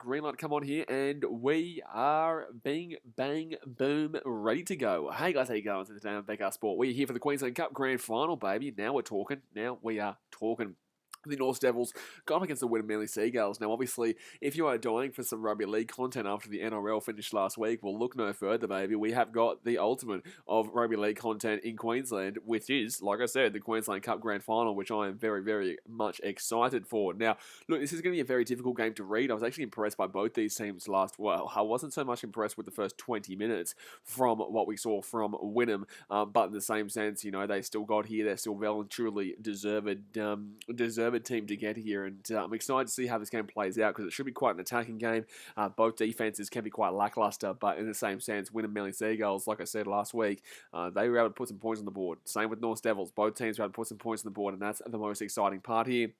Green light come on here, and we are bing, bang, boom, ready to go. Hey guys, how you going? Today on BKR Sport. We're here for the Queensland Cup Grand Final, baby. Now we're talking. Now we are talking. The North Devils gone against the Wynnum Manly Seagulls. Now, obviously, if you are dying for some rugby league content after the NRL finished last week, well, look no further, baby. We have got the ultimate of rugby league content in Queensland, which is, like I said, the Queensland Cup Grand Final, which I am very, very much excited for. Now, look, this is going to be a very difficult game to read. I was actually impressed by both these teams well, I wasn't so much impressed with the first 20 minutes from what we saw from Wynnum, but in the same sense, you know, they still got here. They're still well and truly deserved team to get here, and I'm excited to see how this game plays out because it should be quite an attacking game. Both defenses can be quite lackluster, but in the same sense, Wynnum Manly Seagulls, like I said last week, they were able to put some points on the board. Same with North Devils. Both teams were able to put some points on the board, and that's the most exciting part here.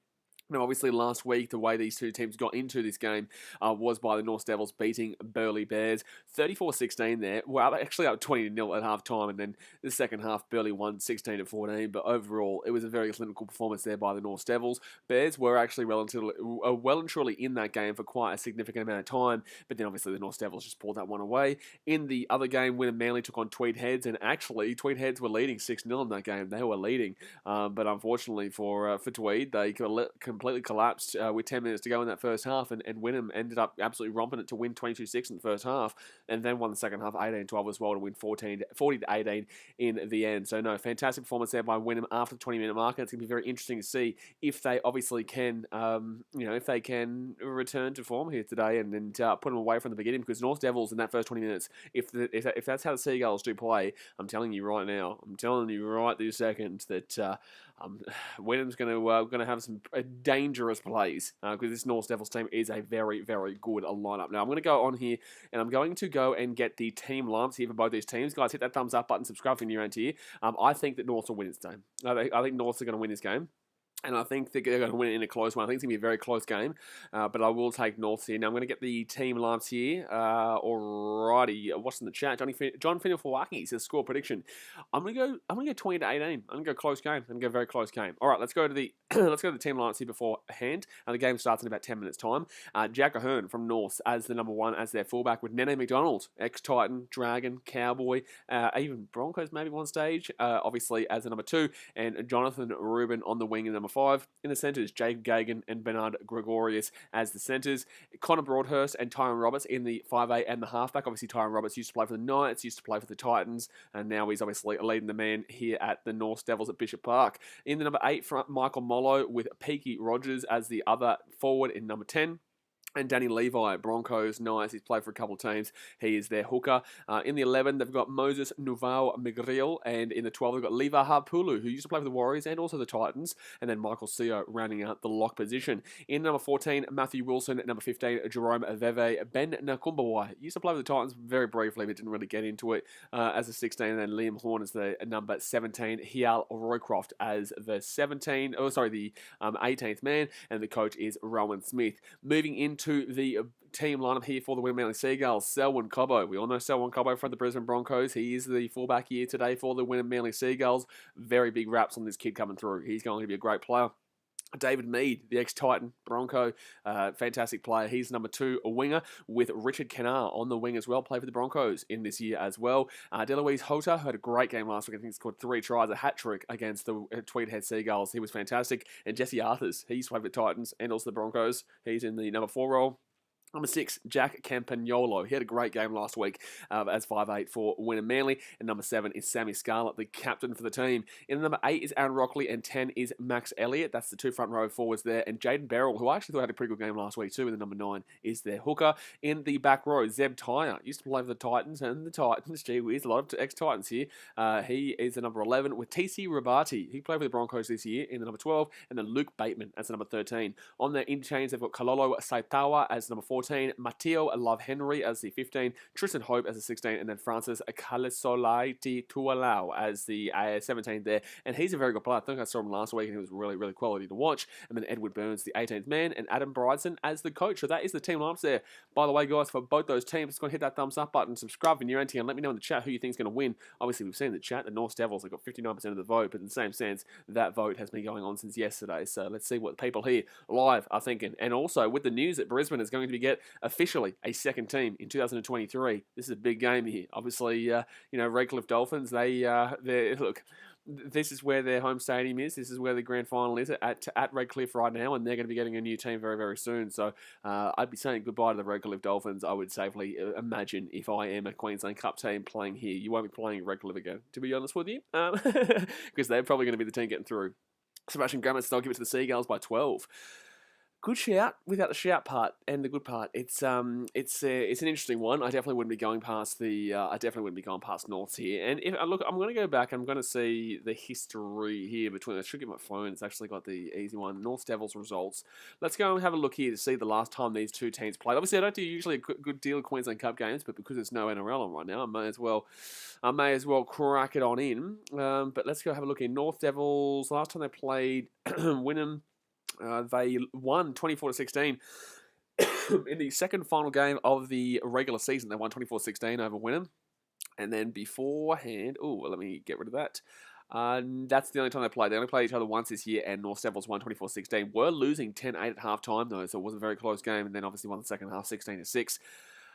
Now, obviously, last week, the way these two teams got into this game was by the North Devils beating Burleigh Bears 34-16 there. Well, actually up 20-0 at half-time, and then the second half, Burleigh won 16-14. But overall, it was a very clinical performance there by the North Devils. Bears were actually well and truly in that game for quite a significant amount of time, but then obviously the North Devils just pulled that one away. In the other game, Wynnum Manly took on Tweed Heads, and actually, Tweed Heads were leading 6-0 in that game. They were leading, but unfortunately for Tweed, they completely collapsed with 10 minutes to go in that first half, and Wynnum ended up absolutely romping it to win 22-6 in the first half, and then won the second half 18-12 as well to win 40-18 in the end. So no, fantastic performance there by Wynnum after the 20-minute marker. It's going to be very interesting to see if they obviously can, if they can return to form here today and put them away from the beginning, because North Devils in that first 20 minutes, if that's how the Seagulls do play, I'm telling you right now, I'm telling you right this second that Wynnum's going to have some dangerous plays because this North Devils team is a very, very good lineup. Now, I'm going to go on here and I'm going to go and get the team lineups here for both these teams. Guys, hit that thumbs up button, subscribe if you're new around here. I think that Norths will win this game. I think Norths are going to win this game. And I think they're going to win it in a close one. I think it's going to be a very close game, but I will take North here. Now, I'm going to get the team lineups here. Alrighty, what's in the chat? John Finifawaki says score prediction. I'm going to go 20-18. I'm going to go close game. I'm going to go very close game. All right, let's go to the team lineups here beforehand. The game starts in about 10 minutes time. Jack Ahern from North as the number one as their fullback, with Nene McDonald, ex-Titan, Dragon, Cowboy, even Broncos maybe one stage, obviously as the number two, and Jonathan Rubin on the wing in number 5. In the centres, Jacob Gagan and Bernard Gregorius as the centres. Connor Broadhurst and Tyron Roberts in the 5'8" and the halfback. Obviously, Tyron Roberts used to play for the Knights, used to play for the Titans, and now he's obviously leading the man here at the North Devils at Bishop Park. In the number 8 front, Michael Mollo with Peaky Rogers as the other forward in number 10. And Danny Levi, Broncos, nice. He's played for a couple of teams. He is their hooker. In the 11, they've got Moses Nuvau Migriel. And in the 12, they've got Levi Harpulu, who used to play for the Warriors and also the Titans. And then Michael Seo rounding out the lock position. In number 14, Matthew Wilson. At number 15, Jerome Veve. Ben Nakumbawai used to play for the Titans very briefly, but didn't really get into it as a 16. And then Liam Horn as the number 17. Hial Roycroft as the 18th man. And the coach is Rowan Smith. Moving into the team lineup here for the Wynnum Manly Seagulls, Selwyn Cobbo. We all know Selwyn Cobbo from the Brisbane Broncos. He is the fullback here today for the Wynnum Manly Seagulls. Very big raps on this kid coming through. He's going to be a great player. David Mead, the ex-Titan, Bronco, fantastic player. He's number 2, a winger, with Richard Kennar on the wing as well. Played for the Broncos in this year as well. Deloise Hota had a great game last week. I think he scored 3 tries, a hat-trick against the Tweed Head Seagulls. He was fantastic. And Jesse Arthurs, he's played for the Titans and also the Broncos. He's in the number 4 role. Number 6, Jack Campagnolo. He had a great game last week as 5'8" for Wynnum Manly. And number 7 is Sammy Scarlett, the captain for the team. In number 8 is Aaron Rockley, and 10 is Max Elliott. That's the 2 front row forwards there. And Jaden Beryl, who I actually thought had a pretty good game last week too, in the number 9, is their hooker. In the back row, Zeb Tyre. Used to play for the Titans, and the Titans, gee whiz, a lot of ex-Titans here. He is the number 11 with TC Rabati. He played for the Broncos this year in the number 12. And then Luke Bateman as the number 13. On their interchange, they've got Kalolo Saitawa as number 14. Matteo Love Henry as the 15, Tristan Hope as the 16, and then Francis Kalisolaiti Tualau as the 17 there. And he's a very good player. I think I saw him last week and he was really, really quality to watch. And then Edward Burns, the 18th man, and Adam Bryson as the coach. So that is the team lineups there. By the way, guys, for both those teams, just go and hit that thumbs up button, subscribe if you're new and let me know in the chat who you think is going to win. Obviously, we've seen in the chat the North Devils have got 59% of the vote, but in the same sense, that vote has been going on since yesterday. So let's see what people here live are thinking. And also, with the news that Brisbane is going to be getting get officially a second team in 2023. This is a big game here. Obviously, Redcliffe Dolphins, look, this is where their home stadium is. This is where the grand final is at Redcliffe right now, and they're going to be getting a new team very, very soon. So I'd be saying goodbye to the Redcliffe Dolphins. I would safely imagine if I am a Queensland Cup team playing here. You won't be playing Redcliffe again, to be honest with you, because they're probably going to be the team getting through. Sebastian Grammett still give it to the Seagulls by 12. Good shout without the shout part and the good part. It's an interesting one. I definitely wouldn't be going past Norths here. And if look, I'm going to go back. I'm going to see the history here between. I should get my phone. It's actually got the easy one. North Devils results. Let's go and have a look here to see the last time these two teams played. Obviously, I don't do usually a good deal of Queensland Cup games, but because there's no NRL on right now, I may as well crack it on in. But let's go have a look in North Devils. Last time they played Wynnum. They won 24-16 in the second final game of the regular season. They won 24-16 over Wynnum. And then beforehand, let me get rid of that. That's the only time they played. They only played each other once this year, and North Devils won 24-16. Were losing 10-8 at half-time, though, so it was a very close game. And then obviously won the second half 16-6.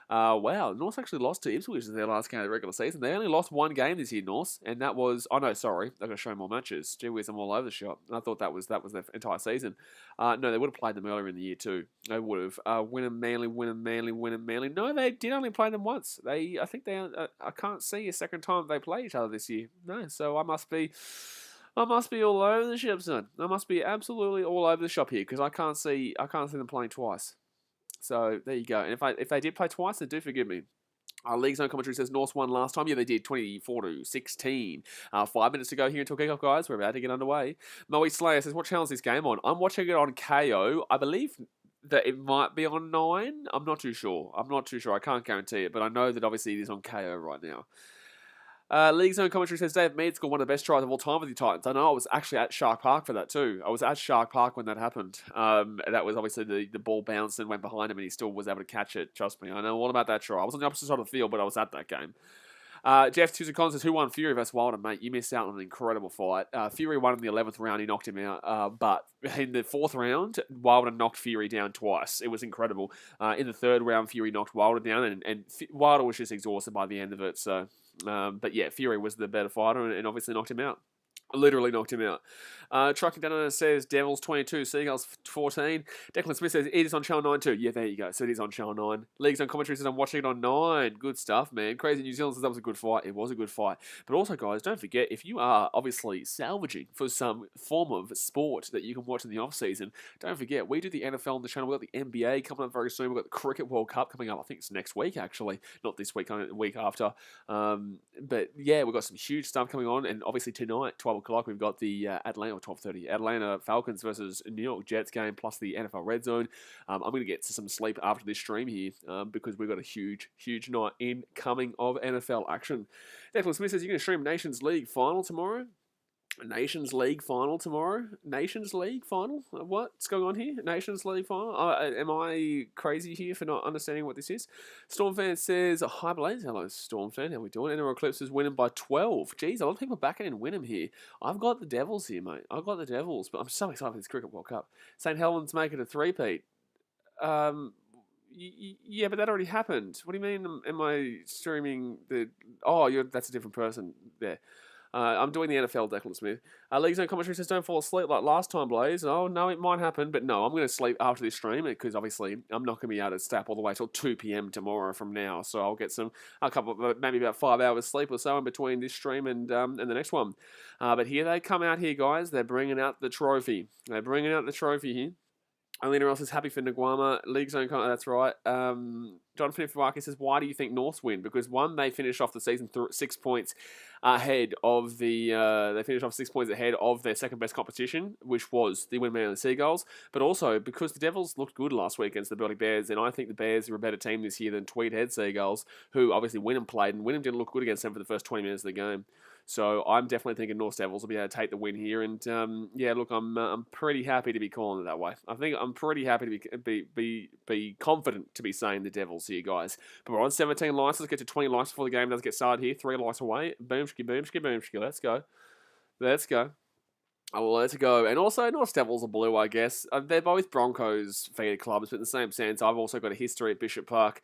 Wow, North actually lost to Ipswich in their last game of the regular season. They only lost one game this year, North, and that was... Oh, no, sorry. They're going to show more matches. Gee whiz, I'm all over the shop. I thought that was their entire season. No, they would have played them earlier in the year too. They would have. Wynnum Manly. No, they did only play them once. I can't see a second time they play each other this year. No, so I must be all over the shop, son. I must be absolutely all over the shop here, because I can't see them playing twice. So there you go. And if they did play twice, then do forgive me. League Zone commentary says North won last time. Yeah, they did, 24-16. 5 minutes to go here until kickoff, guys. We're about to get underway. Moe Slayer says, what channel is this game on? I'm watching it on KO. I believe that it might be on 9. I'm not too sure. I can't guarantee it, but I know that obviously it is on KO right now. League Zone commentary says Dave Mead scored one of the best tries of all time with the Titans. I know I was actually at Shark Park for that too. I was at Shark Park when that happened. That was obviously the ball bounced and went behind him and he still was able to catch it. Trust me, I know all about that try. I was on the opposite side of the field, but I was at that game. Jeff Tuzakon says, who won Fury vs Wilder, mate? You missed out on an incredible fight. Fury won in the 11th round. He knocked him out. But in the 4th round, Wilder knocked Fury down twice. It was incredible. In the 3rd round, Fury knocked Wilder down, and Wilder was just exhausted by the end of it. So, but yeah, Fury was the better fighter and obviously knocked him out. Literally knocked him out. Trucking Down says Devils 22, Seagulls 14. Declan Smith says it is on Channel 9 too. Yeah, there you go. So it is on Channel 9. Leagues on commentary says I'm watching it on 9. Good stuff, man. Crazy New Zealand says that was a good fight. It was a good fight. But also, guys, don't forget, if you are obviously salvaging for some form of sport that you can watch in the off-season, don't forget, we do the NFL on the channel. We've got the NBA coming up very soon. We've got the Cricket World Cup coming up. I think it's next week, actually. Not this week, the week after. But yeah, we've got some huge stuff coming on. And obviously tonight, 12 o'clock, we've got the Atlanta, or 12:30, Atlanta Falcons versus New York Jets game, plus the NFL Red Zone. I'm going to get to some sleep after this stream here because we've got a huge night incoming of NFL action. Declan Smith says you're going to stream Nations League final tomorrow. Nations League final tomorrow. Nations League final? What's going on here? Nations League final? Am I crazy here for not understanding what this is? Stormfan says, hi Blaze. Hello Stormfan, how we doing? NRL Eclipse is winning by 12. Jeez, a lot of people backing in Wynnum here. I've got the Devils here, mate. I've got the Devils, but I'm so excited for this Cricket World Cup. St. Helens making a three-peat. Yeah, but that already happened. What do you mean, am I streaming the... Oh, that's a different person there. I'm doing the NFL, Declan Smith. League Zone commentary says, don't fall asleep like last time, Blaze. Oh, no, it might happen, but no, I'm going to sleep after this stream because obviously I'm not going to be able to stay up all the way till 2 p.m. tomorrow from now. So I'll get maybe about 5 hours sleep or so in between this stream and the next one. But here they come out here, guys. They're bringing out the trophy. Here. Alina else is happy for Nguama. League Zone, that's right. John Finifawaki says, why do you think Norths win? Because one, they finished off the season 6 points ahead of their second best competition, which was the Wynnum Manly Seagulls. But also because the Devils looked good last week against the Burleigh Bears, and I think the Bears are a better team this year than Tweedhead Seagulls, who obviously Wynnum played, and Wynnum didn't look good against them for the first 20 minutes of the game. So I'm definitely thinking North Devils will be able to take the win here, and yeah, look, I'm pretty happy to be calling it that way. I think I'm pretty happy to be confident to be saying the Devils here, guys. But we're on 17 likes. Let's get to 20 likes before the game does get started here. 3 likes away. Boomski. Let's go. Oh, well, let's go. And also, North Devils are blue, I guess. They're both Broncos feeder clubs, but in the same sense, I've also got a history at Bishop Park.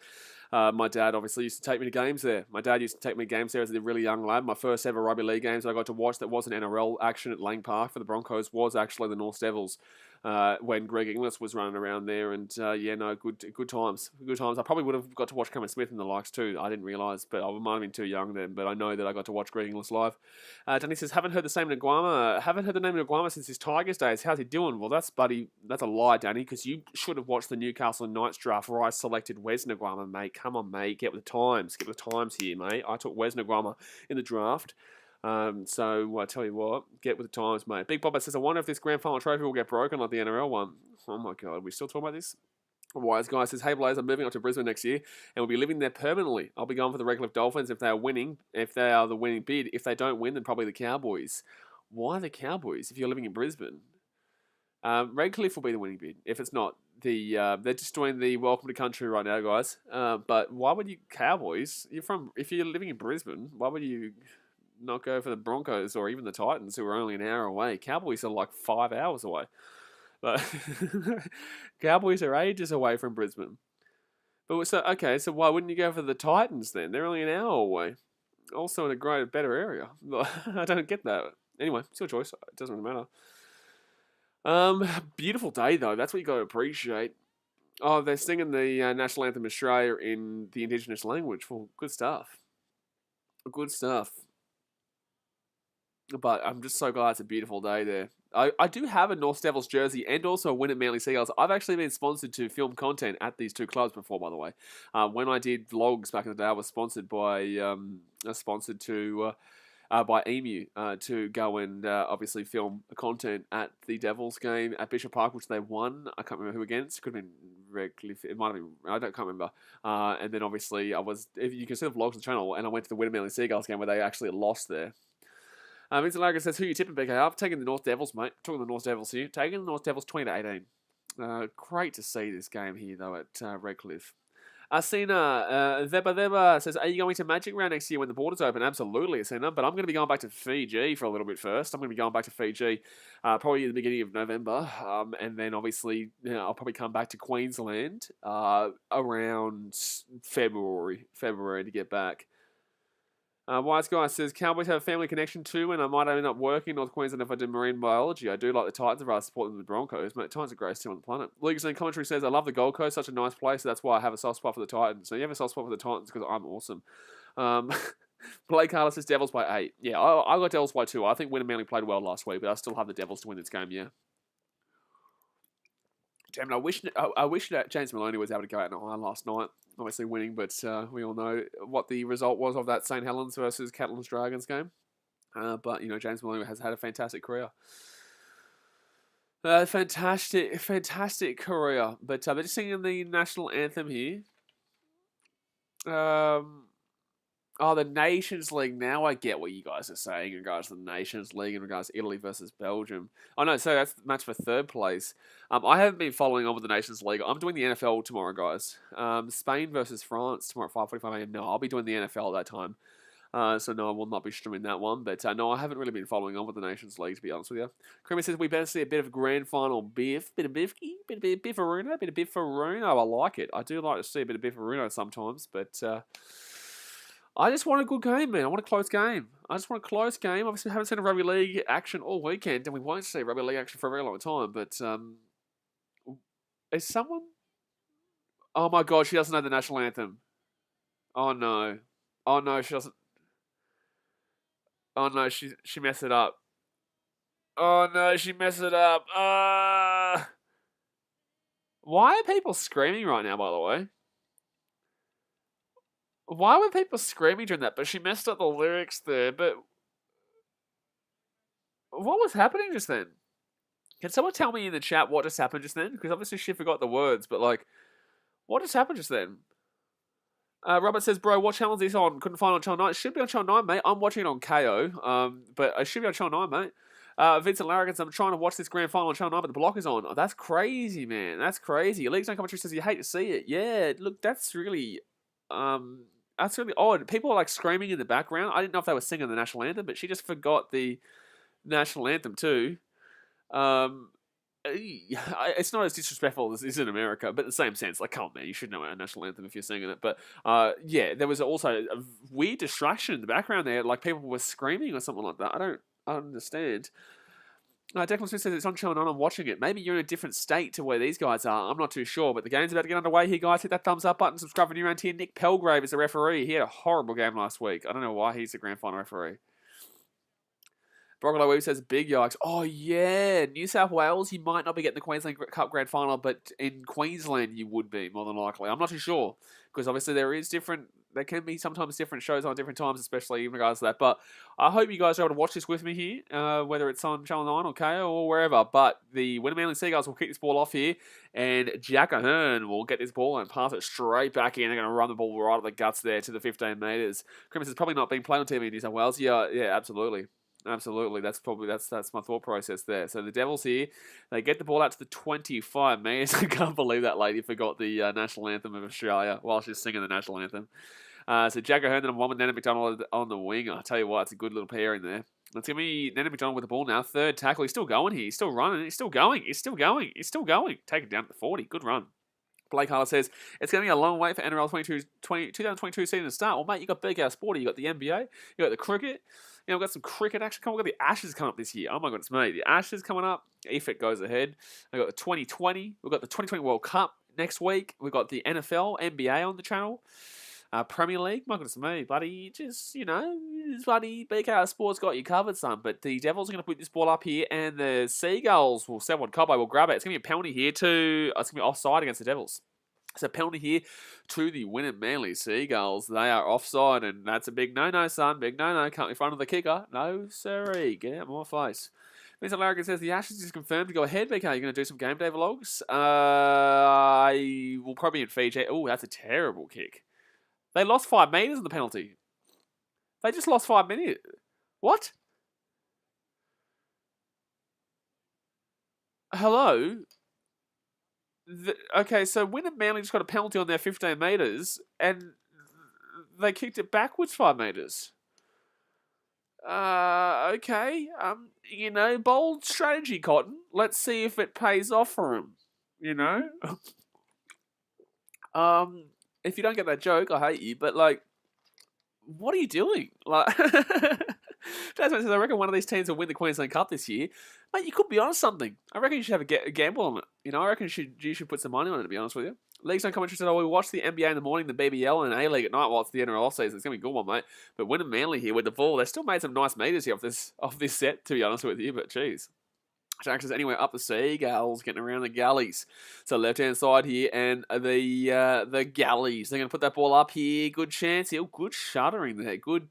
My dad obviously used to take me to games there. My dad used to take me to games there as a really young lad. My first ever rugby league games I got to watch that wasn't NRL action at Lang Park for the Broncos was actually the North Devils. When Greg Inglis was running around there, and good times, good times. I probably would have got to watch Cameron Smith and the likes too. I didn't realise, but I might have been too young then. But I know that I got to watch Greg Inglis live. Danny says, haven't heard the name Nguama. Haven't heard the name of Nguama since his Tigers days. How's he doing? Well, that's a lie, Danny, because you should have watched the Newcastle Knights draft where I selected Wes Nguama, mate. Come on, mate, get with the times. Get with the times here, mate. I took Wes Nguama in the draft. So I tell you what, get with the times, mate. Big Bob says, I wonder if this grand final trophy will get broken like the NRL one. Oh my God, are we still talking about this? Wise Guy says, hey Blaze, I'm moving up to Brisbane next year and we'll be living there permanently. I'll be going for the Redcliffe Dolphins if they are winning, if they are the winning bid. If they don't win, then probably the Cowboys. Why the Cowboys if you're living in Brisbane? Redcliffe will be the winning bid. If it's not, they're just doing the welcome to country right now, guys. But why would you Cowboys? If you're living in Brisbane, why would you not go for the Broncos or even the Titans, who are only an hour away? Cowboys are like 5 hours away. But Cowboys are ages away from Brisbane. But so why wouldn't you go for the Titans then? They're only an hour away. Also in a better area. I don't get that. Anyway, it's your choice. It doesn't really matter. Beautiful day though. That's what you got to appreciate. Oh, they're singing the national anthem of Australia in the Indigenous language. Well, good stuff. Good stuff. But I'm just so glad it's a beautiful day there. I do have a North Devils jersey and also a Wynnum Manly Seagulls. I've actually been sponsored to film content at these two clubs before, by the way. When I did vlogs back in the day, I was sponsored by by Emu to go and obviously film content at the Devils game at Bishop Park, which they won. I can't remember who against. It could have been Redcliffe. It might have been. Can't remember. And then obviously if you can see the vlogs on the channel, and I went to the Wynnum Manly Seagulls game where they actually lost there. Vincent Larga says, who you tipping, BK? I've taken the North Devils, mate. Talking the North Devils here. Taking the North Devils 20-18. Great to see this game here, though, at Redcliffe. Asina Veba says, are you going to Magic Round next year when the borders open? Absolutely, Asina. But I'm going to be going back to Fiji for a little bit first. I'm going to be going back to Fiji probably at the beginning of November. And then, obviously, I'll probably come back to Queensland around February to get back. Wise Guy says, Cowboys have a family connection too, and I might end up working in North Queensland if I do marine biology. I do like the Titans, I'd rather support them than the Broncos. Mate, Titans are the greatest team on the planet. League's Lane Commentary says, I love the Gold Coast, such a nice place, so that's why I have a soft spot for the Titans. So you have a soft spot for the Titans because I'm awesome. Blake Carter says, Devils by 8. Yeah, I got Devils by 2. I think Wynnum Manly played well last week, but I still have the Devils to win this game, yeah. Damn it, I wish that James Maloney was able to go out and iron last night. Obviously winning, but we all know what the result was of that St. Helens versus Catalans Dragons game. But, James Maloney has had a fantastic career. Fantastic career. But they're just singing the national anthem here. The Nations League. Now I get what you guys are saying in regards to the Nations League, in regards to Italy versus Belgium. Oh, no, so that's the match for third place. I haven't been following on with the Nations League. I'm doing the NFL tomorrow, guys. Spain versus France tomorrow at 5:45 a.m. No, I'll be doing the NFL at that time. So no, I will not be streaming that one. But no, I haven't really been following on with the Nations League, to be honest with you. Creamy says, we better see a bit of a grand final biff. Bit of biffy, bit of biffaroono, bit of biffaroono. I like it. I do like to see a bit of biffaroono sometimes, but... I just want a good game, man. I want a close game. Obviously, we haven't seen a rugby league action all weekend, and we won't see rugby league action for a very long time. But is someone? Oh my God, she doesn't know the national anthem. Oh no, she doesn't. Oh no, she messed it up. Oh no, she messed it up. Why are people screaming right now? By the way. Why were people screaming during that? But she messed up the lyrics there. But what was happening just then? Can someone tell me in the chat what just happened just then? Because obviously she forgot the words. But what just happened just then? Robert says, bro, what channel is this on? Couldn't find it on Channel 9. It should be on Channel 9, mate. I'm watching it on KO. But it should be on Channel 9, mate. Vincent Larrigans, I'm trying to watch this grand final on Channel 9, but the block is on. Oh, that's crazy, man. That's crazy. League's Lane Commentary says you hate to see it. Yeah, look, that's really... That's really odd. People are screaming in the background. I didn't know if they were singing the national anthem, but she just forgot the national anthem too. It's not as disrespectful as it is in America, but in the same sense, like, come on, man, you should know our national anthem if you're singing it. But yeah, there was also a weird distraction in the background there, like people were screaming or something like that. I don't understand. Declan Smith says it's on Channel 9, I'm watching it. Maybe you're in a different state to where these guys are. I'm not too sure, but the game's about to get underway here, guys. Hit that thumbs up button, subscribe for new round here. Nick Pelgrave is the referee. He had a horrible game last week. I don't know why he's the grand final referee. Broccolo Weave says big yikes. Oh, yeah. New South Wales, you might not be getting the Queensland Cup Grand Final, but in Queensland you would be, more than likely. I'm not too sure, because obviously there can be sometimes different shows on different times, especially in regards to that. But I hope you guys are able to watch this with me here, whether it's on Channel 9 or KO or wherever. But the Wynnum Manly Seagulls will kick this ball off here, and Jack Ahern will get this ball and pass it straight back in. They're going to run the ball right at the guts there to the 15 metres. Crimmins is probably not being played on TV in New South Wales. Yeah, absolutely. Absolutely, that's my thought process there. So the Devils here, they get the ball out to the 25 metres. I can't believe that lady forgot the national anthem of Australia while she's singing the national anthem. So Jack Ahern and Wynnum Nana McDonald on the wing. I tell you what, it's a good little pairing there. Let's give me Nana McDonald with the ball now. Third tackle. He's still going here. He's still running. He's still going. He's still going. He's still going. Take it down to the 40. Good run. Blake Harler says, it's going to be a long wait for NRL 2022 season to start. Well, mate, you got BKR Sporty, you got the NBA, you got the cricket. You know, we've got some cricket action coming. We've got the Ashes coming up this year. Oh my goodness me. The Ashes coming up. If it goes ahead. We've got the 2020. We've got the 2020 World Cup next week. We've got the NFL, NBA on the channel. Premier League. My goodness me. Bloody, just, bloody BKR Sports got you covered, son. But the Devils are going to put this ball up here, and the Seagulls will set one. Cobbo will grab it. It's going to be a penalty here it's going to be offside against the Devils. So penalty here to the Wynnum Manly Seagulls. They are offside, and that's a big no-no, son. Big no-no. Can't be in front of the kicker. No, sorry. Get out my face. Mr. Larrigan says the Ashes is confirmed to go ahead. BK, you're going to do some game day vlogs? I will probably be in Fiji. Oh, that's a terrible kick. They lost 5 metres in the penalty. They just lost 5 minutes. What? Hello? Okay, so Wynnum Manly just got a penalty on their 15 metres, and they kicked it backwards 5 metres. Okay. Bold strategy, Cotton. Let's see if it pays off for him. If you don't get that joke, I hate you. But what are you doing? Jasmine says, I reckon one of these teams will win the Queensland Cup this year. Mate, you could be on something. I reckon you should have a gamble on it. I reckon you should put some money on it, to be honest with you. Leagues don't come interested. We watch the NBA in the morning, the BBL, and A-League at night while it's the NRL season. It's going to be a good one, mate. But Wynnum Manly here with the ball. They still made some nice meters here off this set, to be honest with you. But, geez. Jack says, anyway, up the Seagulls, getting around the galleys. So left-hand side here, and the galleys. They're going to put that ball up here. Good chance here. Good shuddering there. Good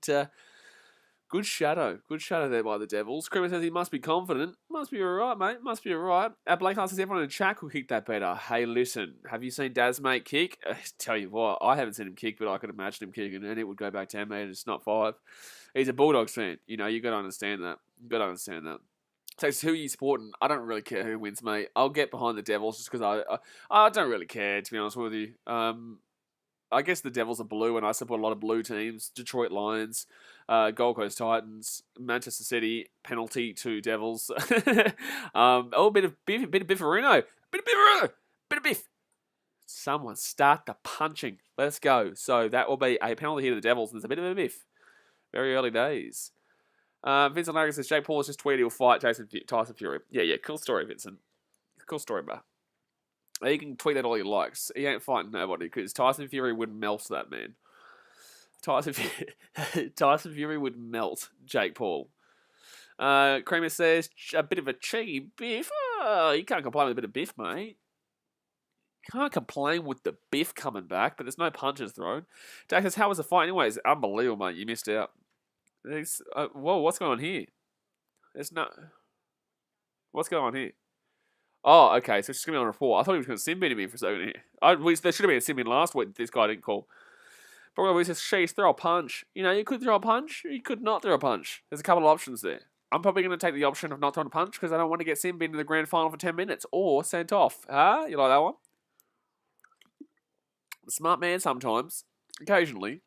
shadow. Good shadow there by the Devils. Kramer says he must be confident. Must be alright, mate. Must be alright. Blake says everyone in chat could kick that better. Hey, listen. Have you seen Daz mate kick? Tell you what, I haven't seen him kick, but I could imagine him kicking, and it would go back 10 metres, not 5. He's a Bulldogs fan. You got to understand that. So who are you supporting? I don't really care who wins, mate. I'll get behind the Devils just because I don't really care, to be honest with you. I guess the Devils are blue, and I support a lot of blue teams. Detroit Lions, Gold Coast Titans, Manchester City, penalty to Devils. Bit of bifferino. Bit of biff. Someone start the punching. Let's go. So that will be a penalty here to the Devils, and there's a bit of a biff. Very early days. Vincent Larry says, Jake Paul has just tweeted he'll fight Tyson Fury. Yeah, cool story, Vincent. Cool story, bro. You can tweet that all he likes. He ain't fighting nobody because Tyson Fury would melt that man. Tyson Fury would melt Jake Paul. Kramer says, a bit of a cheeky biff. Oh, you can't complain with a bit of biff, mate. Can't complain with the biff coming back, but there's no punches thrown. Jack says, how was the fight anyways? Unbelievable, mate. You missed out. Whoa, what's going on here? What's going on here? Oh, okay, so it's just going to be on a report. I thought he was going to sin bin me for a second here. There should have been a sin bin last week. This guy didn't call. Probably says, sheesh, throw a punch. You could throw a punch, or you could not throw a punch. There's a couple of options there. I'm probably going to take the option of not throwing a punch because I don't want to get sin bin in the grand final for 10 minutes or sent off. Huh? You like that one? Smart man sometimes. Occasionally.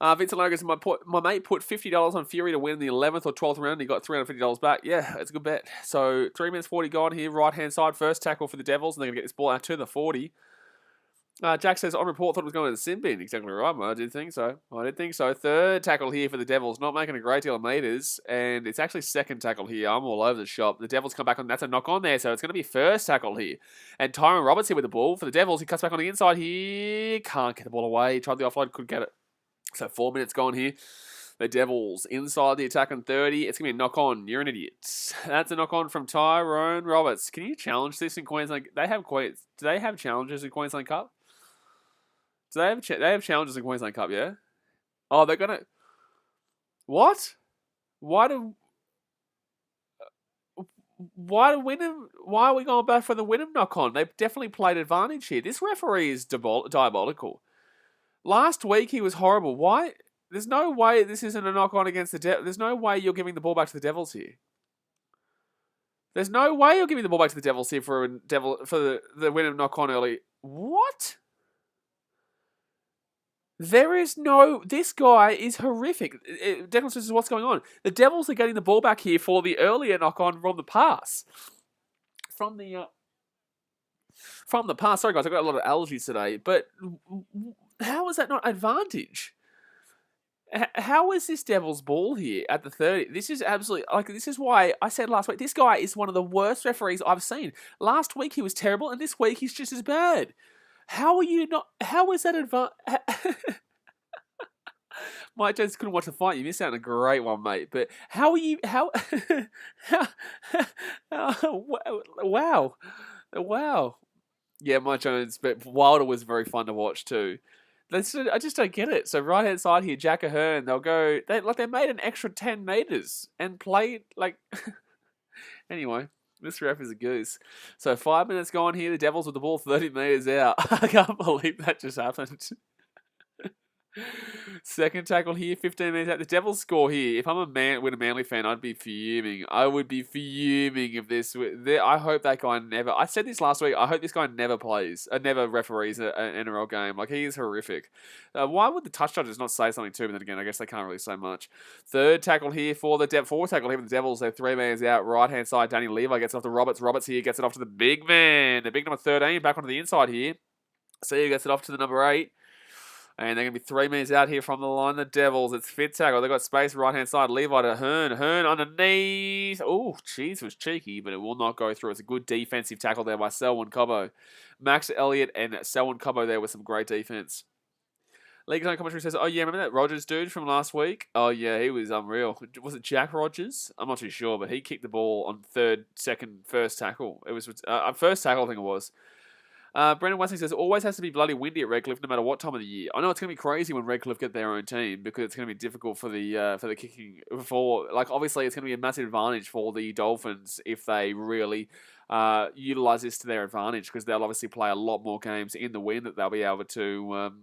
Vincent Logan, my mate put $50 on Fury to win the 11th or 12th round. And he got $350 back. Yeah, it's a good bet. So 3 minutes 40 gone here. Right hand side, first tackle for the Devils, and they're gonna get this ball out to the 40. Jack says, on report, thought it was going to the sin bin. Exactly right, I did think so. Third tackle here for the Devils. Not making a great deal of meters. And it's actually second tackle here. I'm all over the shop. The Devils come back on. That's a knock on there. So it's going to be first tackle here. And Tyron Roberts here with the ball for the Devils. He cuts back on the inside here. Can't get the ball away. He tried the offload. Couldn't get it. So 4 minutes gone here. The Devils inside the attack on 30. It's going to be a knock on. You're an idiot. That's a knock on from Tyrone Roberts. Can you challenge this in Queensland? Do they have challenges in Queensland Cup? Do they have challenges in Queensland Cup, yeah? Oh, they're going to... What? Why are we going back for the Wynnum knock-on? They've definitely played advantage here. This referee is diabolical. Last week, he was horrible. Why? There's no way this isn't a knock-on against the Devils. There's no way you're giving the ball back to the Devils here. There's no way you're giving the ball back to the Devils here for the Wynnum knock-on early. What? There is no... This guy is horrific. Declan says, what's going on? The Devils are getting the ball back here for the earlier knock-on from the pass. From the pass. Sorry, guys, I've got a lot of allergies today. But how is that not advantage? How is this Devils ball here at the 30? This is absolutely... this is why I said last week, this guy is one of the worst referees I've seen. Last week, he was terrible, and this week, he's just as bad. How are you not... How is that Mike Jones couldn't watch the fight. You missed out on a great one, mate. But how are you... Wow. Yeah, Mike Jones. But Wilder was very fun to watch too. I just don't get it. So right-hand side here, Jack Ahern, they'll go... They made an extra 10 metres and played, Anyway... This ref is a goose. So 5 minutes gone here. The Devils with the ball 30 metres out. I can't believe that just happened. Second tackle here, 15 metres out. The Devils score here. If I'm a Wynnum Manly fan, I'd be fuming. I would be fuming if this... I hope that guy never... I said this last week. I hope this guy never plays, never referees an NRL game. He is horrific. Why would the touch judges not say something too? But then again, I guess they can't really say much. Third tackle here for the fourth tackle here for the Devils. They're 3 metres out. Right-hand side, Danny Levi gets it off to Roberts. Roberts here gets it off to the big man. The big number 13 back onto the inside here. Sia gets it off to the number 8. And they're going to be 3 metres out here from the line. The Devils, it's fifth tackle. They've got space right-hand side. Levi to Hearn. Hearn underneath. Oh, jeez, it was cheeky, but it will not go through. It's a good defensive tackle there by Selwyn Cobbo. Max Elliott and Selwyn Cobbo there with some great defence. League Zone commentary says, oh yeah, remember that Rogers dude from last week? Oh yeah, he was unreal. Was it Jack Rogers? I'm not too sure, but he kicked the ball on first tackle. It was first tackle, I think it was. Brendan Westley says, always has to be bloody windy at Redcliffe no matter what time of the year. I know it's going to be crazy when Redcliffe get their own team because it's going to be difficult for the kicking. Obviously, it's going to be a massive advantage for the Dolphins if they really utilise this to their advantage because they'll obviously play a lot more games in the wind that they'll be able to...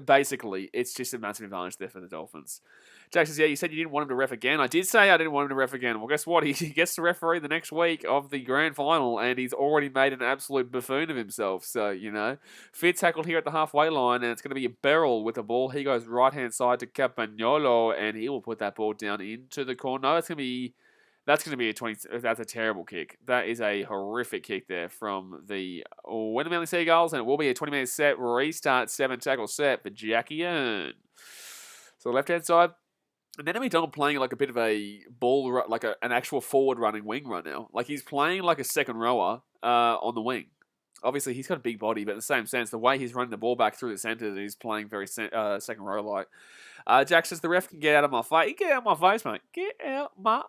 basically, it's just a massive advantage there for the Dolphins. Jack says, yeah, you said you didn't want him to ref again. I did say I didn't want him to ref again. Well, guess what? He gets to referee the next week of the grand final, and he's already made an absolute buffoon of himself. So, fifth tackle here at the halfway line, and it's going to be a Beryl with the ball. He goes right-hand side to Campagnolo, and he will put that ball down into the corner. No, that's going to be a 20... That's a terrible kick. That is a horrific kick there from the Wynnum Manly Seagulls, and it will be a 20-minute set, restart, 7-tackle set for Jackie Earn. So left-hand side, and then Donald playing like a bit of a ball, an actual forward-running wing right now. He's playing like a second rower on the wing. Obviously, he's got a big body, but in the same sense, the way he's running the ball back through the centre, he's playing very second row-like. Jack says, the ref can get out of my face. Get out of my face, mate. Get out my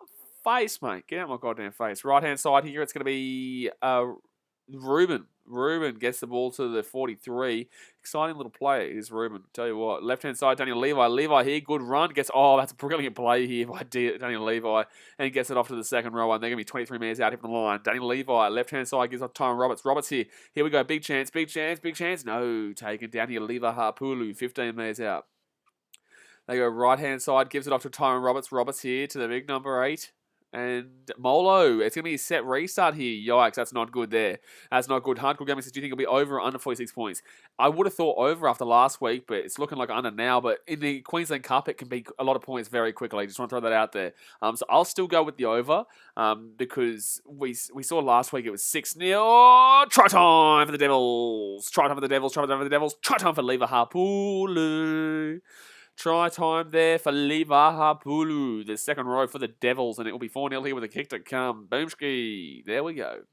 face, mate. Get out my goddamn face. Right-hand side here, it's going to be Ruben. Ruben gets the ball to the 43. Exciting little play is Ruben. Tell you what. Left-hand side, Daniel Levi. Levi here, good run. That's a brilliant play here by Daniel Levi. And he gets it off to the second row. And they're going to be 23 metres out here from the line. Daniel Levi, left-hand side, gives off Tyron Roberts. Roberts here. Here we go. Big chance. No, taken. Daniel Levi Harpulu, 15 metres out. They go right-hand side, gives it off to Tyron Roberts. Roberts here to the big number 8. And Molo, it's going to be a set restart here. Yikes, that's not good there. That's not good. Hardcore Gaming says, do you think it'll be over or under 46 points? I would have thought over after last week, but it's looking like under now. But in the Queensland Cup, it can be a lot of points very quickly. Just want to throw that out there. So I'll still go with the over because we saw last week it was 6-0. Try time for the Devils. Try time for the Devils. Try time for the Devils. Try time for Lever Hapulu. Try time there for Lever Hapulu. The second row for the Devils, and it will be 4-0 here with a kick to come. Boomski. There we go.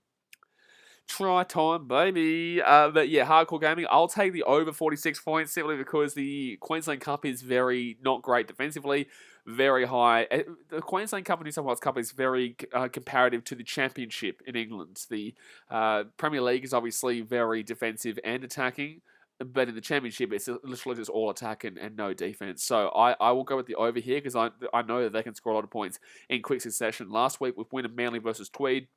Try time, baby. But yeah, Hardcore Gaming, I'll take the over 46 points simply because the Queensland Cup is very not great defensively, very high. The Queensland Cup and New South Wales Cup is very comparative to the Championship in England. The Premier League is obviously very defensive and attacking, but in the Championship, it's literally just all attack and no defense. So I will go with the over here because I know that they can score a lot of points in quick succession. Last week with Wynnum Manly versus Tweed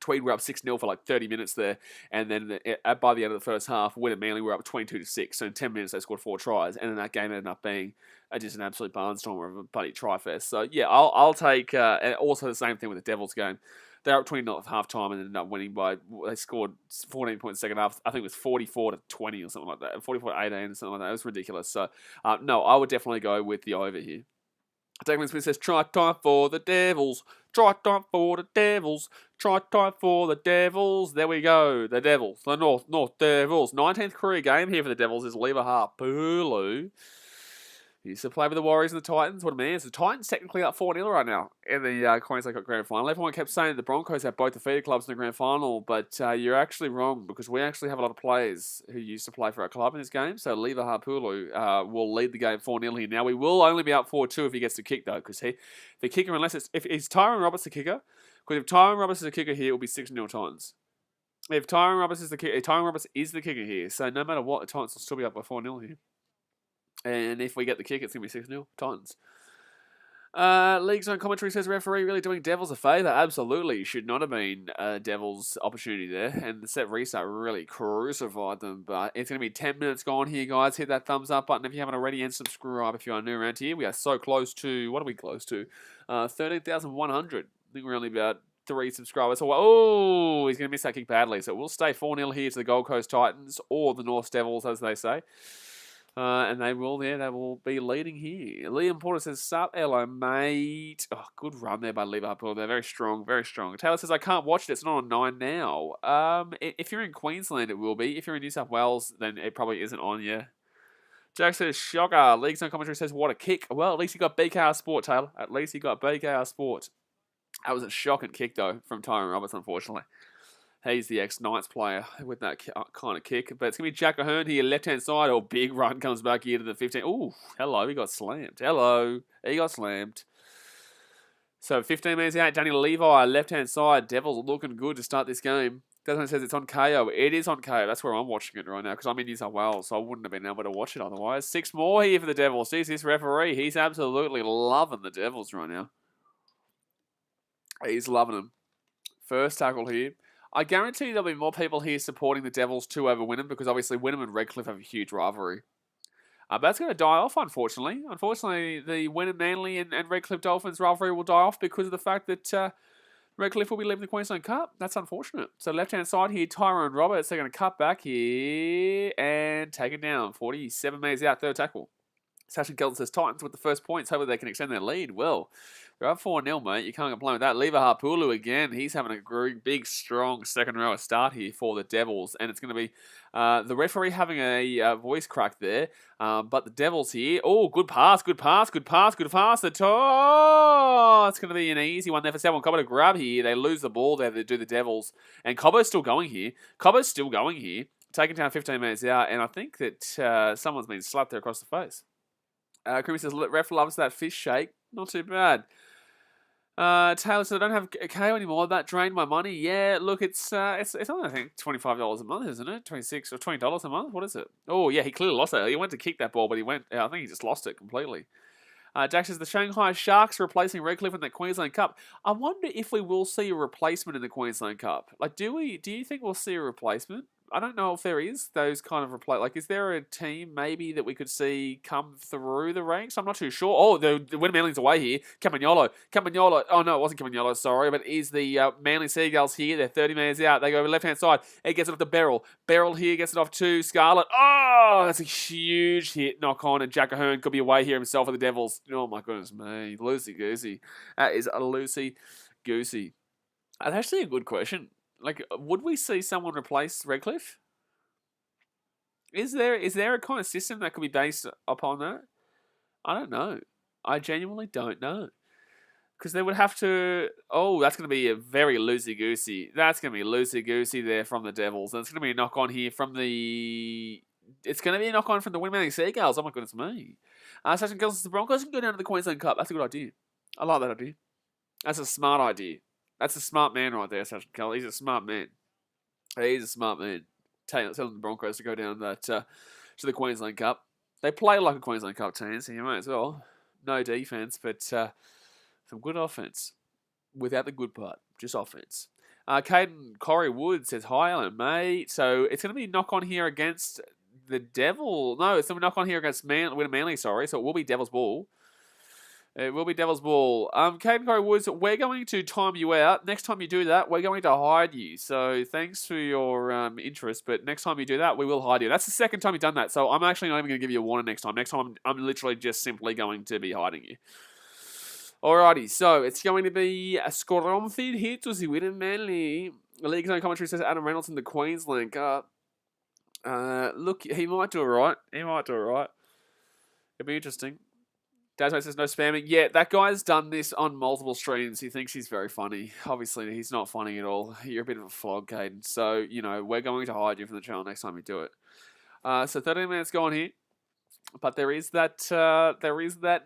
were up 6-0 for like 30 minutes there, and then by the end of the first half, Wynnum Manly were up 22-6. So in 10 minutes, they scored 4 tries, and then that game ended up being just an absolute barnstormer of a bloody try fest. So yeah, I'll take, and also the same thing with the Devils game. They're up 20-0 at half-time and ended up winning by, they scored 14 points second half. I think it was 44-20 or something like that. 44-18 or something like that. It was ridiculous. So, no, I would definitely go with the over here. Declan Smith says, try time for the Devils. Try time for the Devils. Try time for the Devils. There we go. The Devils. The North Devils. 19th career game here for the Devils is Lever Hapulu. He used to play with the Warriors and the Titans. What a man. So the Titans technically up 4-0 right now in the Queensland Cup Grand Final. Everyone kept saying the Broncos have both defeated clubs in the Grand Final, but you're actually wrong because we actually have a lot of players who used to play for our club in this game. So Lever Hapulu will lead the game 4-0 here. Now, we will only be up 4-2 if he gets to kick, though, because the kicker, unless is Tyrone Roberts the kicker? Because if Tyrone Roberts is the kicker here, it will be 6-0 Titans. If Tyrone Roberts is the kicker here, so no matter what, the Titans will still be up by 4-0 here. And if we get the kick, it's going to be 6-0 Titans. League Zone Commentary says, referee really doing Devils a favour. Absolutely. Should not have been Devils' opportunity there. And the set restart really crucified them. But it's going to be 10 minutes gone here, guys. Hit that thumbs up button if you haven't already and subscribe if you are new around here. We are so close to, what are we close to? 13,100. I think we're only about 3 subscribers. Oh, he's going to miss that kick badly. So we'll stay 4-0 here to the Gold Coast Titans or the North Devils, as they say. And they will be leading here. Liam Porter says, sup, hello, mate. Oh, good run there by Liverpool. They're very strong, very strong. Taylor says, I can't watch it. It's not on 9 now. If you're in Queensland, it will be. If you're in New South Wales, then it probably isn't on, yeah. Jack says, shocker. League Zone Commentary says, what a kick. Well, at least you got BKR Sport, Taylor. At least you got BKR Sport. That was a shocking kick, though, from Tyrone Roberts, unfortunately. He's the ex-Knights player with that kind of kick. But it's going to be Jack Ahern here, left-hand side. Oh, big run comes back here to the 15. Oh, hello, he got slammed. Hello, he got slammed. So 15 minutes out, Danny Levi, left-hand side. Devils looking good to start this game. Desmond says it's on KO. It is on KO. That's where I'm watching it right now because I'm in New South Wales, so I wouldn't have been able to watch it otherwise. 6 more here for the Devils. See this referee. He's absolutely loving the Devils right now. He's loving them. First tackle here. I guarantee there'll be more people here supporting the Devils too over Wynnum because obviously Wynnum and Redcliffe have a huge rivalry. But that's going to die off, unfortunately. Unfortunately, the Wynnum Manly and Redcliffe Dolphins rivalry will die off because of the fact that Redcliffe will be leaving the Queensland Cup. That's unfortunate. So left-hand side here, Tyrone Roberts. They're going to cut back here and take it down. 47 metres out, third tackle. Sasha Kelton says, Titans with the first points. Hopefully they can extend their lead. Well, they're up 4-0, mate. You can't complain with that. Lever Hapulu again. He's having a big, strong second row start here for the Devils. And it's going to be the referee having a voice crack there. But the Devils here. Oh, good pass. The toe. It's going to be an easy one there for Selwyn Cobber to grab here. They lose the ball there. They do the Devils. And Cobber's still going here. Taking down 15 minutes out. And I think that someone's been slapped there across the face. Creamy says, ref loves that fish shake. Not too bad. Taylor said, I don't have a KO anymore. That drained my money. Yeah, look, it's only, I think, $25 a month, isn't it? $26 or $20 a month? What is it? Oh, yeah, he clearly lost it. He went to kick that ball, but I think he just lost it completely. Jack says, the Shanghai Sharks replacing Redcliffe in the Queensland Cup. I wonder if we will see a replacement in the Queensland Cup. Like, do you think we'll see a replacement? I don't know if there is those kind of replay. Like, is there a team maybe that we could see come through the ranks? I'm not too sure. Oh, the Wynnum Manly's away here. Campagnolo. Oh, no, it wasn't Campagnolo, sorry. But is the Manly Seagulls here. They're 30 metres out. They go over left-hand side. It gets it off to Beryl. Beryl here gets it off to Scarlett. Oh, that's a huge hit. Knock on. And Jack Ahern could be away here himself for the Devils. Oh, my goodness me. Loosey-goosey. That is a loosey-goosey. That's actually a good question. Like, would we see someone replace Redcliffe? Is there a kind of system that could be based upon that? I don't know. I genuinely don't know. Because they would have to... Oh, that's going to be a very loosey-goosey. That's going to be loosey-goosey there from the Devils. And it's going to be a knock-on here from the... It's going to be a knock-on from the Wynnum Manly Seagulls. Oh, my goodness me. Sachin Gills, the Broncos can go down to the Queensland Cup. That's a good idea. I like that idea. That's a smart idea. That's a smart man right there, Sachin Kelly. He's a smart man. He's a smart man. Telling the Broncos to go down that to the Queensland Cup. They play like a Queensland Cup team, so you might as well. No defense, but some good offense. Without the good part, just offense. Caden Corey Wood says, hi, Alan, mate. So it's going to be a knock-on here against the Devil. No, it's going to be a knock-on here against Wynnum Manly, sorry. So it will be Devil's Ball. It will be Devil's Ball. Caden Corey Woods, we're going to time you out. Next time you do that, we're going to hide you. So thanks for your interest, but next time you do that, we will hide you. That's the second time you've done that, so I'm actually not even going to give you a warning next time. Next time, I'm literally just simply going to be hiding you. Alrighty, so it's going to be a Scoromfid hit to the Wynnum Manly. The League's own commentary says Adam Reynolds in the Queensland Cup. Look, he might do it right. It'll be interesting. Dazmate says no spamming. Yeah, that guy's done this on multiple streams. He thinks he's very funny. Obviously, he's not funny at all. You're a bit of a flog, Caden. So, we're going to hide you from the channel next time you do it. So 13 minutes gone here. But there is that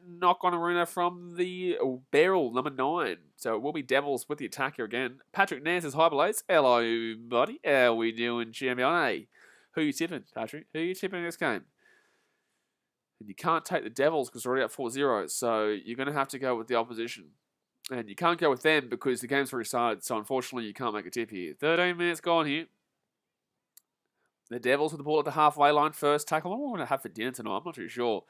knock on Aruna from the Beryl, number 9. So it will be Devils with the attack here again. Patrick Nairn says, hi, Blaze. Hello, buddy. How we doing, champion? Who you tipping, Patrick? Who you tipping in this game? And you can't take the Devils because they're already up 4-0. So you're going to have to go with the opposition. And you can't go with them because the game's restarted. So unfortunately, you can't make a tip here. 13 minutes gone here. The Devils with the ball at the halfway line. First tackle. What am I going to have for dinner tonight? I'm not too sure.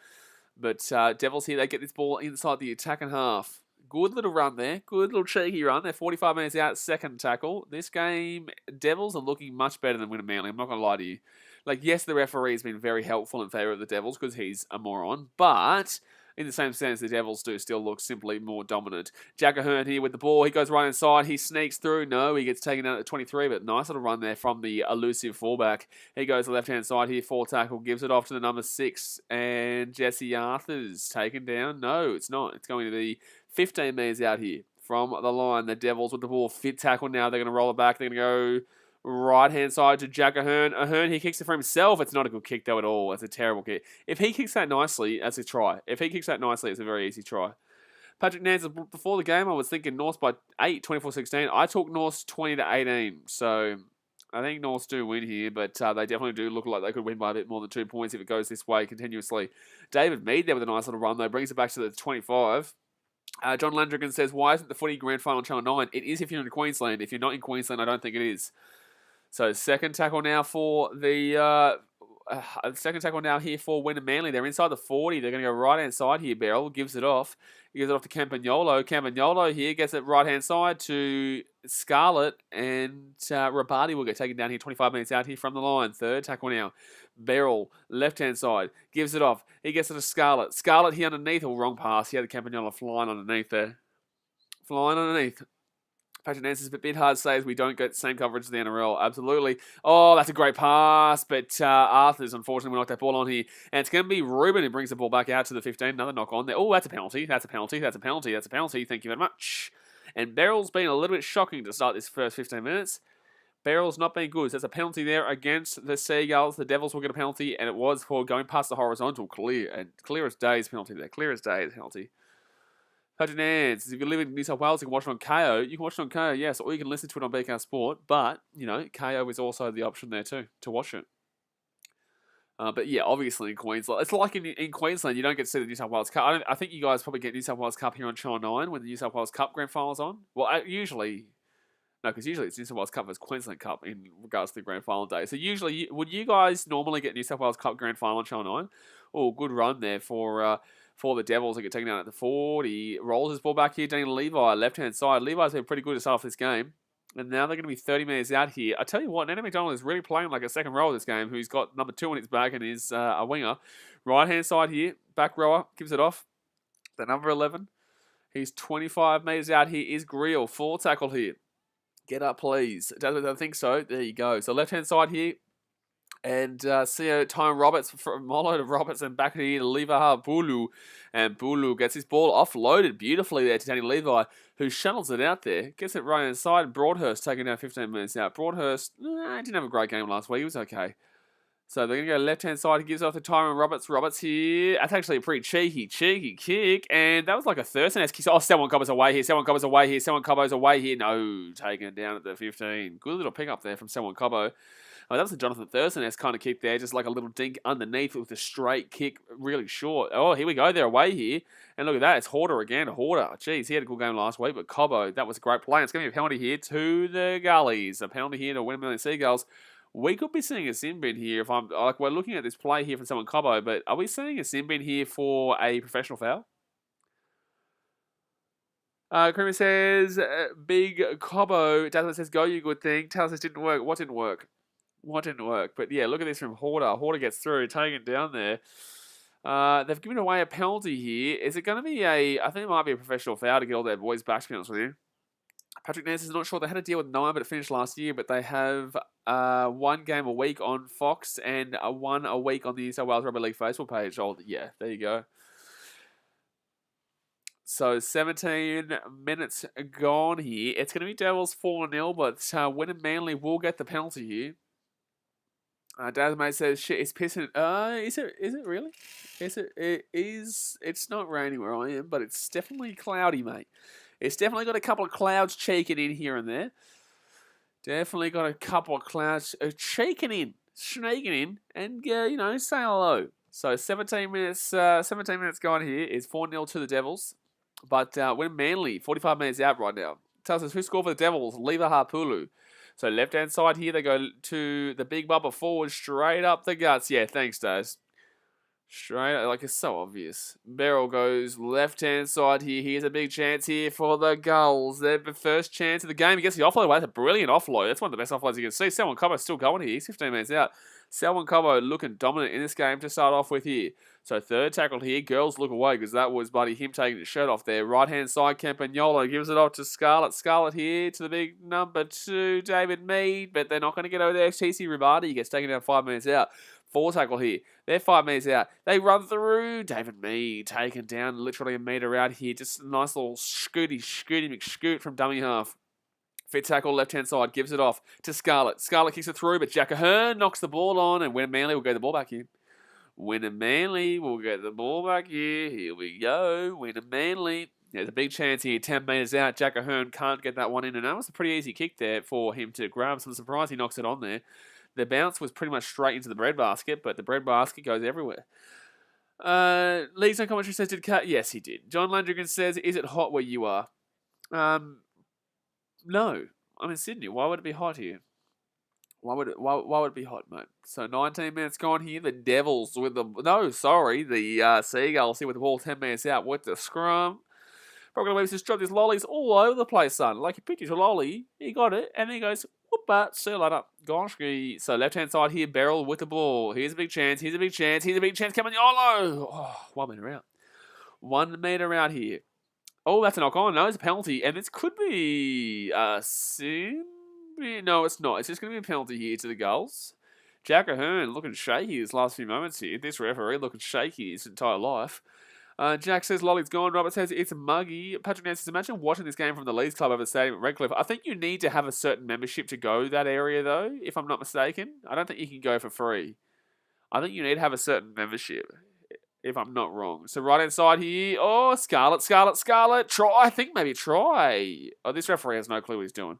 But Devils here, they get this ball inside the attacking half. Good little run there. Good little cheeky run. They're 45 minutes out. Second tackle. This game, Devils are looking much better than Wynnum Manly. I'm not going to lie to you. Like, yes, the referee has been very helpful in favour of the Devils because he's a moron. But in the same sense, the Devils do still look simply more dominant. Jack Ahern here with the ball. He goes right inside. He sneaks through. No, he gets taken out at 23. But nice little run there from the elusive fullback. He goes to the left-hand side here. 4 tackle. Gives it off to the number 6. And Jesse Arthur's taken down. No, it's not. It's going to be 15 metres out here from the line. The Devils with the ball. Fit tackle now. They're going to roll it back. They're going to go right-hand side to Jack Ahern. Ahern, he kicks it for himself. It's not a good kick, though, at all. It's a terrible kick. If he kicks that nicely, that's a try. If he kicks that nicely, it's a very easy try. Patrick Nance, before the game, I was thinking North by 8, 24-16. I took North 20-18. So I think North do win here, but they definitely do look like they could win by a bit more than 2 points if it goes this way continuously. David Mead there with a nice little run, though. Brings it back to the 25. John Landrigan says, why isn't the footy grand final on Channel 9? It is if you're in Queensland. If you're not in Queensland, I don't think it is. So second tackle now for the second tackle now here for Wynnum Manly. They're inside the 40. They're going to go right hand side here. Beryl gives it off. He gives it off to Campagnolo. Campagnolo here gets it right hand side to Scarlett, and Rabati will get taken down here. 25 minutes out here from the line. Third tackle now. Beryl left hand side gives it off. He gets it to Scarlett. Scarlett here underneath. Oh, wrong pass. He had the Campagnolo flying underneath there. Flying underneath. Patrick Nance is a bit hard to say as we don't get the same coverage as the NRL. Absolutely. Oh, that's a great pass. But Arthur's unfortunately knocked that ball on here. And it's going to be Ruben who brings the ball back out to the 15. Another knock on there. Oh, that's a penalty. That's a penalty. That's a penalty. That's a penalty. Thank you very much. And Beryl's been a little bit shocking to start this first 15 minutes. Beryl's not been good. So there's a penalty there against the Seagulls. The Devils will get a penalty. And it was for going past the horizontal. Clear as day is penalty there. Clear as day is penalty. Patrick Nance, if you live in New South Wales, you can watch it on KO. You can watch it on KO, yes, or you can listen to it on BKR Sport. But, KO is also the option there too, to watch it. But yeah, obviously in Queensland. It's like in Queensland, you don't get to see the New South Wales Cup. I think you guys probably get New South Wales Cup here on Channel 9 when the New South Wales Cup Grand Final's on. Well, usually No, because usually it's New South Wales Cup versus Queensland Cup in regards to the grand final day. So usually, would you guys normally get New South Wales Cup grand final on Channel 9? Oh, good run there for the Devils. They get taken down at the 40. Rolls his ball back here. Daniel Levi, left-hand side. Levi's been pretty good to start off this game. And now they're going to be 30 minutes out here. I tell you what, Nana McDonald is really playing like a second row this game, who's got number 2 on his back and is a winger. Right-hand side here. Back rower. Gives it off. The number 11. He's 25 metres out here. Is Greel. Full tackle here. Get up, please. I think so. There you go. So left-hand side here. And CEO Tyrone Roberts from Molo to Roberts and back here to Levi Bulu. And Bulu gets his ball offloaded beautifully there to Danny Levi, who shuttles it out there. Gets it right inside. Broadhurst taking down 15 minutes out. Broadhurst didn't have a great game last week. He was okay. So they're going to go left-hand side. He gives off to Tyrone Roberts. Roberts here. That's actually a pretty cheeky kick. And that was like a Thurston-esque kick. Oh, Selwyn Cobbo's away here. Selwyn Cobbo's away here. Selwyn Cobbo's away here. No, taken it down at the 15. Good little pick up there from Selwyn Cobbo. Oh, that was a Jonathan Thurston-esque kind of kick there. Just like a little dink underneath with a straight kick. Really short. Oh, here we go. They're away here. And look at that. It's Horder again. Horder. Jeez, he had a good game last week. But Cobbo, that was a great play. It's going to be a penalty here to the Gullies. A penalty here to Wynnum Manly Seagulls. We could be seeing a sin bin here if I'm like we're looking at this play here from someone Cobbo, but are we seeing a sin bin here for a professional foul? Creamer says big Cobbo. Dazzler says go you good thing. Taylor says didn't work. What didn't work? What didn't work? But yeah, look at this from Horder. Horder gets through, taking it down there. They've given away a penalty here. Is it going to be I think it might be a professional foul to get all their boys back, to be honest with you. Patrick Nance is not sure. They had a deal with 9, but it finished last year. But they have 1 game a week on Fox and 1 a week on the New South Wales Rugby League Facebook page. Oh, yeah, there you go. So 17 minutes gone here. It's going to be Devils 4-0, but Wynnum Manly will get the penalty here. Dazmate says, shit, it's pissing. Is it really? It's not raining where I am, but it's definitely cloudy, mate. It's definitely got a couple of clouds cheeking in here and there. Definitely got a couple of clouds cheeking in, snaking in, and say hello. So 17 minutes gone here is 4-0 to the Devils, but Wynnum Manly 45 minutes out right now. Tells us who scored for the Devils. Lever Harpulu. So left hand side here they go to the big bubba forward straight up the guts. Yeah, thanks, Daz. Straight up, like it's so obvious. Beryl goes left-hand side here. Here's a big chance here for the Gulls. Their first chance of the game. He gets the offload away. That's a brilliant offload. That's one of the best offloads you can see. Selwyn Cobbo's still going here. He's 15 minutes out. Selwyn Cobbo looking dominant in this game to start off with here. So third tackle here. Girls look away because that was buddy him taking his shirt off there. Right-hand side, Campagnolo gives it off to Scarlett. Scarlett here to the big number 2, David Mead. But they're not going to get over there. TC Ribati. He gets taken down 5 minutes out. 4 tackle here. They're 5 meters out. They run through. David Mead taken down literally a meter out here. Just a nice little scooty McScoot from dummy half. Fit tackle left-hand side. Gives it off to Scarlett. Scarlett kicks it through, but Jack Ahern knocks the ball on, and Wynnum Manly will get the ball back here. Wynnum Manly will get the ball back here. Here we go. Wynnum Manly. There's a big chance here. 10 meters out. Jack Ahern can't get that one in, and that was a pretty easy kick there for him to grab. So I'm surprised he knocks it on there. The bounce was pretty much straight into the breadbasket, but the breadbasket goes everywhere. Leagues No Commentary says, did Cat? Yes, he did. John Landrigan says, is it hot where you are? No. I'm in Sydney. Why would it be hot here? Why would it be hot, mate? So 19 minutes gone here. The Devils with the... No, sorry. The Seagulls here with the ball 10 minutes out with the scrum. Brogan Weaves just dropped his lollies all over the place, son. Like, he picked his lolly, he got it, and then he goes... Whoop, see you later. Gosh, so left-hand side here, Beryl with the ball. Here's a big chance. Here's a big chance. Coming. Oh, 1 meter out. 1 meter out here. Oh, that's a knock on. No, it's a penalty. And this could be a sin. No, it's not. It's just going to be a penalty here to the Gulls. Jack Ahern looking shaky his last few moments here. This referee looking shaky his entire life. Jack says, Lolly's gone. Robert says, it's muggy. Patrick Nance says, imagine watching this game from the Leeds Club over the stadium at Redcliffe. I think you need to have a certain membership to go that area, though, if I'm not mistaken. I don't think you can go for free. I think you need to have a certain membership, if I'm not wrong. So right-hand side here. Oh, Scarlett. Try. I think maybe try. Oh, this referee has no clue what he's doing.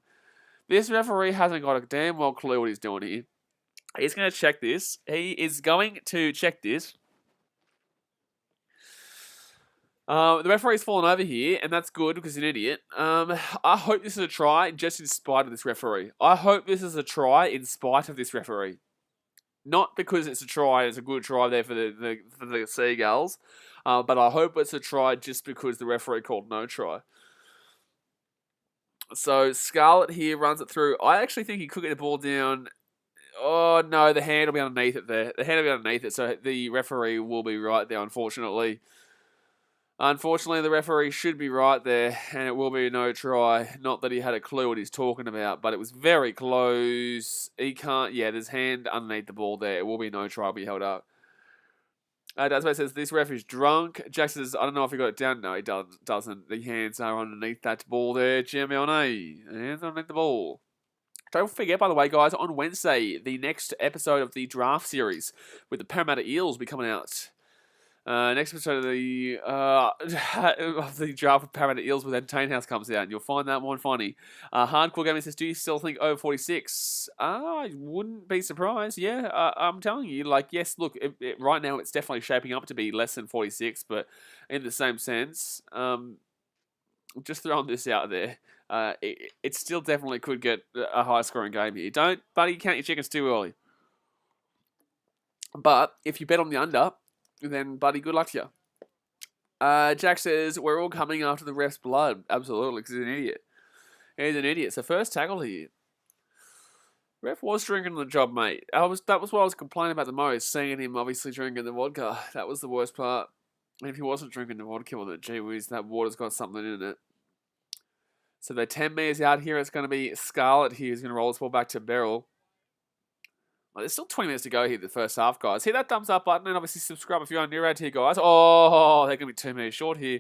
This referee hasn't got a damn well clue what he's doing here. He's going to check this. He is going to check this. The referee's fallen over here, and that's good because he's an idiot. I hope this is a try just in spite of this referee. I hope this is a try in spite of this referee. Not because it's a try, it's a good try there for the Seagulls, but I hope it's a try just because the referee called no try. So Scarlett here runs it through. I actually think he could get the ball down. Oh no, the hand will be underneath it there. The hand will be underneath it, so the referee will be right there, unfortunately. Unfortunately, the referee should be right there, and it will be a no try. Not that he had a clue what he's talking about, but it was very close. He can't, yeah, there's hand underneath the ball there. It will be a no try, will be held up. Dasmate says, this ref is drunk. Jack says, I don't know if he got it down. No, he doesn't. The hands are underneath that ball there. Giambione, hands underneath the ball. Don't forget, by the way, guys, on Wednesday, the next episode of the draft series with the Parramatta Eels will be coming out. Next episode of the draft with Parramatta Eels with Entertain House comes out, and you'll find that one funny. Hardcore Gaming says, do you still think over 46? I wouldn't be surprised. Yeah, I'm telling you, like, yes, look, right now it's definitely shaping up to be less than 46, but in the same sense, just throwing this out there, it still definitely could get a high-scoring game here. Don't, buddy, count your chickens too early. But if you bet on the under, then, buddy, good luck to you. Jack says, we're all coming after the ref's blood. Absolutely, because he's an idiot. He's an idiot. So first tackle here. Ref was drinking the job, mate. That was what I was complaining about the most, seeing him obviously drinking the vodka. That was the worst part. And if he wasn't drinking the vodka with it, gee whiz, that water's got something in it. So they're 10 metres out here. It's going to be Scarlett here who's going to roll this ball back to Beryl. Well, there's still 20 minutes to go here, the first half, guys. Hit that thumbs up button and obviously subscribe if you're new around here, guys. Oh, they're going to be 2 minutes short here.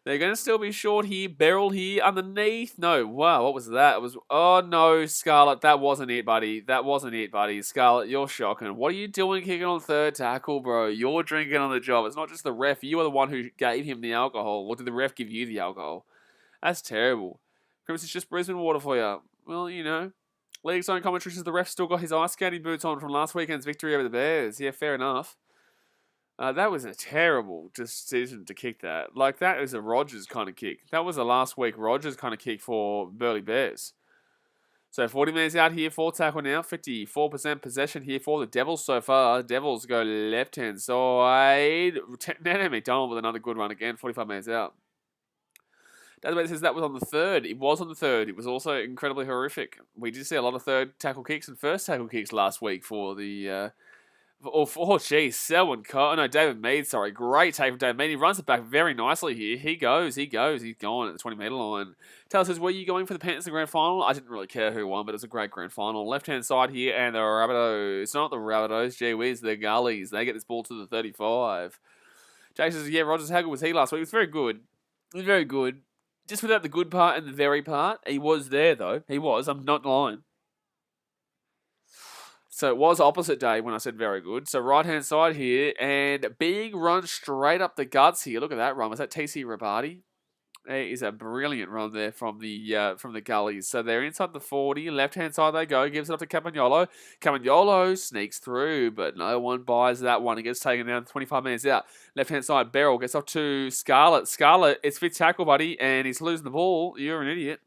They're going to still be short here. Beryl here underneath. No, wow, what was that? It was, oh no, Scarlett, that wasn't it, buddy. That wasn't it, buddy. Scarlett, you're shocking. What are you doing kicking on third tackle, bro? You're drinking on the job. It's not just the ref. You are the one who gave him the alcohol. Or did the ref give you the alcohol? That's terrible. Chris, it's just Brisbane water for you. Well, you know. League's own commentary says the ref still got his ice skating boots on from last weekend's victory over the Bears. Yeah, fair enough. That was a terrible decision to kick that. Like, that is a Rogers kind of kick. That was a last week Rogers kind of kick for Burleigh Bears. So 40 minutes out here, 4 tackle now. 54% possession here for the Devils so far. Devils go left-hand side. Nana McDonald with another good run again, 45 minutes out. Database says that was on the third. It was on the third. It was also incredibly horrific. We did see a lot of third tackle kicks and first tackle kicks last week for the... Selwyn Cole. No, David Mead, sorry. Great take from David Mead. He runs it back very nicely here. He goes. He's gone at the 20-metre line. Taylor says, were you going for the Panthers in the grand final? I didn't really care who won, but it was a great grand final. Left-hand side here, and the Rabbitohs. It's not the Rabbitohs. Gee whiz, the Gullies. They get this ball to the 35. Jake says, yeah, Rogers, how good was he last week? He was very good. He was very good. Just without the good part and the very part. He was there, though. He was. I'm not lying. So it was opposite day when I said very good. So right-hand side here, and big run straight up the guts here. Look at that run. Was that TC Rabati? It is a brilliant run there from the Gullies. So they're inside the 40. Left-hand side they go. Gives it up to Campagnolo. Campagnolo sneaks through, but no one buys that one. He gets taken down 25 minutes out. Left-hand side, Beryl gets up to Scarlett. Scarlett, it's fifth tackle, buddy, and he's losing the ball. You're an idiot.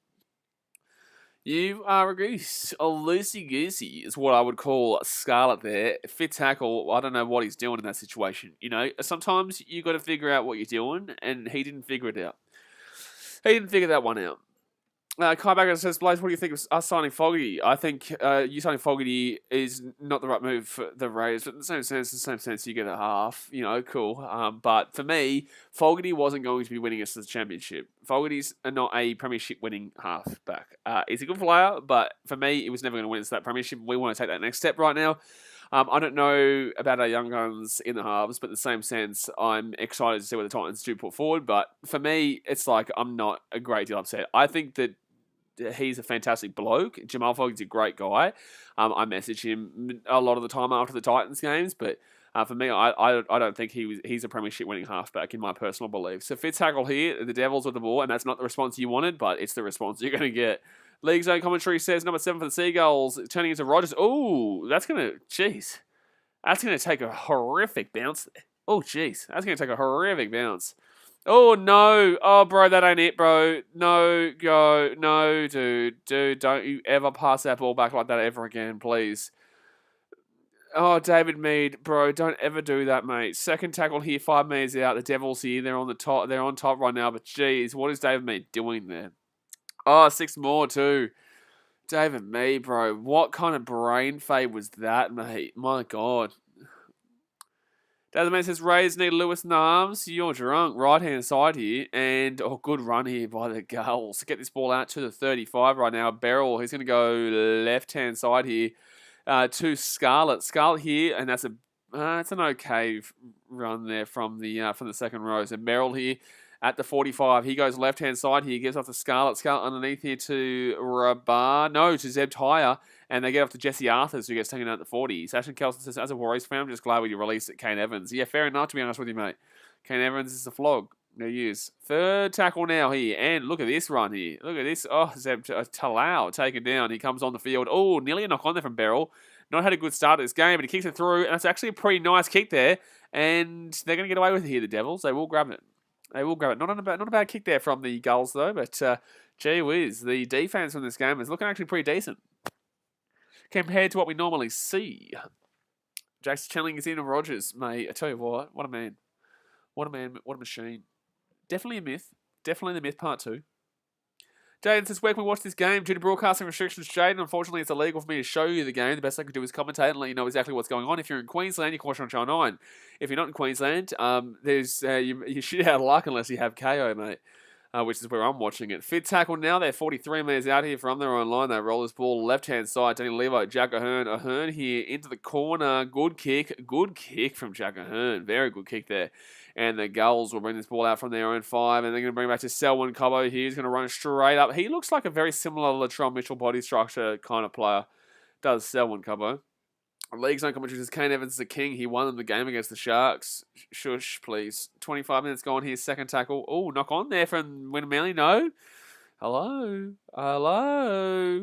You are a goose. A loosey-goosey is what I would call Scarlett there. Fifth tackle, I don't know what he's doing in that situation. You know, sometimes you got to figure out what you're doing, and he didn't figure it out. He didn't figure that one out. Kai Bagger says, Blaze, what do you think of us signing Fogarty? I think you signing Fogarty is not the right move for the Raiders, but in the same sense, you get a half. You know, cool. But for me, Fogarty wasn't going to be winning us the championship. Fogarty's not a premiership winning halfback. He's a good player, but for me, it was never going to win us that premiership. We want to take that next step right now. I don't know about our young guns in the halves, but in the same sense, I'm excited to see what the Titans do put forward. But for me, it's like I'm not a great deal upset. I think that he's a fantastic bloke. Jamal Fogarty's a great guy. I message him a lot of the time after the Titans games, but for me, I don't think he's a premiership winning halfback in my personal belief. So fifth tackle here, the Devils with the ball, and that's not the response you wanted, but it's the response you're going to get. League's own commentary says number 7 for the Seagulls, turning into Rogers. Oh, that's going to take a horrific bounce there. Oh, jeez. That's going to take a horrific bounce. Oh, no. Oh, bro, that ain't it, bro. No, go. No, dude. Dude, don't you ever pass that ball back like that ever again, please. Oh, David Mead, bro, don't ever do that, mate. Second tackle here, 5 metres out. The Devils here, they're on the top. They're on top right now, but geez, what is David Mead doing there? Oh, 6 more, too. David Mead, bro. What kind of brain fade was that, mate? My God. David Mead says, Rays need Lewis in the arms. You're drunk. Right-hand side here. And, oh, good run here by the Gulls. Get this ball out to the 35 right now. Beryl, he's going to go left-hand side here. To Scarlett. Scarlett here, and that's it's an okay run there from the second row. So Merrill here at the 45. He goes left hand side here, gives off to Scarlett. Scarlett underneath here to to Zeb Tyre, and they get off to Jesse Arthurs, who gets taken out at the 40. Sasha Kelson says, as a Warriors fan, I'm just glad we released Kane Evans. Yeah, fair enough, to be honest with you, mate. Kane Evans is a flog. No use. Third tackle now here. And look at this run here. Look at this. Oh, Zeb Talau taken down. He comes on the field. Oh, nearly a knock on there from Beryl. Not had a good start at this game, but he kicks it through. And it's actually a pretty nice kick there. And they're going to get away with it here, the Devils. They will grab it. They will grab it. Not a bad kick there from the Gulls, though. But gee whiz, the defense from this game is looking actually pretty decent compared to what we normally see. Jackson Channing is in and Rogers, mate. I tell you what a man. What a man. What a machine. Definitely a myth. Definitely the myth part 2. Jaden says, where can we watch this game? Due to broadcasting restrictions, Jaden, unfortunately it's illegal for me to show you the game. The best I can do is commentate and let you know exactly what's going on. If you're in Queensland, you can watch it on Channel 9. If you're not in Queensland, you shit out of luck unless you have KO, mate. Which is where I'm watching it. Fifth tackle now. They're 43 metres out here from their own line. They roll this ball left-hand side. Danny Levo, Jack Ahern. Ahern here into the corner. Good kick. Good kick from Jack Ahern. Very good kick there. And the Gulls will bring this ball out from their own 5. And they're going to bring it back to Selwyn Cobbo here. He's going to run straight up. He looks like a very similar Latrell Mitchell body structure kind of player. Does Selwyn Cobbo. League's no commentary says Kane Evans is the king. He won the game against the Sharks. Shush, please. 25 minutes gone here. Second tackle. Oh, knock on there from Wynnum Manly. No. Hello.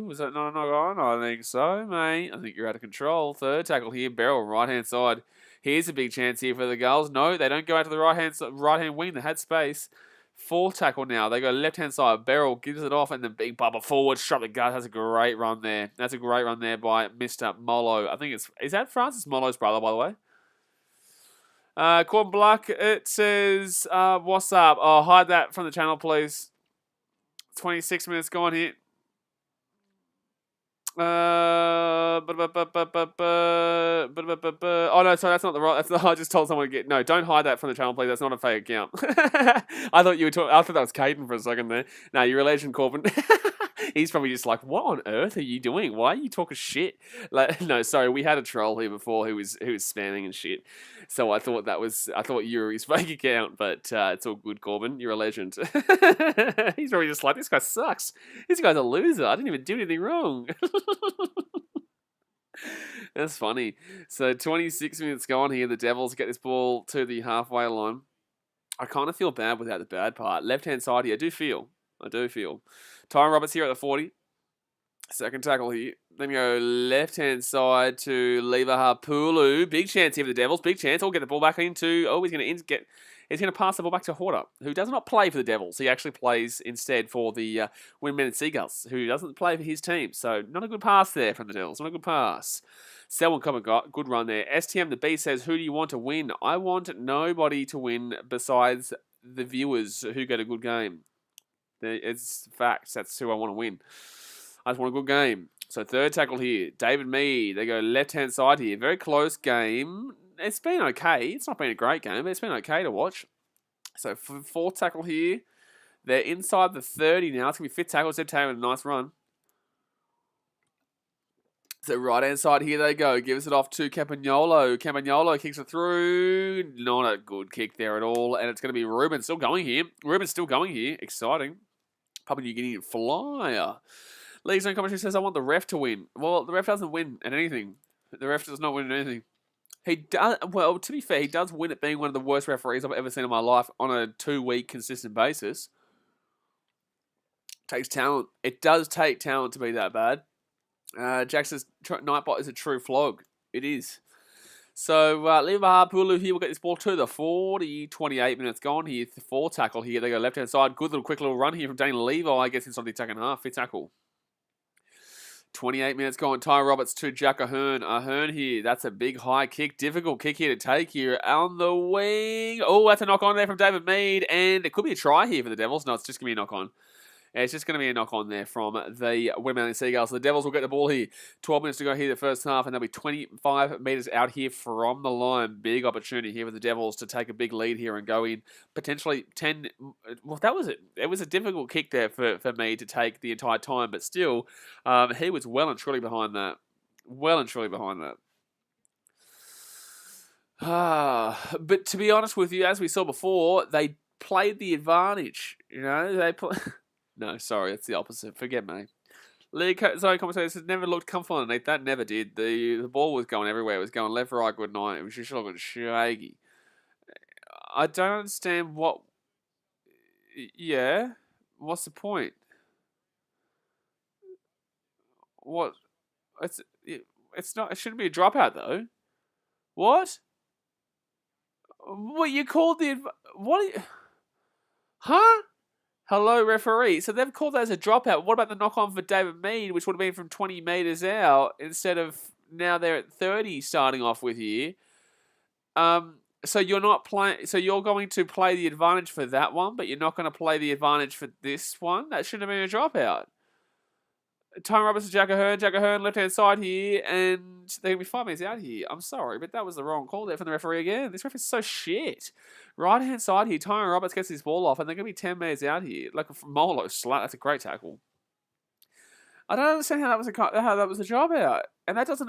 Was that not a knock on? I think so, mate. I think you're out of control. Third tackle here. Beryl, right-hand side. Here's a big chance here for the Gulls. No, they don't go out to the right-hand wing. They had space. Fourth tackle now. They go left-hand side. Beryl gives it off, and then big bubble forward. Strut the gut. Has a great run there. That's a great run there by Mr. Mollo. I think is that Francis Mollo's brother, by the way? Corbin Black, it says, what's up? Oh, hide that from the channel, please. 26 minutes gone here. Oh no, sorry, that's not the right. I just told someone to get. No, don't hide that from the channel, please. That's not a fake account. I thought you were talking. I thought that was Caden for a second there. No, you're a legend, Corbin. He's probably just like, what on earth are you doing? Why are you talking shit? Like, no, sorry, we had a troll here before who was spamming and shit. So I thought you were his fake account, but it's all good, Corbin. You're a legend. He's probably just like, this guy sucks. This guy's a loser. I didn't even do anything wrong. That's funny. So 26 minutes gone here. The Devils get this ball to the halfway line. I kind of feel bad without the bad part. Left-hand side here. I do feel. Tyron Roberts here at the 40. Second tackle here. Then we go left-hand side to Lever Harpulu. Big chance here for the Devils. Big chance. I'll get the ball back into. Oh, he's going to pass the ball back to Horter, who does not play for the Devils. He actually plays instead for the Wynnum Manly Seagulls, who doesn't play for his team. So not a good pass there from the Devils. Not a good pass. Selwyn Cobbo got good run there. STM the B says, who do you want to win? I want nobody to win besides the viewers who get a good game. It's facts. That's who I want to win. I just want a good game. So third tackle here. David Mead. They go left-hand side here. Very close game. It's been okay. It's not been a great game, but it's been okay to watch. So fourth tackle here. They're inside the 30 now. It's going to be fifth tackle. Zeb Taylor with a nice run. So right-hand side here they go. Gives it off to Campagnolo. Campagnolo kicks it through. Not a good kick there at all. And it's going to be Ruben still going here. Exciting. Papua New Guinea flyer. League's own commentary says, I want the ref to win. Well, the ref doesn't win at anything. The ref does not win at anything. He does. Well, to be fair, he does win at being one of the worst referees I've ever seen in my life on a 2-week consistent basis. Takes talent. It does take talent to be that bad. Jack says, Nightbot is a true flog. It is. So, Liverpool here will get this ball to the 40, 28 minutes gone here. 4 tackle here. They go left-hand side. Good little, quick little run here from Daniel Levi. I guess inside the attacking half. 5th tackle. 28 minutes gone. Ty Roberts to Jack Ahern. Ahern here. That's a big high kick. Difficult kick here to take here. On the wing. Oh, that's a knock on there from David Mead. And it could be a try here for the Devils. No, it's just going to be a knock on. It's just going to be a knock on there from the Wynnum Manly Seagulls. So the Devils will get the ball here. 12 minutes to go here the first half, and they'll be 25 metres out here from the line. Big opportunity here for the Devils to take a big lead here and go in. Potentially 10... Well, that was it. It was a difficult kick there for me to take the entire time, but still, he was well and truly behind that. Well and truly behind that. But to be honest with you, as we saw before, they played the advantage. You know, they play... No, sorry, it's the opposite. Forget me. Sorry, commentator says never looked comfortable underneath. That never did. The ball was going everywhere. It was going left, right, good night. It was just looking shaky. I don't understand what... Yeah? What's the point? What? It's not... It shouldn't be a dropout, though. What? What, you called the... What? Huh? Hello, referee. So they've called that as a dropout. What about the knock-on for David Mead, which would have been from 20 metres out, instead of now they're at 30 starting off with here? So you're not playing. So you're going to play the advantage for that one, but you're not going to play the advantage for this one? That shouldn't have been a dropout. Tyrone Roberts and Jack Ahern left-hand side here, and they're going to be 5 minutes out here. I'm sorry, but that was the wrong call there from the referee again. This ref is so shit. Right-hand side here, Tyrone Roberts gets his ball off, and they're going to be 10 minutes out here. Like a Molo slat, that's a great tackle. I don't understand how that was a job out. And that doesn't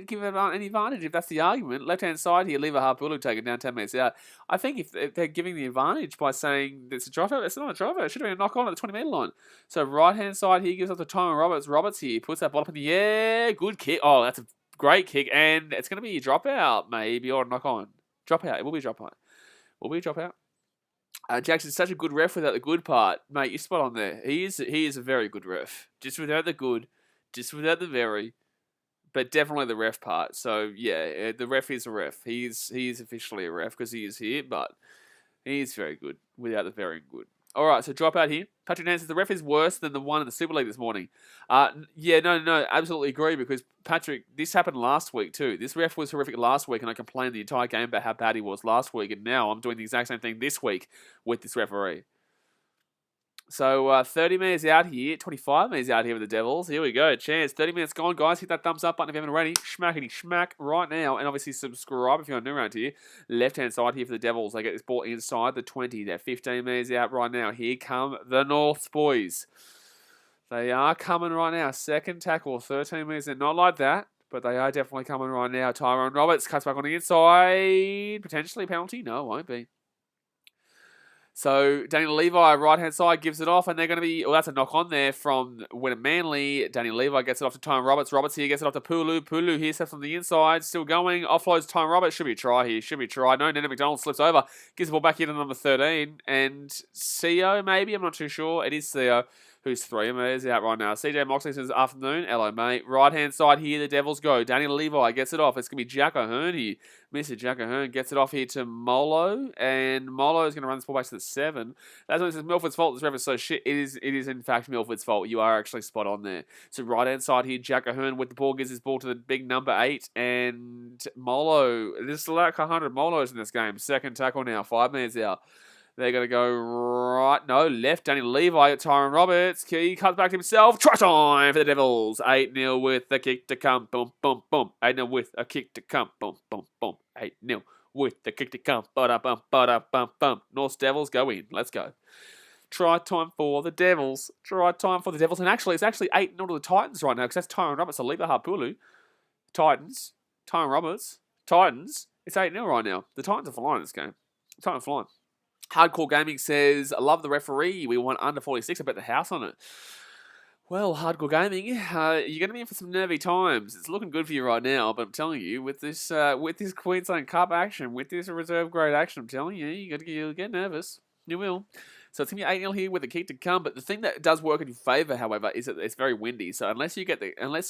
give any advantage if that's the argument. Left-hand side here, Lever Harpulu taken down 10 minutes out. I think if they're giving the advantage by saying it's a dropout, it's not a dropout. It should have been a knock-on at the 20-metre line. So right-hand side here gives up to Tyrone Roberts. Roberts here puts that ball up in the air. Good kick. Oh, that's a great kick. And it's going to be a dropout, maybe, or a knock-on. Dropout. It will be a dropout. Jackson's such a good ref without the good part. Mate, you're spot on there. He is a very good ref. Just without the good, just without the very, but definitely the ref part. So, yeah, the ref is a ref. He is officially a ref because he is here, but he is very good without the very good. All right, so drop out here. Patrick Nance says the ref is worse than the one in the Super League this morning. Yeah, no, absolutely agree because, Patrick, this happened last week too. This ref was horrific last week and I complained the entire game about how bad he was last week, and now I'm doing the exact same thing this week with this referee. So 30 minutes out here, 25 minutes out here with the Devils. Here we go, chance. 30 minutes gone, guys. Hit that thumbs up button if you haven't already. Schmackety schmack right now. And obviously subscribe if you're new around here. Left-hand side here for the Devils. They get this ball inside the 20. They're 15 minutes out right now. Here come the Norths boys. They are coming right now. Second tackle, 13 minutes in. Not like that, but they are definitely coming right now. Tyrone Roberts cuts back on the inside. Potentially penalty? No, it won't be. So, Daniel Levi, right-hand side, gives it off, and they're going to be... Well, that's a knock-on there from Wynnum Manly. Daniel Levi gets it off to Tyrone Roberts. Roberts here gets it off to Pulu. Pulu here steps on the inside, still going. Offloads Tyrone Roberts. Should be a try here. Should be a try. No, Nana McDonald slips over. Gives the ball back into number 13. And Theo, maybe? I'm not too sure. It is Theo, who's 3 meters out right now. CJ Moxley says, afternoon. Hello, mate. Right-hand side here, the Devils go. Daniel Levi gets it off. It's going to be Jack Ahern here. Mr. Jack Ahern gets it off here to Molo, and Molo is going to run this ball back to the 7. That's when it says Milford's fault. This ref is so shit. It is in fact Milford's fault. You are actually spot on there. So right-hand side here, Jack Ahern with the ball gives his ball to the big number 8, and Molo. There's like 100 Molos in this game. Second tackle now, 5 minutes out. They're going to go left. Daniel Levi, Tyrone Roberts. He cuts back to himself. Try time for the Devils. 8-0 with the kick to come. Boom, boom, boom. 8-0 with a kick to come. Boom, boom, boom. 8-0 with the kick to come. Ba-da-bum, ba-da-bum, bum. North Devils go in. Let's go. Try time for the Devils. And actually, it's actually 8-0 to the Titans right now because that's Tyrone Roberts. So Lever Harpulu. Titans. Tyrone Roberts. Titans. It's 8-0 right now. The Titans are flying this game. Titans are flying. Hardcore Gaming says, I love the referee. We want under 46. I bet the house on it. Well, Hardcore Gaming, you're going to be in for some nervy times. It's looking good for you right now, but I'm telling you, with this Queensland Cup action, with this reserve grade action, I'm telling you, you'll get nervous. You will. So it's going to be 8-0 here with the kick to come. But the thing that does work in your favour, however, is that it's very windy. So unless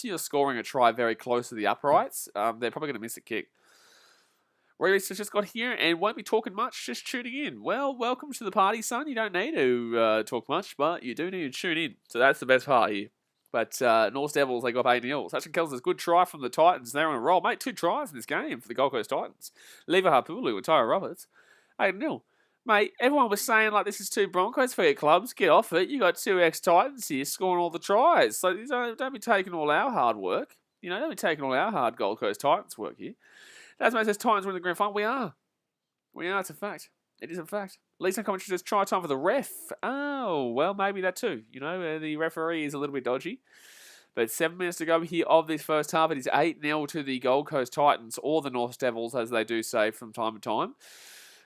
you're scoring a try very close to the uprights, they're probably going to miss a kick. Reese has just got here and won't be talking much, just tuning in. Well, welcome to the party, son. You don't need to talk much, but you do need to tune in. So that's the best part here. But North Devils, they got 8-0. Sachin Kells' good try from the Titans. They're on a roll. Mate, 2 tries in this game for the Gold Coast Titans. Lever Hapulu and Tyra Roberts. 8-0. Mate, everyone was saying, like, this is 2 Broncos for your clubs. Get off it. You got 2 ex-Titans here scoring all the tries. So don't be taking all our hard work. Don't be taking all our hard Gold Coast Titans work here. Tasman says Titans win the grand final. We are. It's a fact. It is a fact. Lisa commentary says try time for the ref. Oh, well, maybe that too. The referee is a little bit dodgy. But 7 minutes to go here of this first half. It is 8-0 to the Gold Coast Titans, or the North Devils, as they do say from time to time.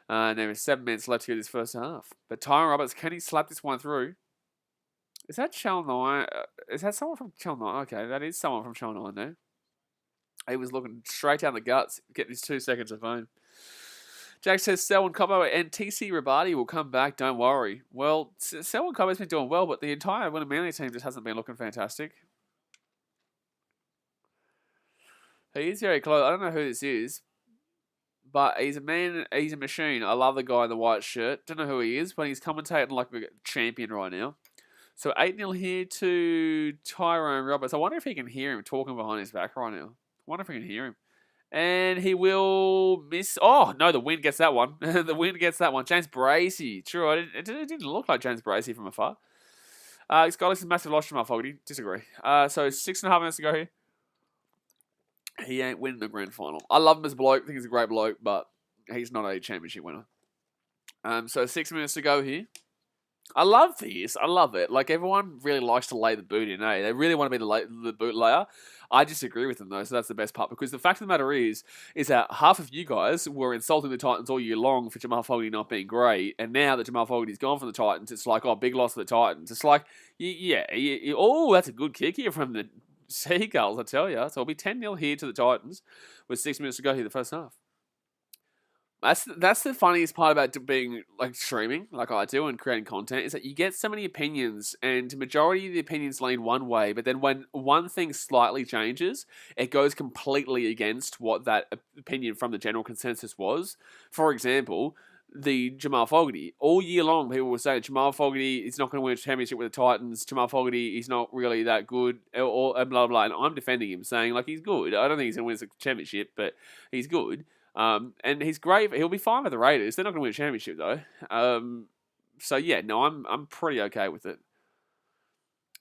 And there is 7 minutes left here this first half. But Tyron Roberts, can he slap this one through? Is that Channel 9? Is that someone from Channel 9? Okay, that is someone from Channel 9 there. He was looking straight down the guts, getting his 2 seconds of fame. Jack says Selwyn Cobbo and TC Rabati will come back, don't worry. Well, Selwyn Cobbo's been doing well, but the entire Wynnum Manly team just hasn't been looking fantastic. He is very close. I don't know who this is, but he's a man, he's a machine. I love the guy in the white shirt. Don't know who he is, but he's commentating like a champion right now. So 8-0 here to Tyrone Roberts. I wonder if he can hear him talking behind his back right now. I wonder if we can hear him. And he will miss. Oh, no, the wind gets that one. The wind gets that one. James Bracey. True, it didn't look like James Bracey from afar. Scott is a massive loss to Jamal Fogarty. Disagree. So 6.5 minutes to go here. He ain't winning the grand final. I love him as a bloke. I think he's a great bloke, but he's not a championship winner. So 6 minutes to go here. I love this. I love it. Like, everyone really likes to lay the boot in, eh? They really want to be the boot layer. I disagree with them, though, so that's the best part. Because the fact of the matter is that half of you guys were insulting the Titans all year long for Jamal Fogarty not being great, and now that Jamal Fogarty's gone from the Titans, it's like, oh, big loss for the Titans. It's like, oh, that's a good kick here from the Seagulls, I tell you. So it'll be 10-0 here to the Titans with 6 minutes to go here the first half. That's the funniest part about being like streaming, like I do, and creating content, is that you get so many opinions, and the majority of the opinions lean one way, but then when one thing slightly changes, it goes completely against what that opinion from the general consensus was. For example, the Jamal Fogarty. All year long, people were saying Jamal Fogarty is not going to win a championship with the Titans. Jamal Fogarty is not really that good, or blah, blah, blah. And I'm defending him, saying, like, he's good. I don't think he's going to win a championship, but he's good. And he's great. He'll be fine with the Raiders. They're not going to win a championship, though. So, yeah, no, I'm pretty okay with it.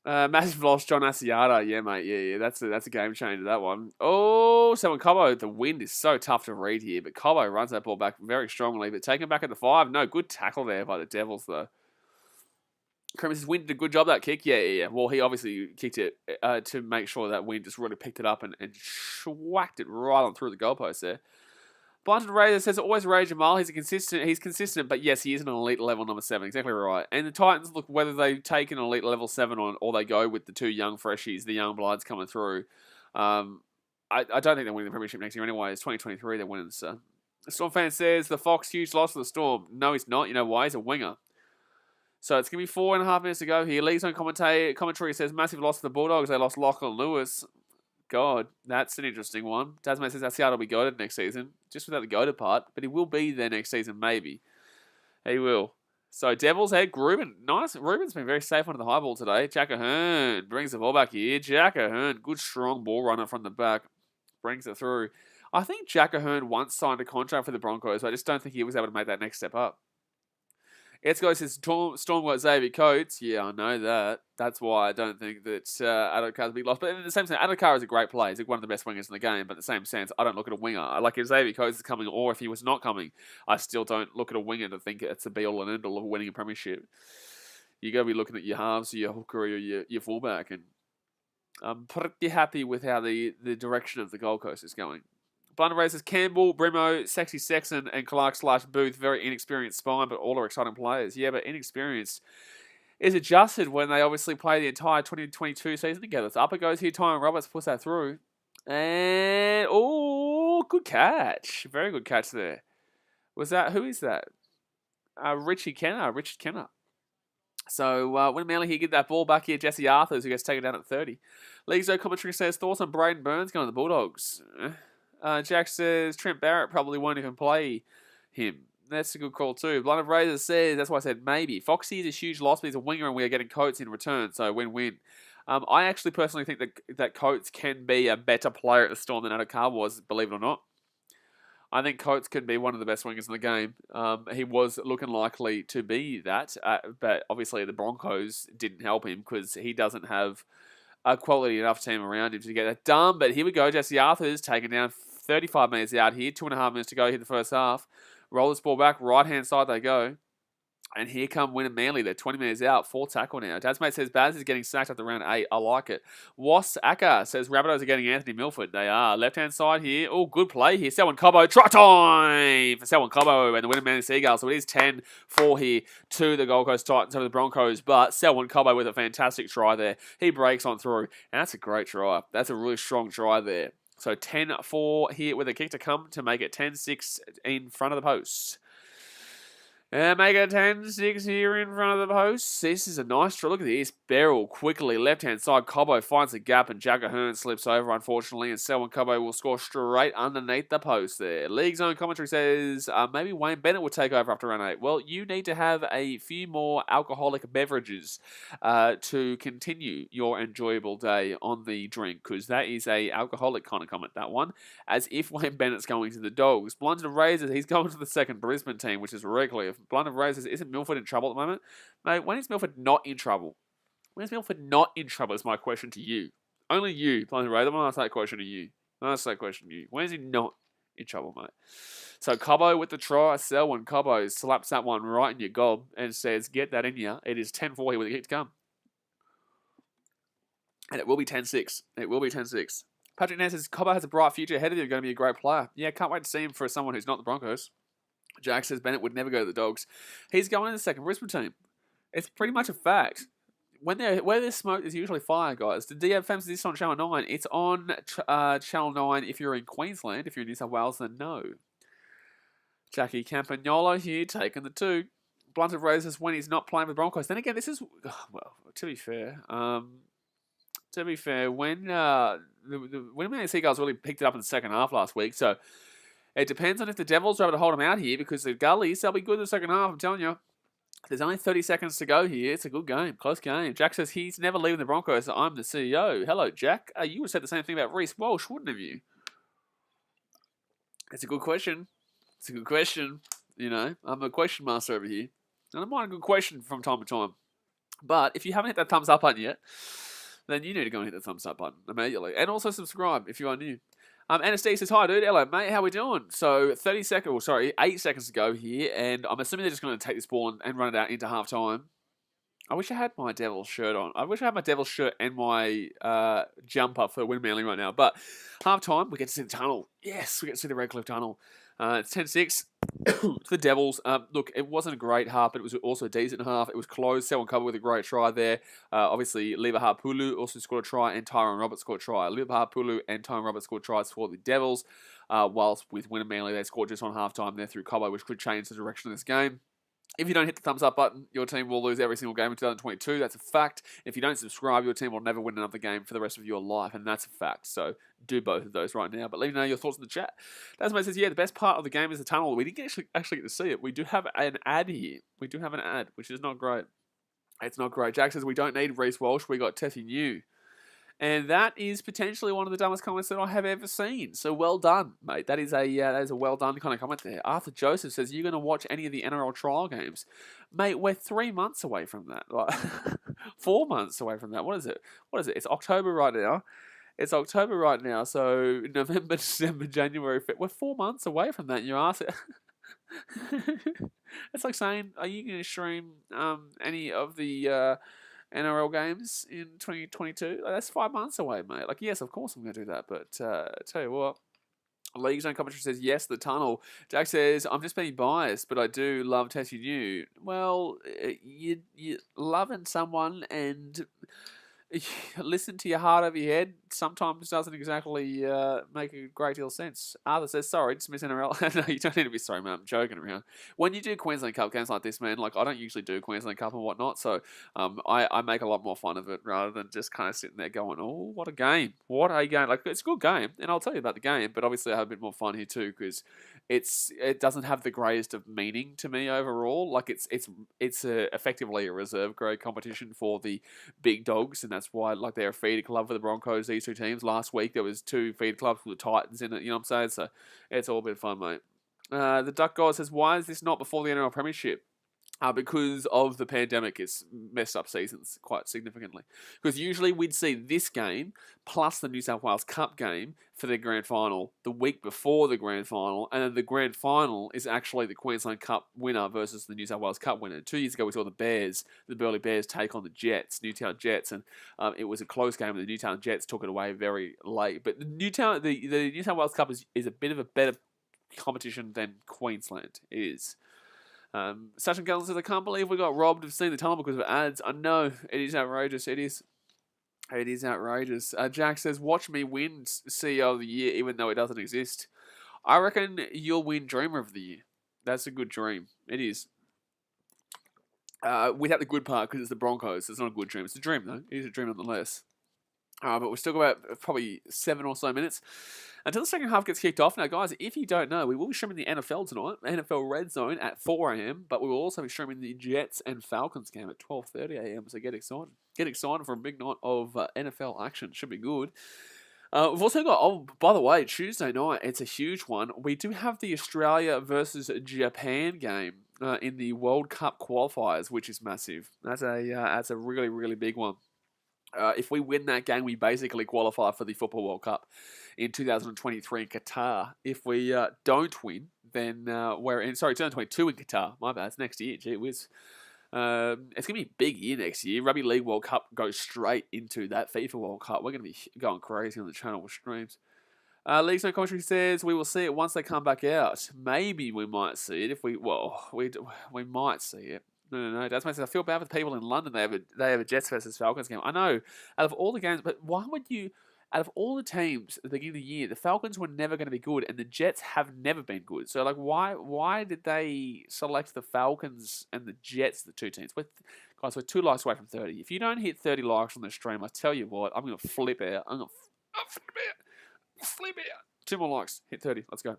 Massive loss, John Asiata. Yeah, mate. Yeah. That's a game changer, that one. Oh, someone Cobbo. The wind is so tough to read here, but Cobbo runs that ball back very strongly. But taking back at the 5. No, good tackle there by the Devils, though. Cremus Wynn did a good job that kick. Yeah. Well, he obviously kicked it to make sure that Wynn just really picked it up and whacked it right on through the goalpost there. Blunted Razor says always Ray Jamal. He's consistent, but yes, he is an elite level number 7. Exactly right. And the Titans, look, whether they take an elite level 7 on, or they go with the 2 young freshies, the young bloods coming through. I don't think they're winning the premiership next year anyway. It's 2023 they're winning. So, the Storm fan says the Fox huge loss for the Storm. No, he's not. You know why? He's a winger. So it's going to be 4.5 minutes to go here. Lee's on commentary says massive loss to the Bulldogs. They lost Lachlan Lewis. God, that's an interesting one. Tasman says Seattle will be goated next season, just without the goated part, but he will be there next season, maybe. He will. So Devils head Reuben. Nice. Reuben's been very safe under the high ball today. Jack Ahern brings the ball back here. Jack Ahern, good strong ball runner from the back, brings it through. I think Jack Ahern once signed a contract for the Broncos, but I just don't think he was able to make that next step up. Etzgo says Storm got Xavier Coates. Yeah, I know that. That's why I don't think that Adokar's a big loss. But in the same sense, Adokar is a great player. He's one of the best wingers in the game. But in the same sense, I don't look at a winger. Like, if Xavier Coates is coming, or if he was not coming, I still don't look at a winger to think it's the be-all and end-all of winning a premiership. You got to be looking at your halves, or your hooker, or your fullback. And I'm pretty happy with how the direction of the Gold Coast is going. Blunder races Campbell, Brimo, Sexy Sexton, and Clark/Booth. Very inexperienced spine, but all are exciting players. Yeah, but inexperienced is adjusted when they obviously play the entire 2022 season together. So up it goes here. Tyron Roberts puts that through. And, good catch. Very good catch there. Who is that? Richard Kenner. So, when Manly here get that ball back here, Jesse Arthurs, who gets taken down at 30. League's commentary says, thoughts on Braden Burns going to the Bulldogs? Jack says Trent Barrett probably won't even play him. That's a good call too. Blunt of Razors says, that's why I said maybe. Foxy is a huge loss, but he's a winger and we are getting Coates in return, so win-win. I actually personally think that Coates can be a better player at the Storm than Adokar was, believe it or not. I think Coates could be one of the best wingers in the game. He was looking likely to be that, but obviously the Broncos didn't help him because he doesn't have a quality enough team around him to get that done. But here we go. Jesse Arthur's taken down 35 metres out here. 2.5 minutes to go here the first half. Roll this ball back. Right-hand side they go. And here come Wynnum Manly. They're 20 metres out. 4 tackle now. Dad's mate says Baz is getting sacked after round 8. I like it. Was Aka says Rabbitohs are getting Anthony Milford. They are. Left-hand side here. Oh, good play here. Selwyn Cobbo. Try time for Selwyn Cobbo and the Wynnum Manly Seagulls. So it is 10-4 here to the Gold Coast Titans over the Broncos. But Selwyn Cobbo with a fantastic try there. He breaks on through. And that's a great try. That's a really strong try there. So 10-4 here with a kick to come to make it 10-6 in front of the post. And make it 10-6 here in front of the post. This is a nice try. Look at this. Beryl quickly. Left-hand side. Cobbo finds a gap and Jagger Hearn slips over, unfortunately. And Selwyn Cobbo will score straight underneath the post there. League Zone commentary says maybe Wayne Bennett will take over after round 8. Well, you need to have a few more alcoholic beverages to continue your enjoyable day on the drink. Because that is a alcoholic kind of comment, that one. As if Wayne Bennett's going to the Dogs. Blunted of Razors, he's going to the second Brisbane team, which is Redcliffe. Blunt of Razors, isn't Milford in trouble at the moment? Mate, when is Milford not in trouble? When is Milford not in trouble is my question to you. Only you, Blunt of Razors. I'm going to ask that question to you. When is he not in trouble, mate? So Cobbo with the try. Selwyn Cobbo slaps that one right in your gob and says, get that in you. It is 10-4 here with a kick to come. And it will be 10-6. It will be 10-6. Patrick Nance says, Cobbo has a bright future ahead of him. Going to be a great player. Yeah, can't wait to see him for someone who's not the Broncos. Jack says Bennett would never go to the Dogs. He's going in the second Brisbane team. It's pretty much a fact. Where there's smoke, there's usually fire, guys. The DM Femmes is this on Channel 9. It's on Channel 9 if you're in Queensland. If you're in New South Wales, then no. Jackie Campagnolo here, taking the 2. Blunt of Razors when he's not playing with Broncos. Then again, this is, well, to be fair, when the Wynnum Manly Seagulls really picked it up in the second half last week, so it depends on if the Devils are able to hold them out here, because the Gullies, they'll be good in the second half, I'm telling you. There's only 30 seconds to go here. It's a good game, close game. Jack says he's never leaving the Broncos, so I'm the CEO. Hello, Jack. You would have said the same thing about Reece Walsh, wouldn't have you? It's a good question. It's a good question. You know, I'm a question master over here. And I mind a good question from time to time. But if you haven't hit that thumbs up button yet, then you need to go and hit the thumbs up button immediately. And also subscribe if you are new. Anastasia says, hi, dude. Hello, mate. How we doing? So, 8 seconds to go here. And I'm assuming they're just going to take this ball and run it out into halftime. I wish I had my Devils shirt on. I wish I had my Devils shirt and my jumper for Wynnum Manly right now. But halftime, we get to see the tunnel. Yes, we get to see the Redcliffe tunnel. It's 10-6 to the Devils. Look, it wasn't a great half, but it was also a decent half. It was close. Selwyn Cobbo with a great try there. Obviously, Lever Harpulu also scored a try, and Tyrone Roberts scored a try. Lever Harpulu and Tyrone Roberts scored tries for the Devils, whilst with Wynnum Manly, they scored just on halftime there through Cobbo, which could change the direction of this game. If you don't hit the thumbs up button, your team will lose every single game in 2022. That's a fact. If you don't subscribe, your team will never win another game for the rest of your life, and that's a fact. So do both of those right now. But let me know your thoughts in the chat. Dasmate says, yeah, the best part of the game is the tunnel. We didn't actually get to see it. We do have an ad here. We do have an ad, which is not great. It's not great. Jack says, we don't need Reece Walsh. We got Teffy New. And that is potentially one of the dumbest comments that I have ever seen. So well done, mate. That is a well done kind of comment there. Arthur Joseph says, you're going to watch any of the NRL trial games? Mate, we're 3 months away from that. Like 4 months away from that. What is it? It's October right now. So November, December, January, February. We're 4 months away from that. And you're asking... It's like saying, are you going to stream any of the... NRL games in 2022. That's 5 months away, mate. Like, yes, of course I'm going to do that. But tell you what, League Zone commentary says, yes, the tunnel. Jack says, I'm just being biased, but I do love Tessie New. Well, you're loving someone and listen to your heart over your head sometimes doesn't exactly make a great deal of sense. Arthur says, sorry, dismiss NRL. No, you don't need to be sorry, man. I'm joking around. When you do Queensland Cup games like this, man, like I don't usually do Queensland Cup and whatnot, so I make a lot more fun of it rather than just kind of sitting there going, oh, what a game. What a game. Like, it's a good game, and I'll tell you about the game, but obviously I have a bit more fun here too because it doesn't have the greatest of meaning to me overall. Like, it's effectively a reserve grade competition for the big dogs, and that's why like they're a feeder club for the Broncos. These two teams. Last week there was two feeder clubs with the Titans in it. You know what I'm saying? So it's all a bit fun, mate. The Duck God says, "Why is this not before the NRL Premiership?" Because of the pandemic, it's messed up seasons quite significantly. Because usually we'd see this game plus the New South Wales Cup game for the grand final the week before the grand final, and then the grand final is actually the Queensland Cup winner versus the New South Wales Cup winner. 2 years ago, we saw the Burleigh Bears take on the Jets, Newtown Jets, and it was a close game, and the Newtown Jets took it away very late. But the New South Wales Cup is a bit of a better competition than Queensland is. Sachin Gallon says, I can't believe we got robbed of seeing the tunnel because of ads. I know, it is outrageous. It is outrageous. Jack says, watch me win CEO of the Year even though it doesn't exist. I reckon you'll win Dreamer of the Year. That's a good dream. It is. Without the good part, because it's the Broncos. It's not a good dream. It's a dream, though. It is a dream nonetheless. But we've still got about probably 7 or so minutes until the second half gets kicked off. Now, guys, if you don't know, we will be streaming the NFL tonight, NFL Red Zone at 4 a.m., but we will also be streaming the Jets and Falcons game at 12:30 a.m., so get excited. Get excited for a big night of NFL action. Should be good. We've also got, oh, by the way, Tuesday night, it's a huge one. We do have the Australia versus Japan game in the World Cup qualifiers, which is massive. That's a really, really big one. If we win that game, we basically qualify for the Football World Cup in 2023 in Qatar. If we don't win, then we're in, 2022 in Qatar. My bad, it's next year. Gee whiz. It's going to be a big year next year. Rugby League World Cup goes straight into that FIFA World Cup. We're going to be going crazy on the channel with streams. League's No Commentary says, we will see it once they come back out. Maybe we might see it if we might see it. No. That's why I feel bad for the people in London. They have a Jets versus Falcons game. I know, out of all the games, but why would you? Out of all the teams at the beginning of the year, the Falcons were never going to be good, and the Jets have never been good. So, like, why did they select the Falcons and the Jets, the two teams? Guys, we're 2 likes away from 30. If you don't hit 30 likes on the stream, I tell you what, I'm going to flip out. Flip out. 2 more likes. Hit 30. Let's go.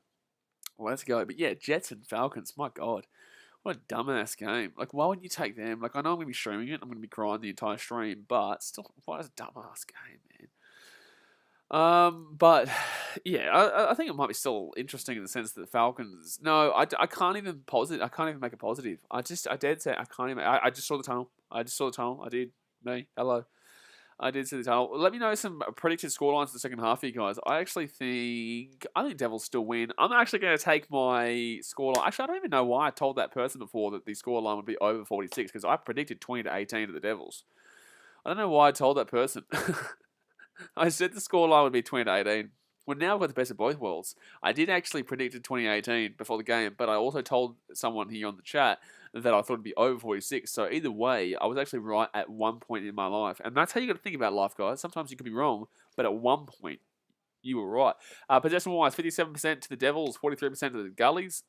Let's go. But yeah, Jets and Falcons. My God. What a dumbass game. Like, why would you take them? Like, I know I'm going to be streaming it. I'm going to be crying the entire stream. But still, what a dumbass game, man. But, yeah, I think it might be still interesting in the sense that the Falcons... No, I can't even I can't even make a positive. I did say I can't even... I just saw the tunnel. I did. Me. Hello. I did see the tunnel. Let me know some predicted scorelines for the second half for you guys. I think Devils still win. I'm actually going to take my scoreline. Actually, I don't even know why I told that person before that the scoreline would be over 46 because I predicted 20-18 to the Devils. I don't know why I told that person. I said the scoreline would be 20-18. Well, now I've got the best of both worlds. I did actually predict 2018 before the game, but I also told someone here on the chat that I thought it'd be over 46. So either way, I was actually right at one point in my life. And that's how you got to think about life, guys. Sometimes you could be wrong, but at one point, you were right. Possession-wise, 57% to the Devils, 43% to the Gullies.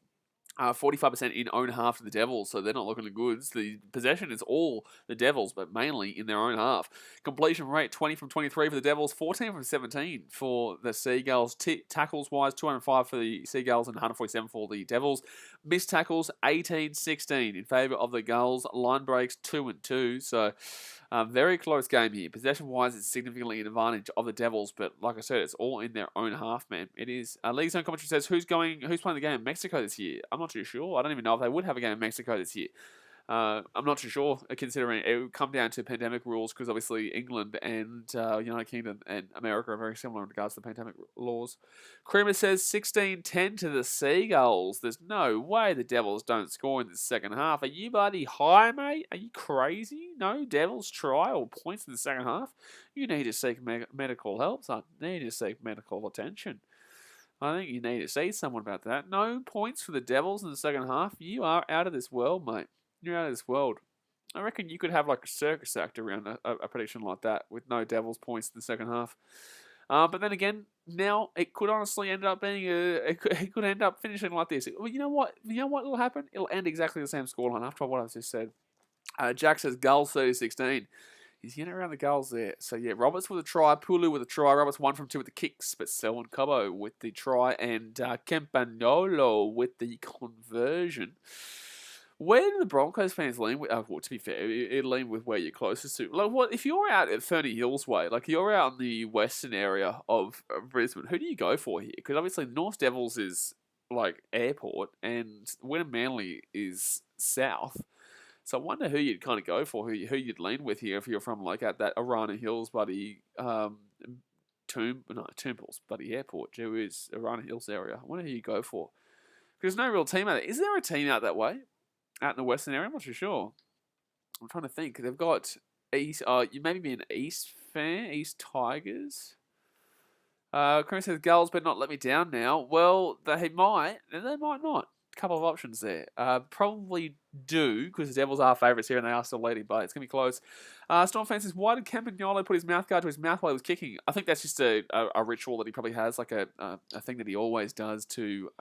45% in own half to the Devils, so they're not looking at goods. The possession is all the Devils, but mainly in their own half. Completion rate, 20 from 23 for the Devils, 14 from 17 for the Seagulls. Tackles-wise, 205 for the Seagulls and 147 for the Devils. Missed tackles, 18-16 in favour of the Gulls. Line breaks, 2-2, so... very close game here. Possession-wise, it's significantly an advantage of the Devils, but like I said, it's all in their own half, man. It is. League's Own Commentary says, who's playing the game in Mexico this year? I'm not too sure. I don't even know if they would have a game in Mexico this year. I'm not too sure, considering it would come down to pandemic rules, because obviously England and United Kingdom and America are very similar in regards to the pandemic laws. Creamer says 16-10 to the Seagulls. There's no way the Devils don't score in the second half. Are you bloody high, mate? Are you crazy? No Devils try or points in the second half? You need to seek medical help, son. You need to seek medical attention. I think you need to see someone about that. No points for the Devils in the second half. You are out of this world, mate. You're out of this world. I reckon you could have like a circus act around a prediction like that with no Devils points in the second half. But then again, now it could honestly end up being it could end up finishing like this. Well, you know what? You know what will happen? It'll end exactly the same scoreline after what I've just said. Jack says Gulls 30-16. He's getting around the goals there. So yeah, Roberts with a try, Pulu with a try. Roberts 1 from 2 with the kicks, but Selwyn Cobbo with the try, and Campanolo with the conversion. Where do the Broncos fans lean with? Well, to be fair, it lean with where you're closest to. Like, what if you're out at 30 Hills Way? Like, you're out in the western area of Brisbane. Who do you go for here? Because obviously North Devils is like airport, and Wynnum Manly is south. So I wonder who you'd kind of go for, who you'd lean with here if you're from like at that Arana Hills buddy, Toombulls buddy airport. Gee whiz, Arana Hills area. I wonder who you go for. Because there's no real team out there. Is there a team out that way? Out in the western area? I'm not too sure. I'm trying to think. They've got East. You maybe be an East fan, East Tigers. Chris says Gulls better not let me down now. Well, they might, and they might not. A couple of options there. Probably do, because the Devils are favourites here and they are still leading, but it's going to be close. Storm fan says, why did Campagnolo put his mouth guard to his mouth while he was kicking? I think that's just a ritual that he probably has, like a thing that he always does to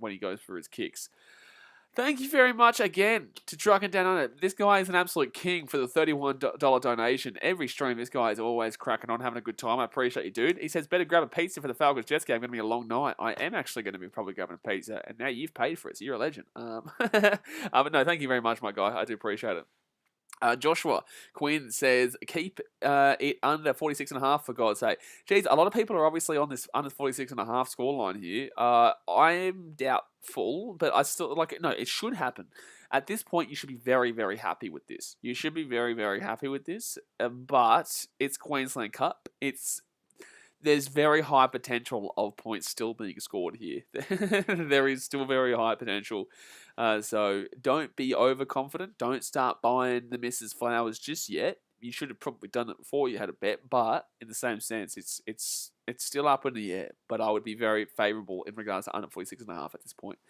when he goes for his kicks. Thank you very much again to Trucking Down Under. This guy is an absolute king for the $31 donation. Every stream, this guy is always cracking on, having a good time. I appreciate you, dude. He says, better grab a pizza for the Falcons Jets game. Going to be a long night. I am actually going to be probably grabbing a pizza, and now you've paid for it, so you're a legend. But no, thank you very much, my guy. I do appreciate it. Joshua Quinn says, keep it under 46.5 for God's sake. Geez, a lot of people are obviously on this under 46.5 scoreline here. I am doubtful, but I still no, it should happen. At this point, you should be very, very happy with this. You should be very, very happy with this. But it's Queensland Cup. There's very high potential of points still being scored here. There is still very high potential. So don't be overconfident. Don't start buying the Mrs. Flowers just yet. You should have probably done it before you had a bet. But in the same sense, it's still up in the air. But I would be very favourable in regards to under 46.5 at this point.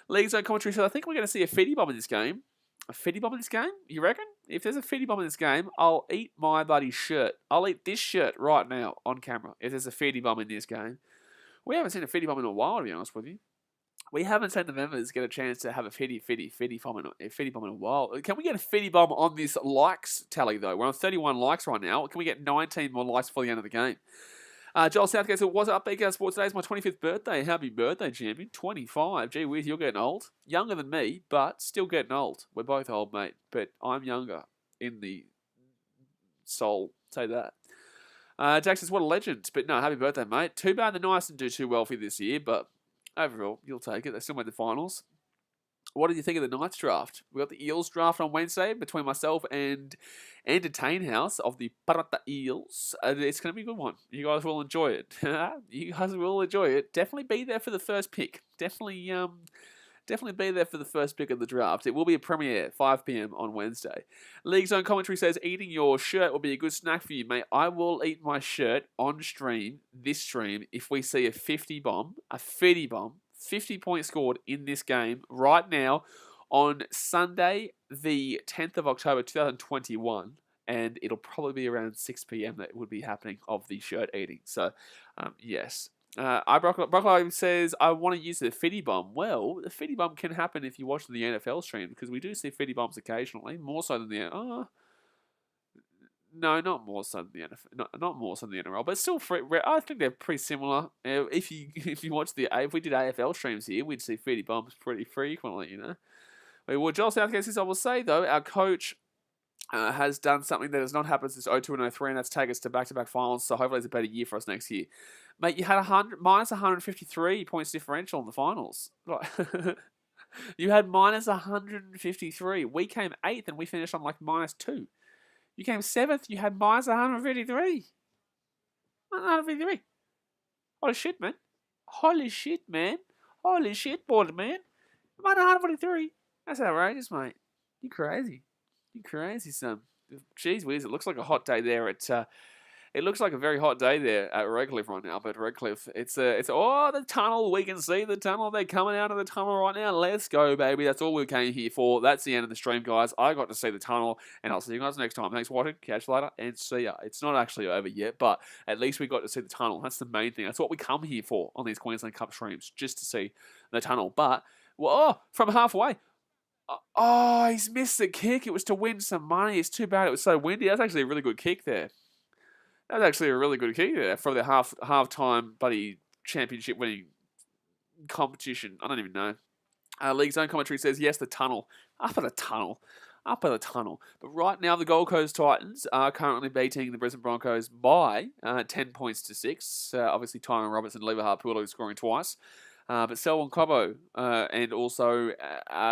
League Zone commentary says, I think we're going to see a fitty bomb in this game. A fitty bomb in this game? You reckon? If there's a fitty bomb in this game, I'll eat my bloody shirt. I'll eat this shirt right now on camera if there's a fitty bomb in this game. We haven't seen a fitty bomb in a while, to be honest with you. We haven't seen the members get a chance to have a fitty bomb in a while. Can we get a fitty bomb on this likes tally, though? We're on 31 likes right now. Can we get 19 more likes before the end of the game? Joel Southgate said, what's up, BKR Sports? Today's my 25th birthday. Happy birthday, champion. 25. Gee whiz, you're getting old. Younger than me, but still getting old. We're both old, mate. But I'm younger in the soul. Say that. Jack says, what a legend. But no, happy birthday, mate. Too bad the Knights didn't do too well for you this year, but overall, you'll take it. They still made the finals. What did you think of the Knights draft? We got the Eels draft on Wednesday between myself and Entertain House of the Parramatta Eels. It's going to be a good one. You guys will enjoy it. You guys will enjoy it. Definitely be there for the first pick. Definitely be there for the first pick of the draft. It will be a premiere, 5 p.m. on Wednesday. League Zone commentary says, eating your shirt will be a good snack for you, mate. I will eat my shirt on stream, this stream, if we see a 50 bomb, 50 points scored in this game right now on Sunday, the 10th of October, 2021. And it'll probably be around 6 p.m. that would be happening of the shirt eating. So, yes. Broccoli says, I want to use the fitty bomb. Well, the fitty bomb can happen if you watch the NFL stream, because we do see fitty bombs occasionally, more so than the no, not more so than the NFL, not more so than the NRL, but still, I think they're pretty similar. If you watch if we did AFL streams here, we'd see fitty bombs pretty frequently, you know. Well, Joel Southgate says, I will say though, our coach has done something that has not happened since 02 and 03, and that's take us to back-to-back finals, so hopefully it's a better year for us next year. Mate, you had minus 153 points differential in the finals. You had minus 153. We came 8th and we finished on like minus 2. You came 7th, you had minus 153. 153. Holy shit, man. Holy shit, man. Holy shit, board, man. Minus 143. That's outrageous, mate. You crazy. You crazy, son. Jeez whiz, it looks like a hot day there at It looks like a very hot day there at Redcliffe right now, but Redcliffe, it's the tunnel. We can see the tunnel. They're coming out of the tunnel right now. Let's go, baby. That's all we came here for. That's the end of the stream, guys. I got to see the tunnel, and I'll see you guys next time. Thanks for watching. Catch you later, and see ya. It's not actually over yet, but at least we got to see the tunnel. That's the main thing. That's what we come here for on these Queensland Cup streams, just to see the tunnel. But, from halfway. Oh, he's missed the kick. It was to win some money. It's too bad it was so windy. That's actually a really good kick there. That was actually a really good kick there for the half-time buddy championship winning competition. I don't even know. League's own commentary says, yes, the tunnel. Up at the tunnel. But right now, the Gold Coast Titans are currently beating the Brisbane Broncos by 10 points to 6. Obviously, Tyron Robertson and Lever Harpula scoring twice. But Selwyn Cobbo and also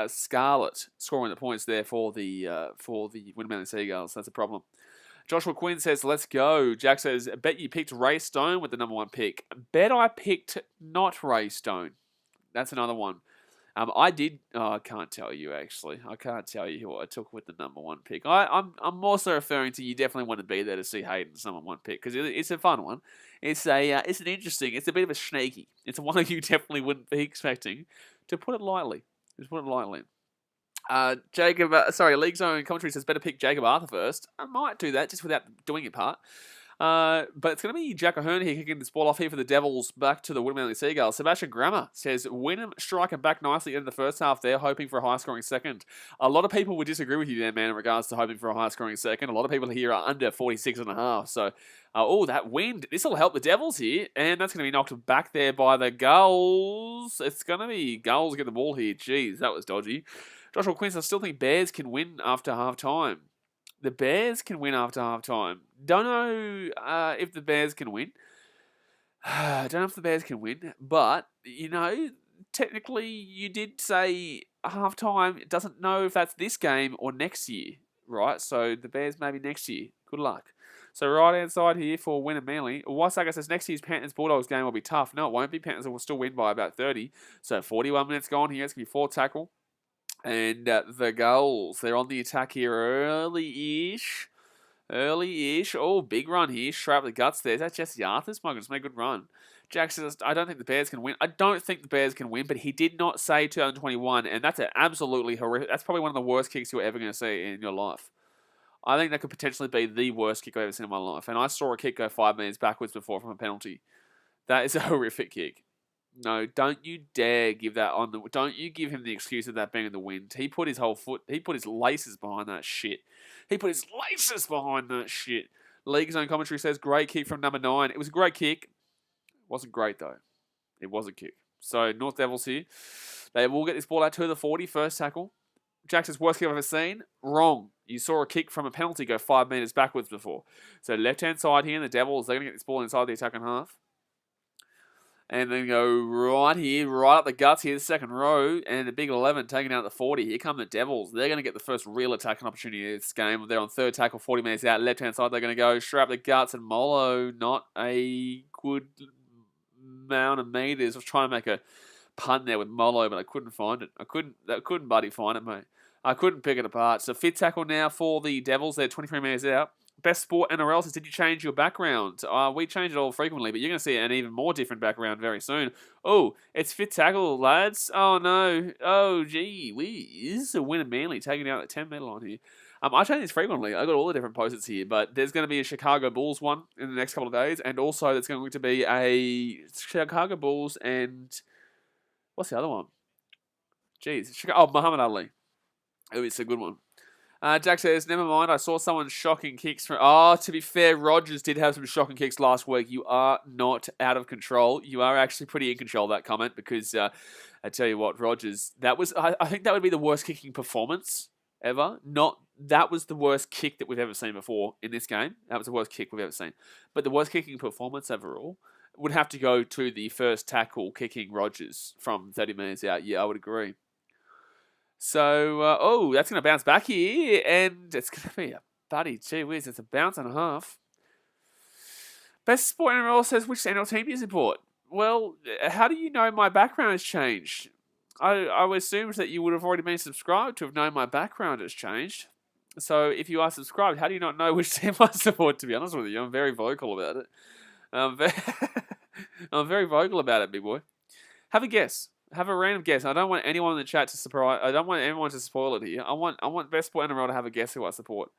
Scarlett scoring the points there for the Wynnum Manly Seagulls. That's a problem. Joshua Quinn says, let's go. Jack says, bet you picked Ray Stone with the number 1 pick. Bet I picked not Ray Stone. That's another one. I did. I can't tell you, actually. I can't tell you who I took with the number 1 pick. I'm also referring to you definitely want to be there to see Hayden's number 1 pick because it's a fun one. It's an interesting. It's a bit of a sneaky. It's one that you definitely wouldn't be expecting, to put it lightly. Just put it lightly. League's own commentary says better pick Jacob Arthur first. I might do that just without doing it part. But it's going to be Jack O'Hearn here kicking this ball off here for the Devils back to the Wynnum Manly Seagulls. Sebastian Grammer says Wynnum striking back nicely in the first half there, hoping for a high-scoring second. A lot of people would disagree with you there, man, in regards to hoping for a high-scoring second. A lot of people here are under 46.5. So, that wind. This will help the Devils here, and that's going to be knocked back there by the Gulls. It's going to be Gulls get the ball here. Jeez, that was dodgy. Joshua Quinn, I still think Bears can win after half-time. The Bears can win after half-time. Don't know if the Bears can win. But, technically you did say half-time. It doesn't know if that's this game or next year, right? So the Bears maybe next year. Good luck. So right-hand side here for Wynnum Manly. Wasaga says next year's Panthers-Bulldogs game will be tough. No, it won't be. Panthers will still win by about 30. So 41 minutes gone here. It's going to be 4 tackle. And the Gulls, they're on the attack here early-ish. Oh, big run here. Strap the guts there. Is that Jesse Arthur's? My goodness, made a good run. Jack says, I don't think the Bears can win. I don't think the Bears can win, but he did not say 2021, and that's an absolutely horrific. That's probably one of the worst kicks you're ever going to see in your life. I think that could potentially be the worst kick I've ever seen in my life. And I saw a kick go 5 meters backwards before from a penalty. That is a horrific kick. No, don't you dare give that on the... Don't you give him the excuse of that being in the wind. He put his whole foot... He put his laces behind that shit. League's own commentary says, great kick from number 9. It was a great kick. It wasn't great, though. It was a kick. So, North Devils here. They will get this ball out to the 40, first tackle. Jack says, worst kick I've ever seen. Wrong. You saw a kick from a penalty go 5 meters backwards before. So, left-hand side here, and the Devils, they're going to get this ball inside the attacking half. And then go right here, right up the guts here, the second row, and the big 11 taking out the 40. Here come the Devils. They're going to get the first real attacking opportunity in this game. They're on third tackle, 40 minutes out. Left-hand side, they're going to go straight up the guts, and Molo, not a good amount of meters. I was trying to make a pun there with Molo, but I couldn't find it. I couldn't buddy find it, mate. I couldn't pick it apart. So fifth tackle now for the Devils. They're 23 meters out. Best sport NRL says, did you change your background? We change it all frequently, but you're going to see an even more different background very soon. Oh, it's fifth tackle, lads. Oh, no. Oh, gee whiz. Wynnum Manly taking out the 10-meter line here. I change this frequently. I've got all the different posters here, but there's going to be a Chicago Bulls one in the next couple of days, and also there's going to be a Chicago Bulls and... What's the other one? Jeez. Muhammad Ali. Oh, it's a good one. Jack says, never mind, I saw someone shocking kicks from... Oh, to be fair, Rogers did have some shocking kicks last week. You are not out of control. You are actually pretty in control of that comment because I tell you what, Rogers, that was... I think that would be the worst kicking performance ever. That was the worst kick that we've ever seen before in this game. That was the worst kick we've ever seen. But the worst kicking performance overall would have to go to the first tackle kicking Rogers from 30 minutes out. Yeah, I would agree. So, that's going to bounce back here, and it's going to be a buddy. Gee whiz, it's a bounce and a half. Best Sport NRL says, which NRL team do you support? Well, how do you know my background has changed? I would assume that you would have already been subscribed to have known my background has changed. So if you are subscribed, how do you not know which team I support, to be honest with you? I'm very vocal about it. I'm very vocal about it, big boy. Have a guess. Have a random guess. I don't want anyone in the chat to surprise. I don't want anyone to spoil it here. I want Best Sport NRL to have a guess who I support.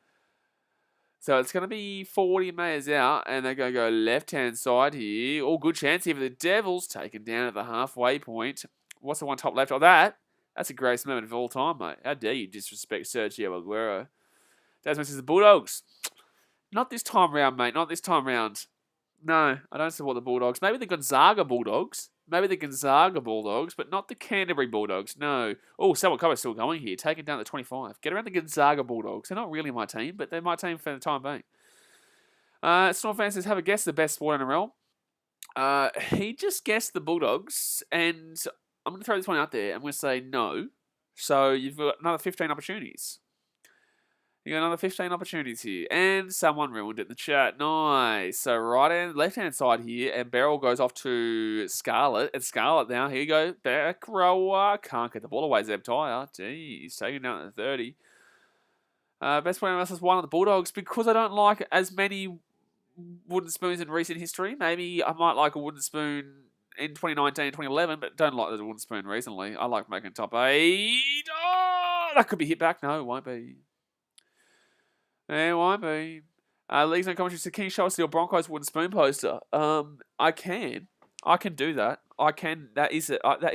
So it's going to be 40 meters out, and they're going to go left-hand side here. Oh, good chance here for the Devils, taken down at the halfway point. What's the one top left? Oh, that's a greatest moment of all time, mate. How dare you disrespect Sergio Aguero? Desmond says the Bulldogs. Not this time round, mate. Not this time round. No, I don't support the Bulldogs. Maybe the Gonzaga Bulldogs. But not the Canterbury Bulldogs. No. Oh, Selwyn Cobbo's still going here. Take it down to 25. Get around the Gonzaga Bulldogs. They're not really my team, but they're my team for the time being. Storm fan says, have a guess the best sport NRL. He just guessed the Bulldogs, and I'm going to throw this one out there. I'm going to say no. So you've got another 15 opportunities. You got another 15 opportunities here. And someone ruined it in the chat. Nice. So left-hand side here. And Beryl goes off to Scarlett. And Scarlett now. Here you go. Back rower. Can't get the ball away. Zeb Tyre. He's taking down at the 30. Best player versus one of the Bulldogs. Because I don't like as many wooden spoons in recent history. Maybe I might like a wooden spoon in 2019 and 2011. But don't like the wooden spoon recently. I like making top 8. Oh, that could be hit back. No, it won't be. It won't be. League's no commentary. So can you show us your Broncos wooden spoon poster? I can. I can do that. I can. That is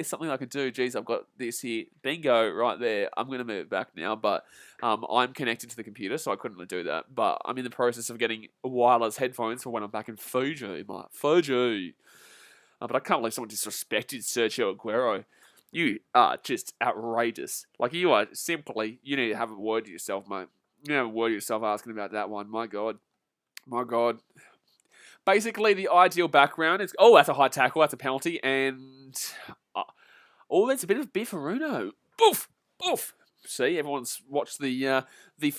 something I can do. Geez, I've got this here. Bingo, right there. I'm going to move it back now, but I'm connected to the computer, so I couldn't do that. But I'm in the process of getting wireless headphones for when I'm back in Fiji, mate. Fiji. But I can't believe someone disrespected Sergio Aguero. You are just outrageous. Like, you are simply, you need to have a word to yourself, mate. You have a word to yourself asking about that one. My God. My God. Basically, the ideal background is... Oh, that's a high tackle. That's a penalty. And... that's a bit of Biffaruno. Boof! Boof! See, everyone's watched the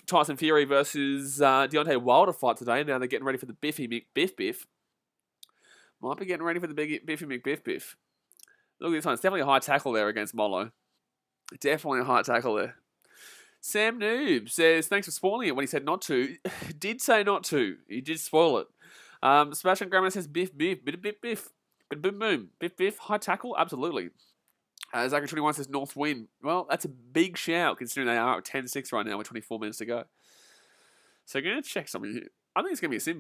Tyson Fury versus Deontay Wilder fight today. Now they're getting ready for the Biffy McBiff. Might be getting ready for the big Biffy McBiff. Look at this one. It's definitely a high tackle there against Molo. Definitely a high tackle there. Sam Noob says, thanks for spoiling it when he said not to. Did say not to. He did spoil it. Sebastian Grammar says, biff, biff, bit of biff, biff. Boom, boom. Biff, biff. High tackle? Absolutely. Zachary 21 says, North win. Well, that's a big shout considering they are at 10-6 right now with 24 minutes to go. So I'm going to check something here. I think it's going to be a sin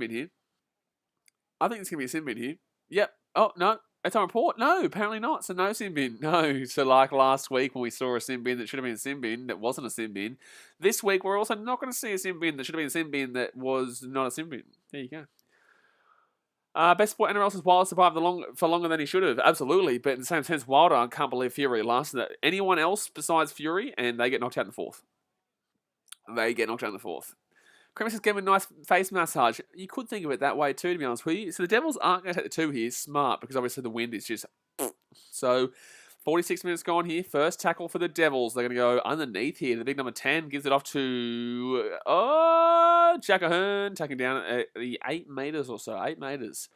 bin here. Yep. Oh, no. It's on report? No, apparently not. So no sin bin. No. So like last week when we saw a sin bin that should have been a sin bin that wasn't a sin bin. This week we're also not going to see a sin bin that should have been a sin bin that was not a sin bin. There you go. Best sport NRL says Wilder survived for longer than he should have. Absolutely. But in the same sense, Wilder, I can't believe Fury lasted that. Anyone else besides Fury, and they get knocked out in the fourth. Cremus says, give him a nice face massage. You could think of it that way too, to be honest with you. So the Devils aren't going to take the 2 here. Smart, because obviously the wind is just... So, 46 minutes gone here. First tackle for the Devils. They're going to go underneath here. The big number 10 gives it off to... Jack Ahern, taking down at the 8 metres or so. 8 metres.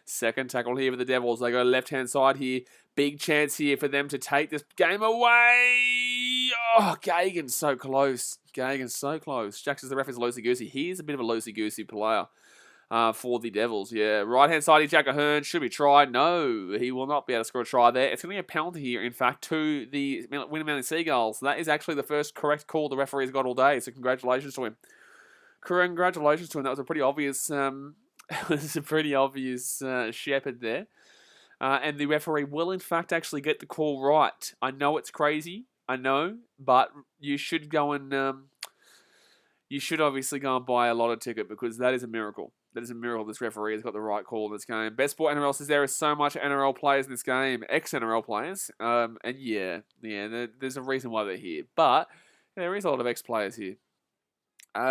Second tackle here for the Devils. They go left-hand side here. Big chance here for them to take this game away. Oh, Gagan's so close. Jack says the ref is loosey-goosey. He's a bit of a loosey-goosey player for the Devils. Yeah, right-hand side here, Jack Ahern. Should be tried. No, he will not be able to score a try there. It's going to be a penalty here, in fact, to the Wynnum Manly Seagulls. That is actually the first correct call the referee's got all day, so congratulations to him. That was a pretty obvious... shepherd there. And the referee will, in fact, actually get the call right. I know it's crazy. I know. But you should go and... you should obviously go and buy a lotto ticket because that is a miracle. That is a miracle this referee has got the right call in this game. Best Sport NRL says there is so much NRL players in this game. Ex-NRL players. And there's a reason why they're here. But there is a lot of ex-players here.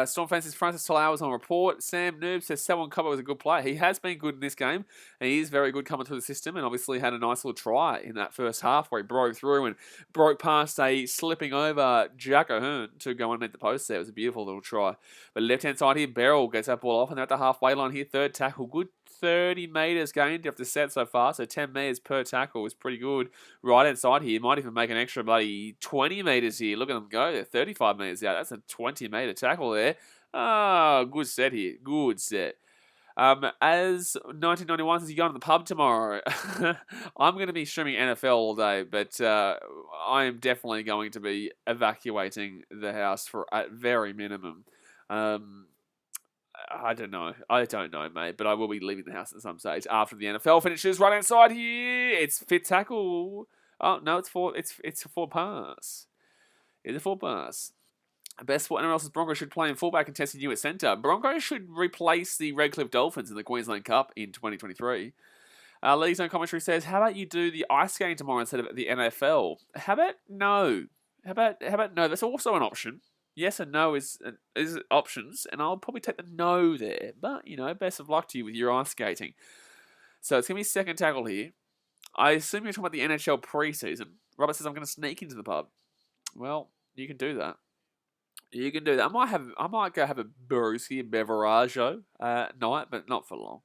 Storm fan says Francis Talau was on report. Sam Noob says Selwyn Cobbo was a good player. He has been good in this game, and he is very good coming through the system, and obviously had a nice little try in that first half where he broke through and broke past a slipping over Jack Ahern to go underneath the post there. It was a beautiful little try. But left-hand side here, Beryl gets that ball off, and they're at the halfway line here. Third tackle, good 30 metres gained off the set so far, so 10 metres per tackle is pretty good. Right-hand side here, might even make an extra bloody 20 metres here. Look at them go, they're 35 metres out. That's a 20-metre tackle there. Ah, good set here, good set. As 1991 says, you go to the pub tomorrow. I'm going to be streaming NFL all day, but I am definitely going to be evacuating the house for at very minimum. I don't know, mate, but I will be leaving the house at some stage after the NFL finishes. Right hand side here, it's fit tackle. Oh no, it's a full pass. It's a full pass. Best for anyone else's Broncos should play in fullback and Tessie New at centre. Broncos should replace the Redcliffe Dolphins in the Queensland Cup in 2023. League's own commentary says, how about you do the ice skating tomorrow instead of the NFL? How about no? How about no? That's also an option. Yes and no is options, and I'll probably take the no there. But, best of luck to you with your ice skating. So it's going to be second tackle here. I assume you're talking about the NHL preseason. Robert says, I'm going to sneak into the pub. Well, you can do that. You can do that. I might go have a brewski, beverageo night, but not for long.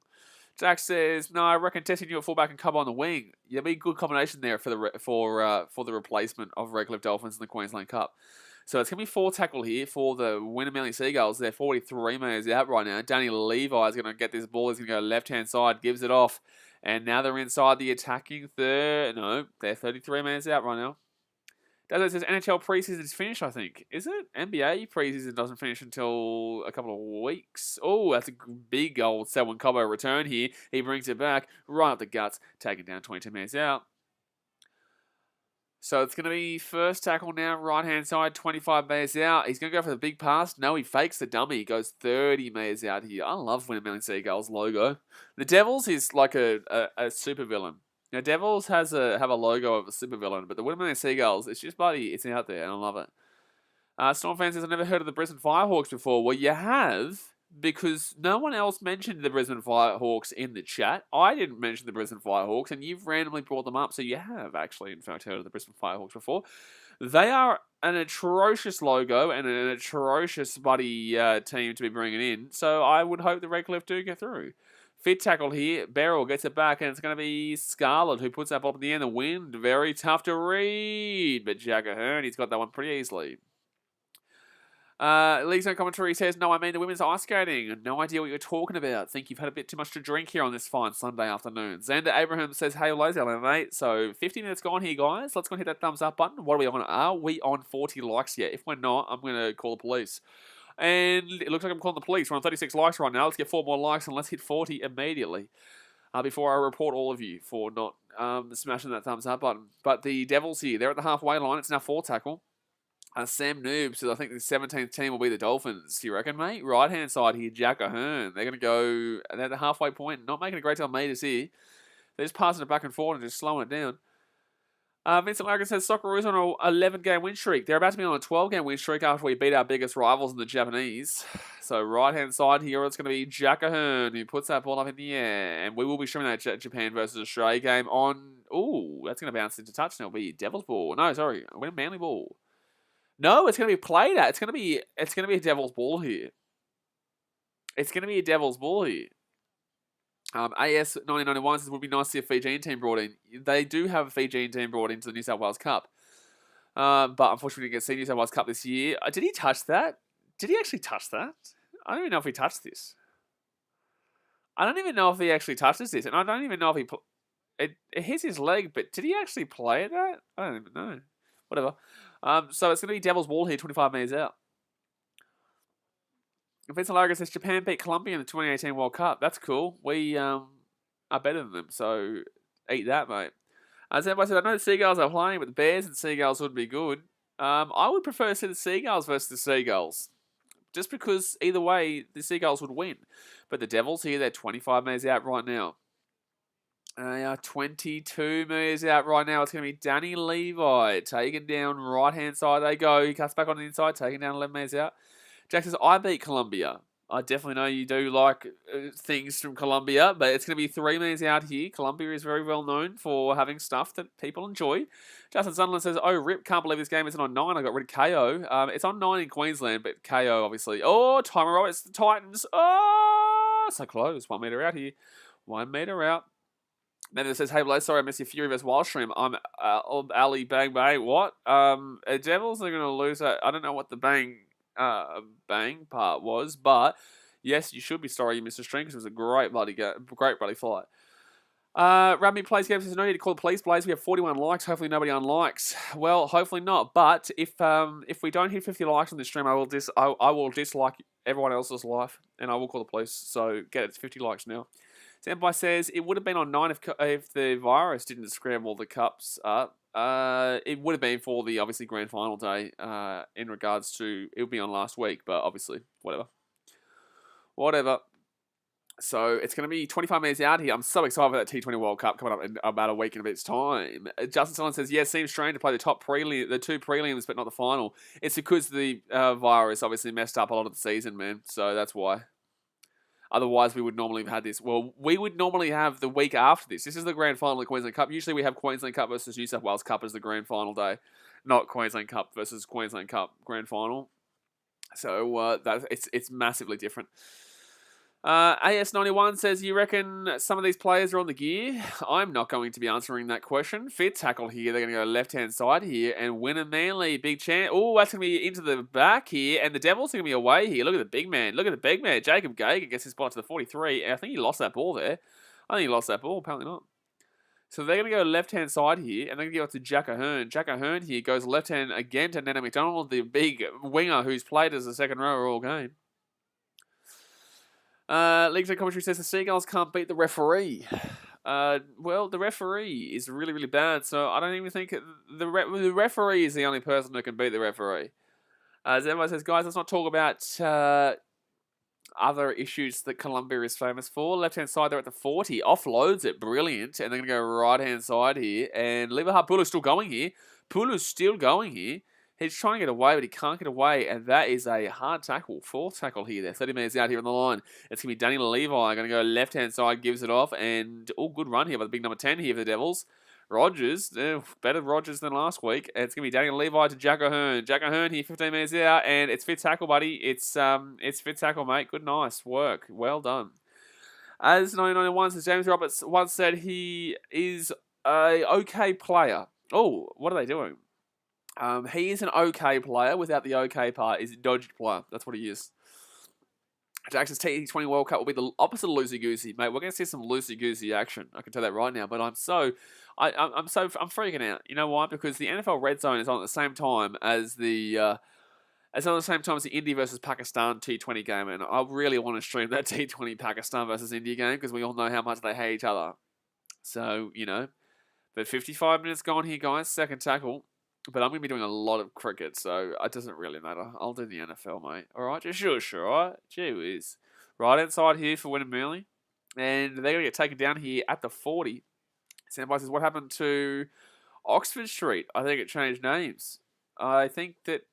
Jack says, no, I reckon testing you at fullback and cover on the wing. Yeah, be a good combination there for the replacement of Redcliffe Dolphins in the Queensland Cup. So it's going to be 4 tackle here for the Wynnum Manly Seagulls. They're 43 metres out right now. Danny Levi is going to get this ball. He's going to go left-hand side, gives it off. And now they're inside the attacking third. No, they're 33 metres out right now. It says NHL preseason is finished, I think. Is it? NBA preseason doesn't finish until a couple of weeks. Oh, that's a big old Selwyn Cobbo return here. He brings it back right up the guts, taking down 22 minutes out. So it's going to be first tackle now, right-hand side, 25 metres out. He's going to go for the big pass. No, he fakes the dummy. He goes 30 metres out here. I love Wynnum Manly Seagulls logo. The Devils is like a supervillain. Now, Devils have a logo of a supervillain, but the Wynnum Manly Seagulls, it's just bloody, it's out there, and I love it. Storm fan says, I've never heard of the Brisbane Firehawks before. Well, you have, because no one else mentioned the Brisbane Firehawks in the chat. I didn't mention the Brisbane Firehawks, and you've randomly brought them up, so you have actually, in fact, heard of the Brisbane Firehawks before. They are an atrocious logo and an atrocious bloody team to be bringing in, so I would hope the Redcliffe do get through. Fit tackle here. Beryl gets it back, and it's going to be Scarlett who puts that ball up in the end. The wind, very tough to read, but Jack Ahern, he's got that one pretty easily. League's own commentary says, no, I mean the women's ice skating. No idea what you're talking about. Think you've had a bit too much to drink here on this fine Sunday afternoon. Xander Abraham says, hey, hello, mate. So 50 minutes gone here, guys. Let's go and hit that thumbs up button. What are we on? Are we on 40 likes yet? If we're not, I'm going to call the police. And it looks like I'm calling the police. We're on 36 likes right now. Let's get 4 more likes and let's hit 40 immediately. Before I report all of you for not smashing that thumbs up button. But the Devils here, they're at the halfway line. It's now 4 tackle. Sam Noob says, I think the 17th team will be the Dolphins. Do you reckon, mate? Right-hand side here, Jack Ahern. They're going to go at the halfway point. Not making a great deal of meters here. They're just passing it back and forth and just slowing it down. Vincent Larkin says, Socceroos on an 11-game win streak. They're about to be on a 12-game win streak after we beat our biggest rivals in the Japanese. So right-hand side here, it's going to be Jack Ahern who puts that ball up in the air. And we will be streaming that Japan versus Australia game on... Ooh, that's going to bounce into touch now. It'll be Devils ball. No, sorry. Wynnum Manly ball. No, it's going to be played at. It's going to be a Devils ball here. It's going to be a Devils ball here. AS 1991 says it would be nice to see a Fijian team brought in. They do have a Fijian team brought into the New South Wales Cup. But unfortunately, we didn't get to see New South Wales Cup this year. Did he touch that? Did he actually touch that? I don't even know if he touched this. I don't even know if he actually touches this. And I don't even know if he... It hits his leg, but did he actually play at that? I don't even know. Whatever. So it's going to be Devil's Ball here, 25 metres out. Vincent Largo says, Japan beat Colombia in the 2018 World Cup. That's cool. We are better than them, so eat that, mate. As everybody said, I know the Seagulls are playing, but the Bears and Seagulls would be good. I would prefer to see the Seagulls versus the Seagulls. Just because either way, the Seagulls would win. But the Devils here, they're 25 metres out right now. They are 22 metres out right now. It's going to be Danny Levi taken down right-hand side. They go. He cuts back on the inside, taken down 11 metres out. Jack says, I beat Colombia. I definitely know you do like things from Colombia, but it's going to be 3 metres out here. Colombia is very well known for having stuff that people enjoy. Justin Sunderland says, oh, rip, can't believe this game isn't on 9. I got rid of KO. It's on 9 in Queensland, but KO, obviously. Oh, timer, it's the Titans. Oh, so close. 1 metre out here. 1 metre out. Then it says, hey, Blaze, sorry I missed your Fury vs Wildstream. I'm Ali Bang Bang. What? Devils are going to lose that. I don't know what the bang part was, but yes, you should be sorry you missed the stream because it was a great bloody fight. Rugby Plays Games says, no need to call the police, Blaze. We have 41 likes. Hopefully nobody unlikes. Well, hopefully not. But if we don't hit 50 likes on this stream, I will dislike everyone else's life, and I will call the police. So get it to 50 likes now. Standby says, it would have been on 9 if the virus didn't scramble the cups up. It would have been for the, obviously, grand final day in regards to, it would be on last week, but obviously, whatever. So it's going to be 25 minutes out here. I'm so excited for that T20 World Cup coming up in about a week and a bit's time. Justin Sillon says, yeah, seems strange to play the two prelims, but not the final. It's because the virus obviously messed up a lot of the season, man. So that's why. Otherwise, we would normally have had this. Well, we would normally have the week after this. This is the grand final of the Queensland Cup. Usually we have Queensland Cup versus New South Wales Cup as the grand final day, not Queensland Cup versus Queensland Cup grand final. So it's massively different. AS91 says, you reckon some of these players are on the gear? I'm not going to be answering that question. Fit tackle here. They're going to go left-hand side here. And Wynnum Manly, big chance. Oh, that's going to be into the back here. And the Devils are going to be away here. Look at the big man. Look at the big man. Jacob Gagan gets his spot to the 43. And I think he lost that ball there. I think he lost that ball. Apparently not. So they're going to go left-hand side here. And they're going to go to Jack Ahern. Jack Ahern here goes left-hand again to Nana McDonald, the big winger who's played as a second rower all game. Leagues and Commentary says the Seagulls can't beat the referee. Well, the referee is really, really bad, so I don't even think the referee is the only person who can beat the referee. As everyone says, guys, let's not talk about other issues that Colombia is famous for. Left-hand side, they're at the 40. Offloads it, brilliant, and they're going to go right-hand side here. And Liverhard Pulu's still going here. Pulu's still going here. He's trying to get away, but he can't get away, and that is a hard tackle. Fourth tackle here. There, 30 minutes out here on the line. It's going to be Daniel Levi. Going to go left-hand side, gives it off, and good run here by the big number 10 here for the Devils. Rogers, better Rogers than last week. And it's going to be Daniel Levi to Jack Ahern. Jack Ahern here, 15 minutes out, and it's fit tackle, buddy. It's fit tackle, mate. Good, nice work. Well done. As 991 says, James Roberts once said he is a okay player. Oh, what are they doing? He is an okay player without the okay part. He's a dodged player. That's what he is. Jackson's T20 World Cup will be the opposite of loosey-goosey, mate. We're going to see some loosey-goosey action. I can tell that right now. But I'm freaking out. You know why? Because the NFL Red Zone is on at the same time as the India versus Pakistan T20 game, and I really want to stream that T20 Pakistan versus India game because we all know how much they hate each other. So but 55 minutes gone here, guys. Second tackle. But I'm going to be doing a lot of cricket, so it doesn't really matter. I'll do the NFL, mate. All right? Just sure, all right? Gee whiz. Right inside here for Wynnum Manly. And they're going to get taken down here at the 40. Sandby says, what happened to Oxford Street? I think it changed names. I think that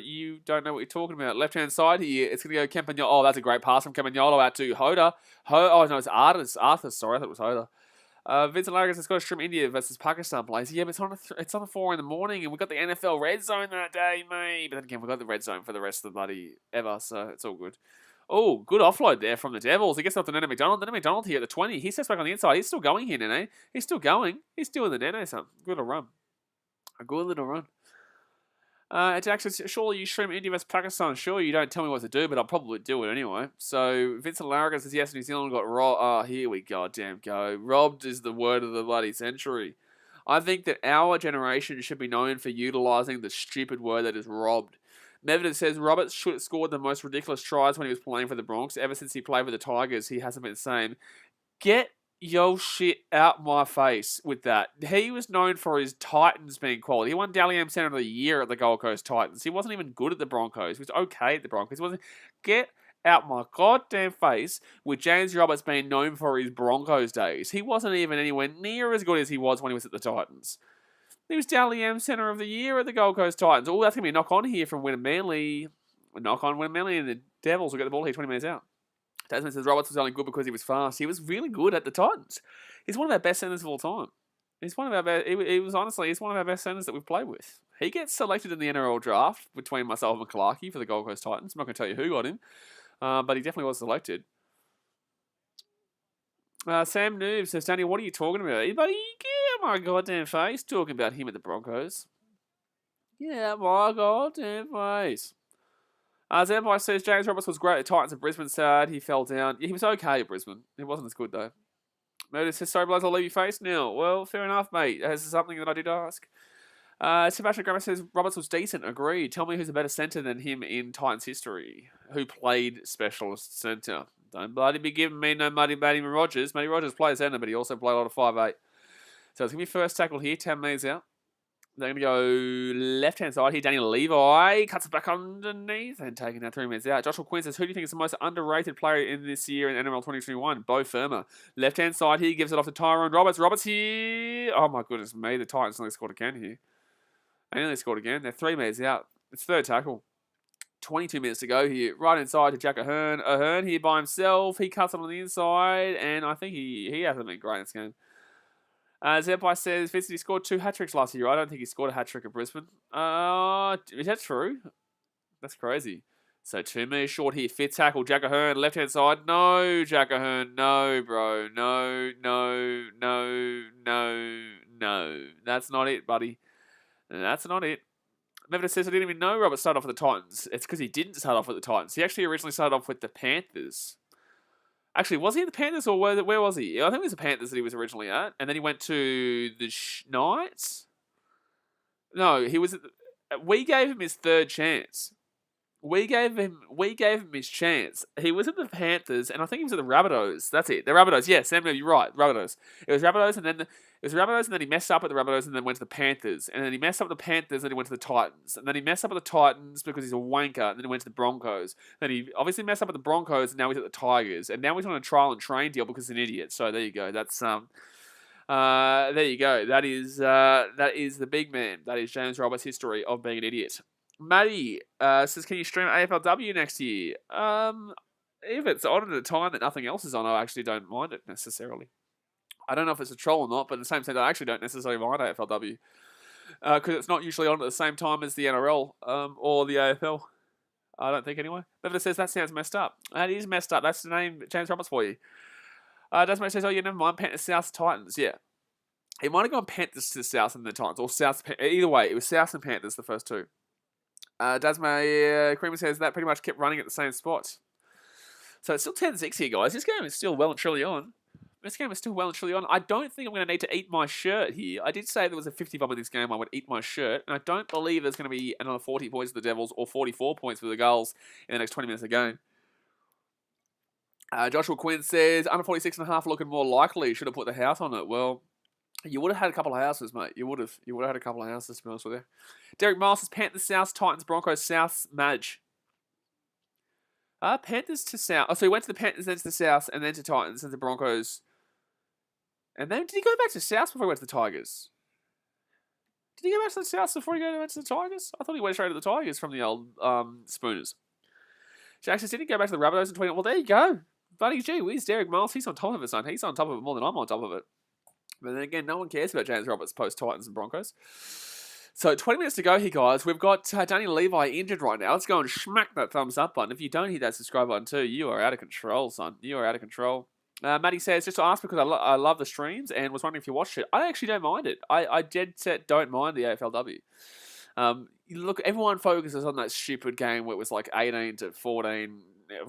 you don't know what you're talking about. Left-hand side here, it's going to go Campagnolo. Oh, that's a great pass from Campagnolo out to Hoda. Oh, no, it's Arthur. Sorry, I thought it was Hoda. Vincent Largas has got to stream India versus Pakistan plays. Yeah, but it's on the 4 in the morning, and we got the NFL Red Zone that day, mate. But then again, we got the Red Zone for the rest of the bloody ever, so it's all good. Oh, good offload there from the Devils. He gets off to Nana McDonald. Nana McDonald here at the 20. He steps back on the inside. He's still going here, Nene. He's still going. He's still in the Nene, son. Good little run. A good little run. It's actually, surely you stream India vs Pakistan. Sure, you don't tell me what to do, but I'll probably do it anyway. So, Vincent Larrigan says, yes, New Zealand got robbed. Oh, here we goddamn go. Robbed is the word of the bloody century. I think that our generation should be known for utilising the stupid word that is robbed. Medvedev says, Roberts scored the most ridiculous tries when he was playing for the Bronx. Ever since he played for the Tigers, he hasn't been the same. Get yo shit out my face with that. He was known for his Titans being quality. He won Dally M Centre of the Year at the Gold Coast Titans. He wasn't even good at the Broncos. He was okay at the Broncos. He wasn't. Get out my goddamn face with James Roberts being known for his Broncos days. He wasn't even anywhere near as good as he was when he was at the Titans. He was Dally M Centre of the Year at the Gold Coast Titans. Oh, that's going to be a knock on here from Wynnum Manly. A knock on Wynnum Manly, and the Devils will get the ball here 20 minutes out. Tasman says Roberts was only good because he was fast. He was really good at the Titans. He's one of our best centers of all time. He's one of our best. He's one of our best centers that we've played with. He gets selected in the NRL draft between myself and McClarkey for the Gold Coast Titans. I'm not going to tell you who got him, but he definitely was selected. Sam Noob says, Danny, what are you talking about? Hey, buddy, get my goddamn face talking about him at the Broncos. Yeah, my goddamn face. Zampai says, James Roberts was great at Titans at Brisbane, sad he fell down. Yeah, he was okay at Brisbane. He wasn't as good, though. Murder says, sorry, Blaze, I'll leave your face now. Well, fair enough, mate. This is something that I did ask. Sebastian Grammer says, Roberts was decent. Agreed. Tell me who's a better centre than him in Titans history. Who played specialist centre? Don't bloody be giving me no Matty Rogers. Matty Rogers plays centre, but he also played a lot of 5'8". So it's going to be first tackle here. 10 metres out. They're going to go left-hand side here. Daniel Levi cuts it back underneath and taking that 3 minutes out. Joshua Quinn says, who do you think is the most underrated player in this year in NRL 2021? Bo Firma. Left-hand side here. Gives it off to Tyrone Roberts. Roberts here. Oh, my goodness me. The Titans nearly scored again here. They nearly scored again. They're 3 minutes out. It's third tackle. 22 minutes to go here. Right inside to Jack Ahern. Ahern here by himself. He cuts it on the inside. And I think he hasn't been great in this game. Zempai says, Vincent, he scored 2 hat-tricks last year. I don't think he scored a hat-trick at Brisbane. Is that true? That's crazy. So 2 minutes short here. Fifth tackle, Jack Ahern, left-hand side. No, Jack Ahern. No, bro. No. That's not it, buddy. That's not it. Memphis says, I didn't even know Robert started off with the Titans. It's because he didn't start off with the Titans. He actually originally started off with the Panthers. Actually, was he at the Panthers or where was he? I think it was the Panthers that he was originally at. And then he went to the Knights? No, he was we gave him his third chance. We gave him his chance. He was at the Panthers, and I think he was at the Rabbitohs. That's it. The Rabbitohs. Yeah, Sam, you're right. Rabbitohs. It was Rabbitohs, and then he messed up at the Rabbitohs, and then went to the Panthers, and then he messed up at the Panthers, and then he went to the Titans, and then he messed up at the Titans because he's a wanker, and then he went to the Broncos. Then he obviously messed up at the Broncos, and now he's at the Tigers, and now he's on a trial and train deal because he's an idiot. So there you go. That's there you go. That is the big man. That is James Roberts' history of being an idiot. Matty says, can you stream AFLW next year? If it's on at a time that nothing else is on, I actually don't mind it necessarily. I don't know if it's a troll or not, but at the same time, I actually don't necessarily mind AFLW. Because it's not usually on at the same time as the NRL or the AFL. I don't think anyway. But it says, that sounds messed up. That is messed up. That's the name James Roberts for you. Desmond says, oh, yeah, never mind. Panthers, South, Titans. Yeah. It might have gone Panthers to the South and the Titans. Or South. Either way, it was South and Panthers, the first two. Dasma Creamer says that pretty much kept running at the same spot. So it's still 10-6 here, guys. This game is still well and truly on. I don't think I'm going to need to eat my shirt here. I did say if there was a 50 bomb in this game, I would eat my shirt. And I don't believe there's going to be another 40 points for the Devils or 44 points for the Gulls in the next 20 minutes of the game. Joshua Quinn says, under 46.5 looking more likely. Should have put the house on it. Well, you would have had a couple of houses, mate. You would have had a couple of houses, to be honest with you. Derek Miles says, Panthers South, Titans, Broncos South, Madge. Panthers to South. Oh, so he went to the Panthers, then to the South, and then to Titans, and to Broncos. And then, did he go back to South before he went to the Tigers? Did he go back to the South before he went to the Tigers? I thought he went straight to the Tigers from the old Spooners. Jackson didn't go back to the Rabbitohs in 20. Well, there you go. Buddy, gee whiz, Derek Miles, he's on top of it, son. He's on top of it more than I'm on top of it. But then again, no one cares about James Roberts post-Titans and Broncos. So 20 minutes to go here, guys. We've got Daniel Levi injured right now. Let's go and smack that thumbs up button. If you don't hit that subscribe button too, you are out of control, son. You are out of control. Matty says, just to ask because I love the streams and was wondering if you watched it. I actually don't mind it. I dead set don't mind the AFLW. Look, everyone focuses on that stupid game where it was like 18-14,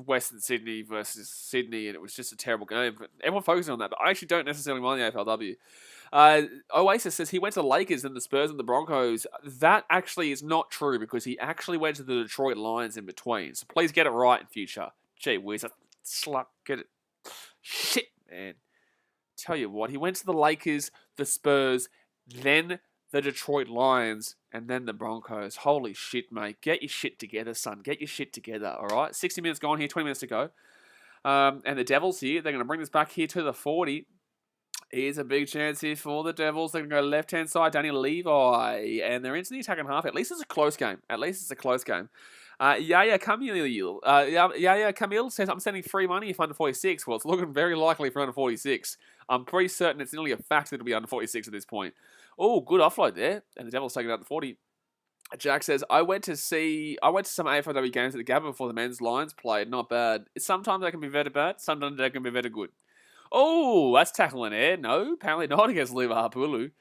Western Sydney versus Sydney, and it was just a terrible game. But everyone focuses on that, but I actually don't necessarily mind the AFLW. Oasis says he went to the Lakers and the Spurs and the Broncos. That actually is not true because he actually went to the Detroit Lions in between. So please get it right in future. Gee whiz, slut, get it. Shit, man. Tell you what, he went to the Lakers, the Spurs, then the Detroit Lions, and then the Broncos. Holy shit, mate. Get your shit together, son. Get your shit together, all right? 60 minutes gone here, 20 minutes to go. And the Devils here, they're going to bring this back here to the 40. Here's a big chance here for the Devils. They're going to go left-hand side, Daniel Levi. And they're into the attacking half. At least it's a close game. Yaya Camille says, I'm sending free money if under 46. Well, it's looking very likely for under 46. I'm pretty certain it's nearly a fact that it'll be under 46 at this point. Oh, good offload there. And the Devils taking out the 40. Jack says, I went to some AFLW games at the Gabba before the men's Lions played. Not bad. Sometimes they can be very bad. Sometimes they can be very good. Oh, that's tackling air. No, apparently not against Liva Hapulu.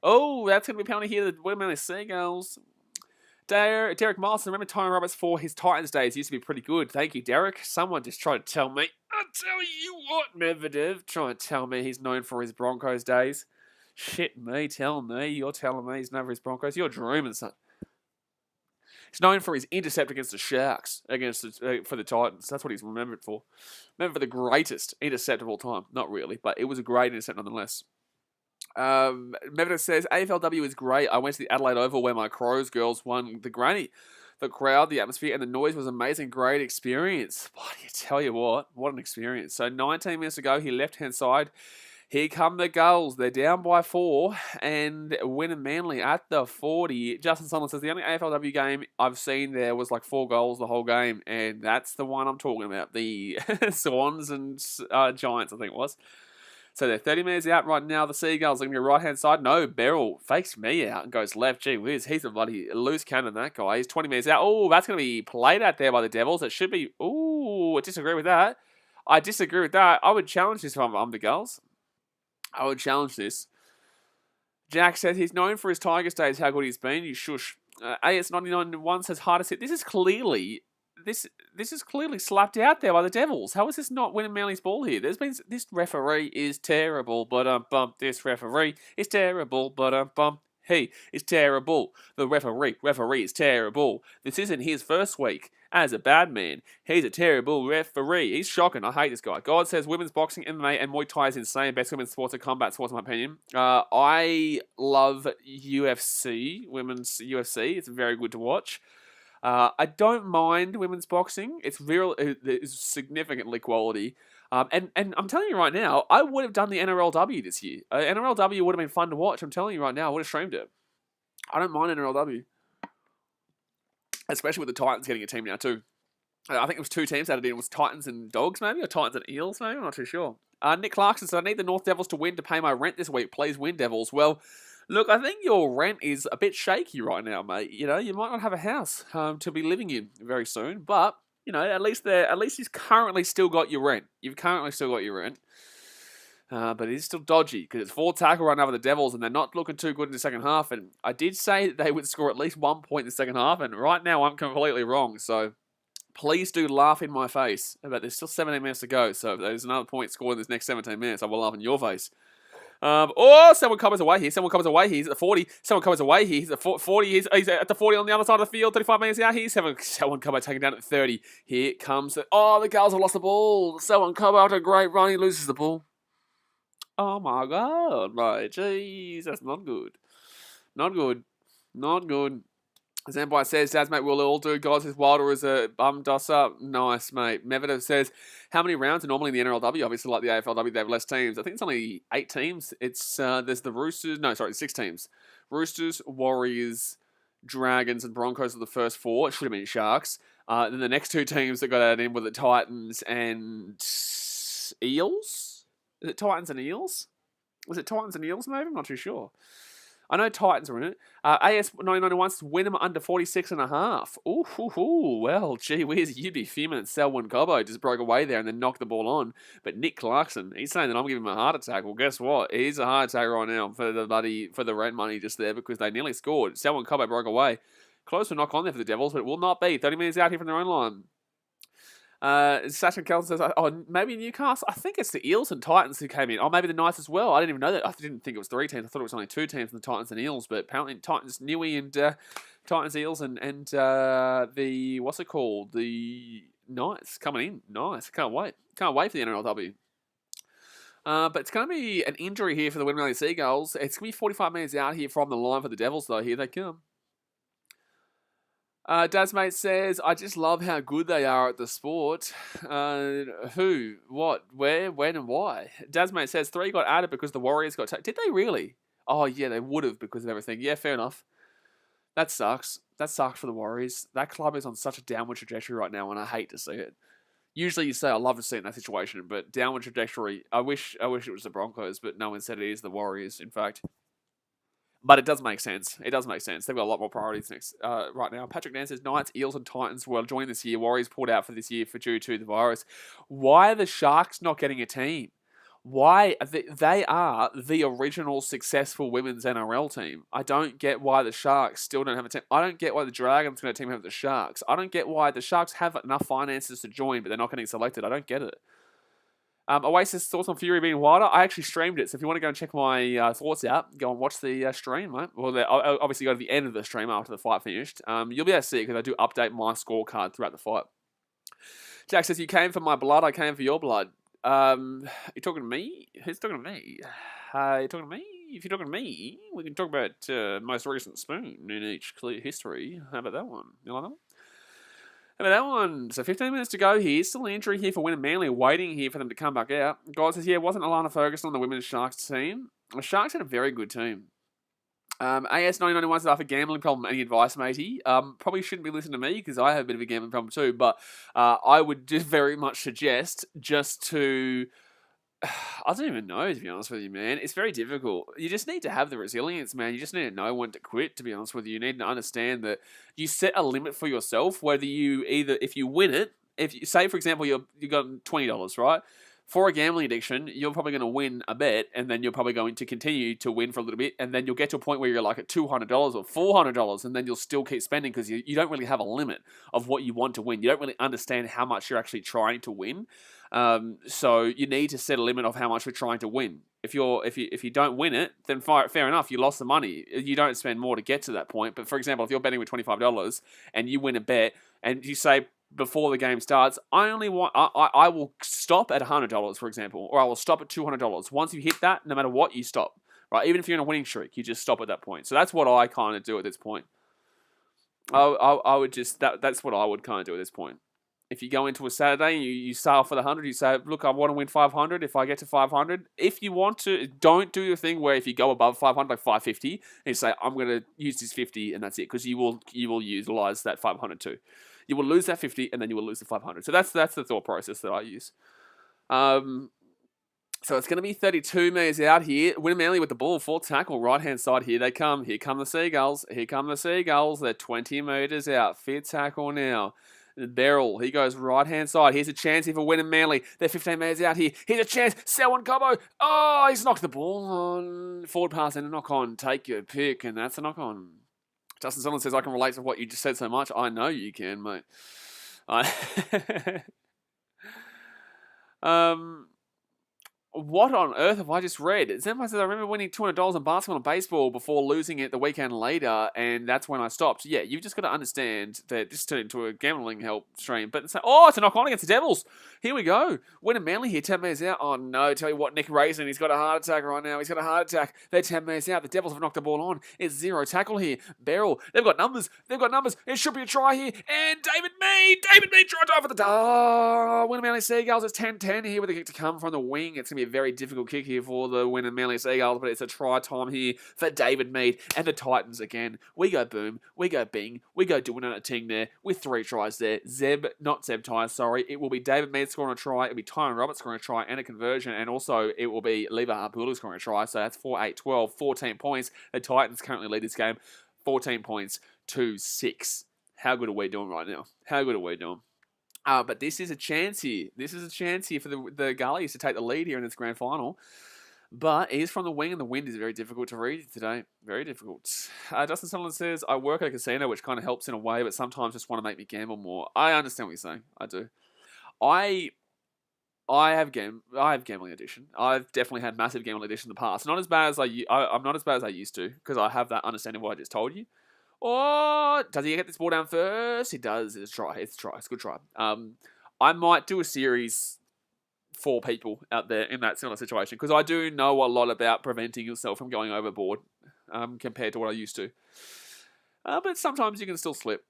Oh, that's going to be penalty here. The Wynnum Manly Seagulls. Derek Miles, remember Tyrone Roberts for his Titans days used to be pretty good. Thank you, Derek. Someone just tried to tell me. I'll tell you what, Medvedev. Trying to tell me he's known for his Broncos days. Shit me, tell me. You're telling me he's known for his Broncos. You're dreaming, son. He's known for his intercept against the Sharks, for the Titans. That's what he's remembered for. Remembered for the greatest intercept of all time. Not really, but it was a great intercept nonetheless. Medvedev says, AFLW is great. I went to the Adelaide Oval where my Crows girls won the granny. The crowd, the atmosphere, and the noise was amazing. Great experience. What do you tell you what an experience. So 19 minutes ago, he left-hand side. Here come the goals. They're down by 4, and Wynnum Manly at the 40. Justin Sunderland says, the only AFLW game I've seen there was like 4 goals the whole game, and that's the one I'm talking about. The Swans and Giants, I think it was. So they're 30 metres out right now. The Seagulls are going to go right-hand side. No, Beryl fakes me out and goes left. Gee whiz, he's a bloody loose cannon, that guy. He's 20 metres out. Oh, that's going to be played out there by the Devils. It should be... Ooh, I disagree with that. I would challenge this if I'm the Gulls. I would challenge this. Jack says he's known for his Tigers days, how good he's been. You shush. AS99 says hardest hit. This is clearly slapped out there by the Devils. How is this not Wynnum Manly's ball here? This referee is terrible, but this referee is terrible, but he is terrible. The referee is terrible. This isn't his first week as a bad man. He's a terrible referee. He's shocking. I hate this guy. God says women's boxing, MMA, and Muay Thai is insane. Best women's sports are combat sports, in my opinion. I love UFC, women's UFC. It's very good to watch. I don't mind women's boxing. It's significantly quality. And I'm telling you right now, I would have done the NRLW this year. NRLW would have been fun to watch. I'm telling you right now, I would have streamed it. I don't mind NRLW. Especially with the Titans getting a team now too. I think it was 2 teams added in. It was Titans and Dogs maybe, or Titans and Eels maybe. I'm not too sure. Nick Clarkson said, I need the North Devils to win to pay my rent this week. Please win, Devils. Well, look, I think your rent is a bit shaky right now, mate. You know, you might not have a house to be living in very soon, but you know, at least you've currently still got your rent. You've currently still got your rent, but it is still dodgy because it's 4 tackle right now with the Devils, and they're not looking too good in the second half. And I did say that they would score at least 1 point in the second half, and right now I'm completely wrong. So please do laugh in my face. But there's still 17 minutes to go, so if there's another point scored in this next 17 minutes, I will laugh in your face. Someone covers away here. Someone covers away here. He's at the 40. Someone covers away here. He's at the 40. He's at the 40 on the other side of the field. 35 metres out here. Someone cover taken down at 30. Here comes the Gulls have lost the ball. Someone cover after a great run. He loses the ball. Oh my God, mate. Jeez, that's not good. Not good. Not good. Zambai says, Daz, mate, we'll all do. God says, Wilder is a bummed us up. Nice, mate. Medvedev says, how many rounds are normally in the NRLW? Obviously, like the AFLW, they have less teams. I think it's only 8 teams. There's the Roosters. No, sorry, 6 teams. Roosters, Warriors, Dragons, and Broncos are the first 4. It should have been Sharks. Then the next 2 teams that got added in were the Titans and Eels. Is it Titans and Eels? Was it Titans and Eels, maybe? I'm not too sure. I know Titans are in it. AS991 says Wynnum under 46.5. Ooh, well, gee whiz, you'd be fuming that Selwyn Cobbo just broke away there and then knocked the ball on. But Nick Clarkson, he's saying that I'm giving him a heart attack. Well, guess what? He's a heart attack right now for the rent money just there because they nearly scored. Selwyn Cobbo broke away. Close to knock on there for the Devils, but it will not be. 30 minutes out here from their own line. Sasha Kelson says, maybe Newcastle. I think it's the Eels and Titans who came in. Oh, maybe the Knights as well. I didn't even know that. I didn't think it was 3 teams. I thought it was only 2 teams, the Titans and Eels. But apparently Titans, Newey and Titans, Eels and the, what's it called? The Knights coming in. Nice. Can't wait. Can't wait for the NRLW. But it's going to be an injury here for the Wynnum Manly Seagulls. It's going to be 45 minutes out here from the line for the Devils, though. Here they come. Dazmate says, I just love how good they are at the sport. Who, what, where, when, and why? Dazmate says 3 got added because the Warriors got taken. Did they really? Oh, yeah, they would have because of everything. Yeah, fair enough. That sucks. That sucks for the Warriors. That club is on such a downward trajectory right now, and I hate to see it. Usually you say, I love to see it in that situation, but downward trajectory, I wish it was the Broncos, but no one said it is the Warriors, in fact. But it does make sense. It does make sense. They've got a lot more priorities next right now. Patrick Nan says, Knights, Eels and Titans will join this year. Warriors pulled out for this year due to the virus. Why are the Sharks not getting a team? Why they are the original successful women's NRL team. I don't get why the Sharks still don't have a team. I don't get why the Dragons going to team have the Sharks. I don't get why the Sharks have enough finances to join, but they're not getting selected. I don't get it. Oasis thoughts on Fury being wider. I actually streamed it, so if you want to go and check my thoughts out, go and watch the stream, mate. Well, I'll obviously go to the end of the stream after the fight finished. You'll be able to see it because I do update my scorecard throughout the fight. Jack says, you came for my blood, I came for your blood. You talking to me? Who's talking to me? You talking to me? If you're talking to me, we can talk about most recent spoon in each clear history. How about that one? You like that one? How about that one? So 15 minutes to go here. Still an injury here for Wynnum Manly, waiting here for them to come back out. God says, yeah, wasn't Alana Ferguson on the women's Sharks team? The Sharks had a very good team. AS991 says, I have a gambling problem. Any advice, matey? Probably shouldn't be listening to me because I have a bit of a gambling problem too, but I would just very much suggest just to... I don't even know, to be honest with you, man. It's very difficult. You just need to have the resilience, man. You just need to know when to quit, to be honest with you. You need to understand that you set a limit for yourself, whether you either, if you win it, if you say, for example, you got $20, right? For a gambling addiction, you're probably going to win a bet, and then you're probably going to continue to win for a little bit, and then you'll get to a point where you're like at $200 or $400, and then you'll still keep spending because you don't really have a limit of what you want to win. You don't really understand how much you're actually trying to win. So you need to set a limit of how much you're trying to win. If you don't win it, then fair enough, you lost the money. You don't spend more to get to that point. But for example, if you're betting with $25 and you win a bet, and you say, before the game starts, I will stop at $100, for example, or I will stop at $200. Once you hit that, no matter what, you stop, right? Even if you're in a winning streak, you just stop at that point. So that's what I kind of do at this point. I would just, that's what I would kind of do at this point. If you go into a Saturday and you sail for the 100, you say, look, I want to win 500. If I get to 500, if you want to, don't do the thing where if you go above 500, like 550, and you say, I'm going to use this 50 and that's it, because you will utilize that 500 too. You will lose that 50 and then you will lose the 500. So that's the thought process that I use. So it's going to be 32 metres out here. Wynnum Manly with the ball, fourth tackle, right-hand side. Here they come. Here come the Seagulls. Here come the Seagulls. They're 20 metres out. Fifth tackle now. Beryl, he goes right-hand side. Here's a chance here for Wynnum Manly. They're 15 metres out here. Here's a chance. Selwyn Cobbo. Oh, he's knocked the ball on. Forward pass and a knock-on. Take your pick, and that's a knock-on. Justin Sutherland says, I can relate to what you just said so much. I know you can, mate. What on earth have I just read? Senpai says, I remember winning $200 in basketball and baseball before losing it the weekend later, and that's when I stopped. Yeah, you've just got to understand that this turned into a gambling help stream. But it's like, oh, it's a knock-on against the Devils. Here we go. Wynnum Manly here, 10 metres out. Oh, no, tell you what, Nick Raisin, he's got a heart attack right now. He's got a heart attack. They're 10 metres out. The Devils have knocked the ball on. It's zero tackle here. Beryl, they've got numbers. It should be a try here. And David Mead try for the Wynnum Manly Seagulls. It's 10-10 here with a kick to come from the wing. It's going to be a very difficult kick here for the Wynnum Manly Seagulls, but it's a try time here for David Mead and the Titans again. We go boom, we go bing, we go doing a ting there with 3 tries there. Not Zeb Tyre, sorry. It will be David Mead scoring a try, it'll be Tyron Roberts scoring a try and a conversion, and also it will be Lever Harpula scoring a try, so that's 4-8-12, 14 points. The Titans currently lead this game 14 points to 6. How good are we doing right now? How good are we doing? But this is a chance here. This is a chance here for the Gullies to take the lead here in this grand final. But it is from the wing, and the wind is very difficult to read today. Very difficult. Justin Sutherland says, I work at a casino, which kind of helps in a way, but sometimes just want to make me gamble more. I understand what you're saying. I do. I have gambling addiction. I've definitely had massive gambling addiction in the past. Not as bad as I'm not as bad as I used to, because I have that understanding of what I just told you. Or does he get this ball down first? He does. It's a try. It's a good try. I might do a series for people out there in that similar situation, because I do know a lot about preventing yourself from going overboard compared to what I used to. But sometimes you can still slip.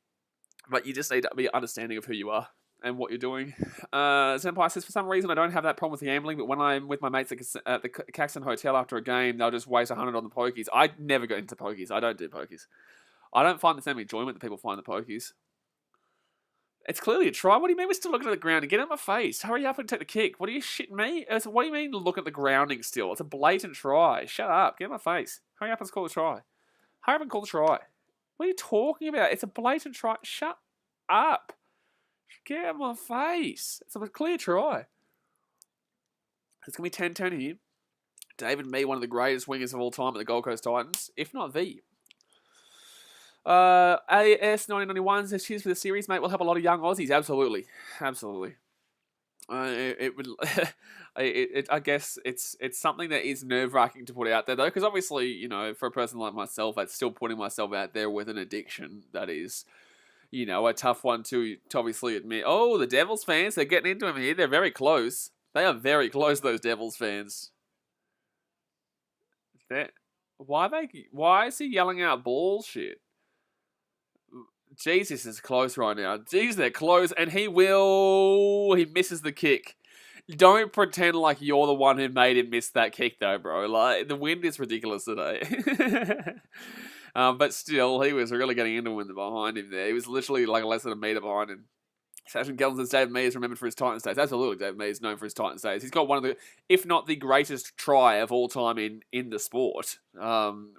But you just need to be understanding of who you are and what you're doing. Senpai says, for some reason, I don't have that problem with the gambling, but when I'm with my mates at the Caxton Hotel after a game, they'll just waste 100 on the pokies. I never go into pokies. I don't do pokies. I don't find the same enjoyment that people find the pokies. It's clearly a try. What do you mean we're still looking at the ground? And get out of my face. Hurry up and take the kick. What are you shitting me? What do you mean look at the grounding still? It's a blatant try. Shut up. Get out of my face. Hurry up and call the try. Hurry up and call the try. What are you talking about? It's a blatant try. Shut up. Get out of my face. It's a clear try. It's going to be 10-10 here. David Mee, one of the greatest wingers of all time at the Gold Coast Titans, if not the. AS1991 says, cheers for the series, mate. We'll help a lot of young Aussies. Absolutely. It would. I guess it's something that is nerve-wracking to put out there, though, because obviously, you know, for a person like myself, that's still putting myself out there with an addiction that is, you know, a tough one to obviously admit. Oh, the Devils fans, they're getting into him here. They're very close. They are very close, those Devils fans. Why is he yelling out bullshit? Jesus is close right now. Jeez, they're close, and he misses the kick. Don't pretend like you're the one who made him miss that kick, though, bro. Like, the wind is ridiculous today. But still, he was really getting into him behind him there. He was literally like less than a metre behind him. Sachin Gelton says David Mee is remembered for his Titans days. Absolutely, David Mee is known for his Titans days. He's got one of the, if not the greatest try of all time in the sport,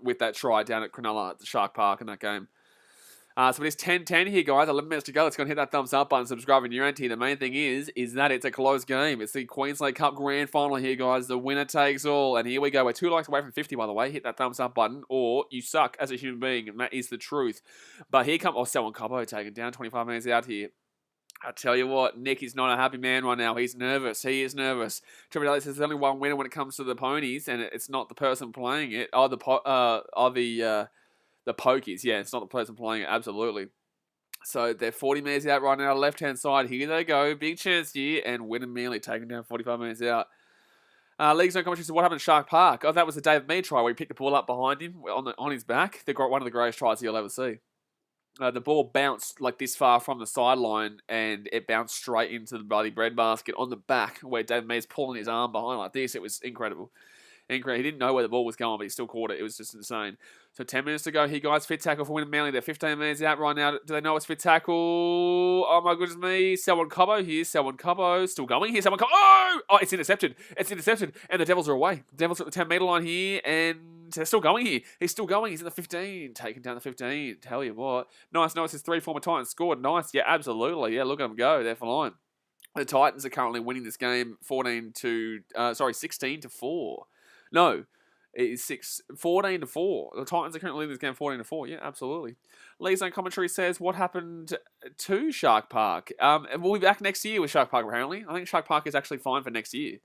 with that try down at Cronulla at the Shark Park in that game. So it is 10-10 here, guys. 11 minutes to go. Let's go and hit that thumbs up button, subscribe if you're into. The main thing is that it's a close game. It's the Queensland Cup Grand Final here, guys. The winner takes all. And here we go. We're 2 likes away from 50, by the way. Hit that thumbs up button, or you suck as a human being, and that is the truth. But here comes Selwyn Cobbo taken down 25 minutes out here. I tell you what, Nick is not a happy man right now. He's nervous. He is nervous. Trevor Daly says there's only one winner when it comes to the ponies, and it's not the person playing it. The pokies. Yeah, it's not the person playing it. Absolutely. So they're 40 minutes out right now, left-hand side. Here they go. Big chance here. And Wynnum Manly taking down 45 minutes out. League's no commentary says, what happened at Shark Park? Oh, that was the David Mee try where he picked the ball up behind him on his back. They got one of the greatest tries you'll ever see. The ball bounced like this far from the sideline, and it bounced straight into the bloody breadbasket on the back where David Mee's pulling his arm behind like this. It was incredible. He didn't know where the ball was going, but he still caught it. It was just insane. So 10 minutes to go here, guys. Fit tackle for Wynnum Manly. They're 15 minutes out right now. Do they know it's fit tackle? Oh, my goodness me. Selwyn Cobbo here. Selwyn Cobbo. Still going here. Selwyn Cobbo. Oh, it's intercepted. And the Devils are away. The Devils at the 10-metre line here, and they're still going here. He's still going. He's in the 15. Taking down the 15. Tell you what. Nice. It says 3 former Titans scored. Nice. Yeah, absolutely. Yeah, look at them go. They're flying. The Titans are currently winning this game 16 to 4. No, it's 14 to 4. The Titans are currently leading this game 14 to 4. Yeah, absolutely. Lee's own commentary says, what happened to Shark Park? And we'll be back next year with Shark Park, apparently. I think Shark Park is actually fine for next year.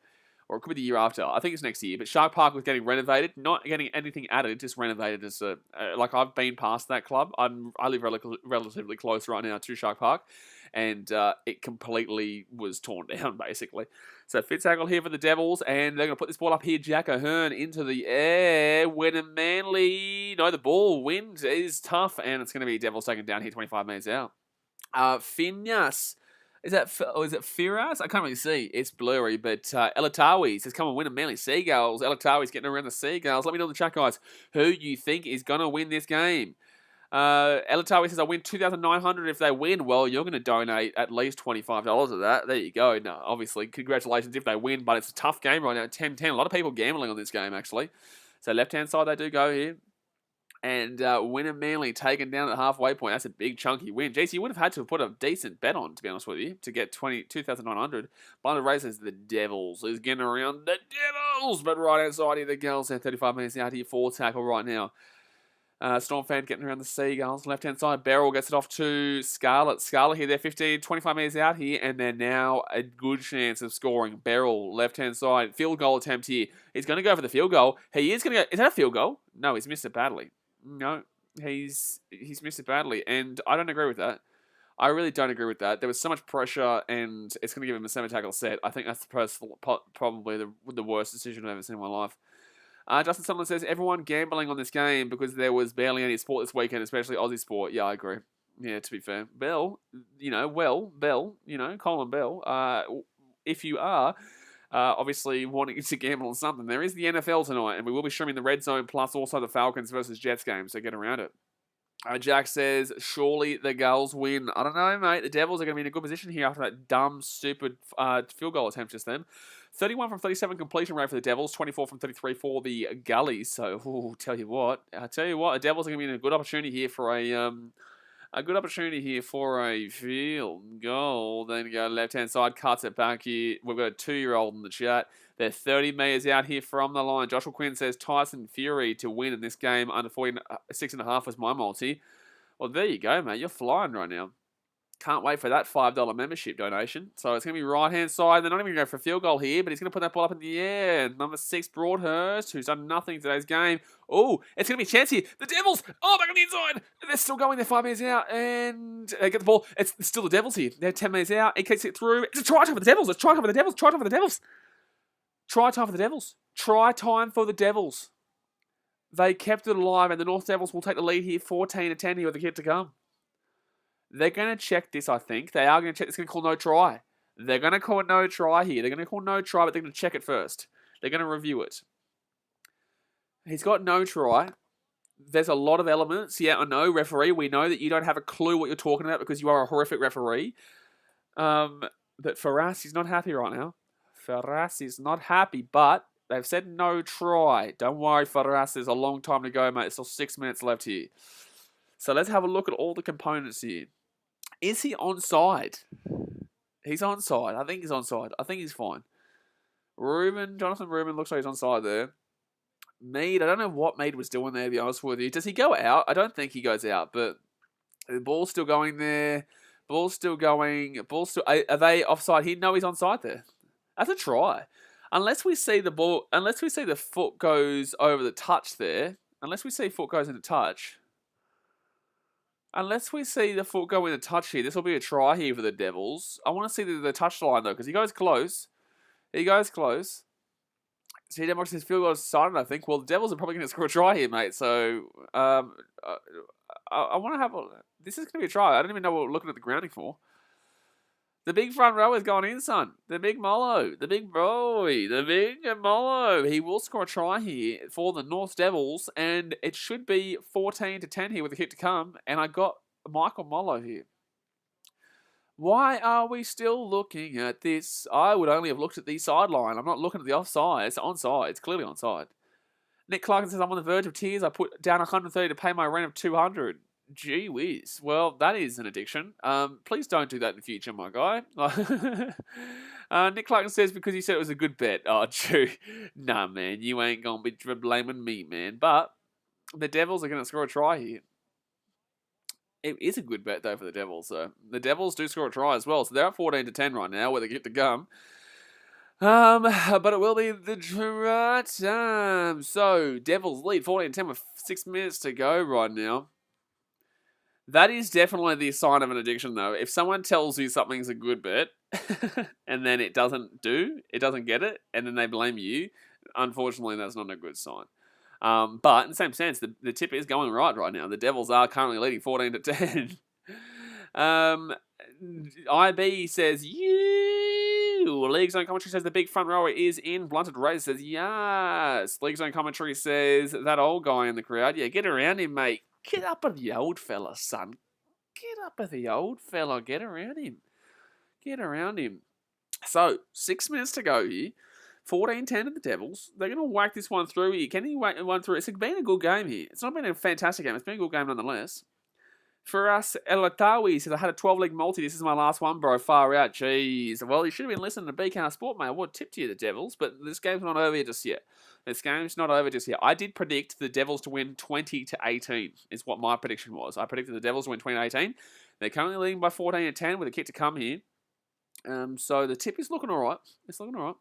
Or it could be the year after. I think it's next year. But Shark Park was getting renovated, not getting anything added, just renovated as a... like, I've been past that club. I live relatively close right now to Shark Park. And it completely was torn down, basically. So fit tackle here for the Devils, and they're going to put this ball up here. Jack O'Hearn into the air. Wynnum Manly. No, the ball wind is tough, and it's going to be Devils taken down here 25 minutes out. Finas. Is it Firas? I can't really see. It's blurry, but Elatawi says, come on, Wynnum Manly Seagulls. Elatawi's getting around the Seagulls. Let me know in the chat, guys, who you think is going to win this game. Elatawi says, I'll win $2,900 if they win. Well, you're going to donate at least $25 of that. There you go. No, obviously, congratulations if they win, but it's a tough game right now. 10-10. A lot of people gambling on this game, actually. So left-hand side, they do go here. And Wynnum Manly taken down at the halfway point. That's a big, chunky win. Jeez, you would have had to have put a decent bet on, to be honest with you, to get $2,900. Blind Ray says the Devils is getting around the Devils. But right-hand side here, the girls are 35 minutes out here. 4 tackle right now. Storm fan getting around the Seagulls. Left-hand side, Beryl gets it off to Scarlett. Scarlett here, they're 25 minutes out here, and they're now a good chance of scoring. Beryl, left-hand side, field goal attempt here. He's going to go for the field goal. He is going to go... Is that a field goal? No, he's missed it badly. No, he's missed it badly, and I don't agree with that. I really don't agree with that. There was so much pressure, and it's going to give him a 7-tackle set. I think that's probably the worst decision I've ever seen in my life. Justin Sutherland says, everyone gambling on this game because there was barely any sport this weekend, especially Aussie sport. Yeah, I agree. Yeah, to be fair. Bell, Colin Bell, if you are obviously wanting to gamble on something, there is the NFL tonight, and we will be streaming the Red Zone plus also the Falcons versus Jets game, so get around it. Jack says, surely the Gulls win. I don't know, mate. The Devils are going to be in a good position here after that dumb, stupid field goal attempt just then. 31 from 37 completion rate for the Devils, 24 from 33 for the Gullies. So, tell you what, the Devils are going to be in a good opportunity here for a A good opportunity here for a field goal. Then go left-hand side, cuts it back here. We've got a 2-year-old in the chat. They're 30 metres out here from the line. Joshua Quinn says Tyson Fury to win in this game under 46.5 was my multi. Well, there you go, mate. You're flying right now. Can't wait for that $5 membership donation. So it's going to be right-hand side. They're not even going to go for a field goal here, but he's going to put that ball up in the air. Number 6, Broadhurst, who's done nothing today's game. Oh, it's going to be a chance here. The Devils! Oh, back on the inside! They're still going. They're 5 metres out, and they get the ball. It's still the Devils here. They're 10 metres out. He kicks it through. It's a try time for the Devils. It's try time for the Devils. Try time for the Devils. Try time for the Devils. Try time for the Devils. They kept it alive, and the North Devils will take the lead here, 14-10 here with the kid to come. They're going to check this, I think. They are going to check this. Going to call no try. They're going to call no try here. They're going to call no try, but they're going to check it first. They're going to review it. He's got no try. There's a lot of elements. Yeah, I know, referee. We know that you don't have a clue what you're talking about because you are a horrific referee. But Faras is not happy right now. Faras is not happy, but they've said no try. Don't worry, Faras. There's a long time to go, mate. There's still 6 minutes left here. So let's have a look at all the components here. Is he onside? He's onside. I think he's onside. I think he's fine. Jonathan Reuben looks like he's onside there. Mead, I don't know what Mead was doing there, to be honest with you. Does he go out? I don't think he goes out, but the ball's still going there. Ball's still going. Are they offside here? No, he's onside there. That's a try. Unless we see the ball, unless we see the foot goes over the touch there, unless we see foot goes into touch. Unless we see the foot go in the touch here, this will be a try here for the Devils. I want to see the touch line, though, because he goes close. He goes close. See, Denmark says field goal is decided, I think. Well, the Devils are probably going to score a try here, mate. So, I want to have a... This is going to be a try. I don't even know what we're looking at the grounding for. The big front row is going in, son. The big Mollo. The big boy. The big Mollo. He will score a try here for the North Devils. And it should be 14-10 here with a hit to come. And I got Michael Mollo here. Why are we still looking at this? I would only have looked at the sideline. I'm not looking at the offside. It's onside. It's clearly onside. Nick Clarkin says, I'm on the verge of tears. I put down 130 to pay my rent of 200. Gee whiz. Well, that is an addiction. Please don't do that in the future, my guy. Nick Clarkin says, because you said it was a good bet. Oh, true. Nah, man. You ain't going to be blaming me, man. But the Devils are going to score a try here. It is a good bet, though, for the Devils. So the Devils do score a try as well. So they're up 14-10 right now, where they get to gum. But it will be the try time. So Devils lead 14-10 with 6 minutes to go right now. That is definitely the sign of an addiction, though. If someone tells you something's a good bet, and then it doesn't get it, and then they blame you, unfortunately, that's not a good sign. But in the same sense, the tip is going right now. The Devils are currently leading 14-10. IB says, League Zone Commentary says the big front rower is in. Blunted Razor says, yes. League Zone Commentary says that old guy in the crowd. Yeah, get around him, mate. Get up at the old fella, son. Get up at the old fella. Get around him. Get around him. So, 6 minutes to go here. 14-10 of the Devils. They're going to whack this one through here. Can he whack one through? It's been a good game here. It's not been a fantastic game. It's been a good game nonetheless. For us, Elatawi says, I had a 12-leg multi. This is my last one, bro. Far out. Jeez. Well, you should have been listening to BKR Sport, mate. What tipped you, the Devils? But this game's not over just yet. This game's not over just yet. I did predict the Devils to win 20-18 is what my prediction was. I predicted the Devils to win 20-18. They're currently leading by 14-10 with a kick to come here. So the tip is looking all right. It's looking all right.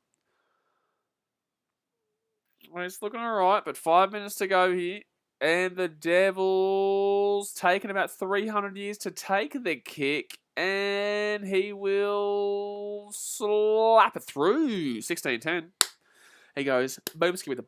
Well, it's looking all right, but 5 minutes to go here. And the Devils taking about 300 years to take the kick. And he will slap it through. 16-10. He goes, Boomski with the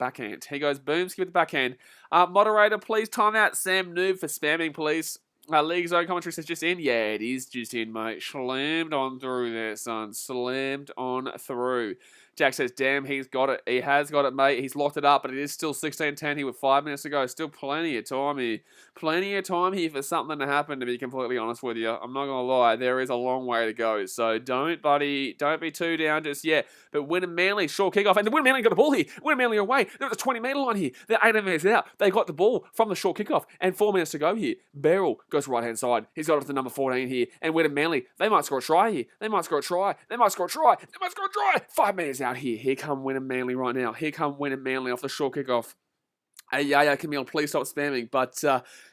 backhand. Moderator, please time out Sam Noob for spamming, please. League Zone Commentary says just in. Yeah, it is just in, mate. Slammed on through there, son. Slammed on through. Jack says, damn, he's got it. He has got it, mate. He's locked it up, but it is still 16-10 here with 5 minutes to go. Still plenty of time here. Plenty of time here for something to happen, to be completely honest with you. I'm not going to lie. There is a long way to go. So don't be too down just yet. But Wynnum Manly, short kickoff. And the Wynnum Manly got the ball here. Wynnum Manly away. They're at the 20-metre line here. They're 18 minutes out. They got the ball from the short kickoff. And 4 minutes to go here. Beryl goes right-hand side. He's got off to number 14 here. And Wynnum Manly, they might score a try here. They might score a try. 5 metres out here. Here come Wynnum Manly right now. Here come Wynnum Manly off the short kickoff. Hey, Camille, please stop spamming. But,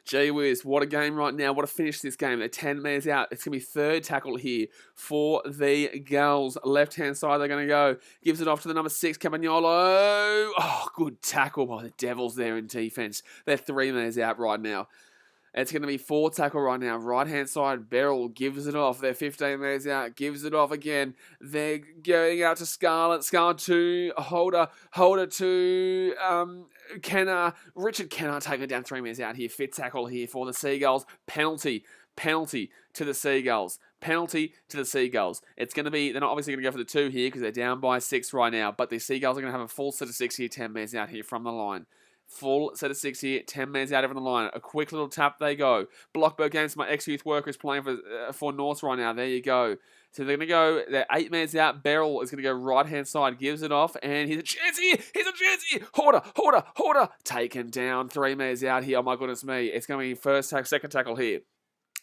gee whiz, what a game right now. What a finish this game. They're 10 metres out. It's going to be third tackle here for the Gulls. Left-hand side, they're going to go. Gives it off to the number 6, Campagnolo. Oh, good tackle by the Devils there in defence. They're 3 metres out right now. It's going to be 4 tackle right now. Right-hand side, Beryl gives it off. They're 15 metres out. Gives it off again. They're going out to Scarlett. Scarlett to Holder. Holder to Kenner. Richard Kenner taking it down 3 metres out here. Fifth tackle here for the Seagulls. Penalty to the Seagulls. Penalty to the Seagulls. It's going to be, they're not obviously going to go for the 2 here because they're down by 6 right now. But the Seagulls are going to have a full set of 6 here, 10 metres out here from the line. Full set of 6 here, 10 metres out over the line. A quick little tap, they go. Blockberg games, my ex-youth workers playing for North right now. There you go. So they're going to go, they're 8 metres out. Beryl is going to go right-hand side, gives it off, and here's a chance here. Horder. Taken down 3 metres out here. Oh my goodness me. It's going to be first tackle, second tackle here.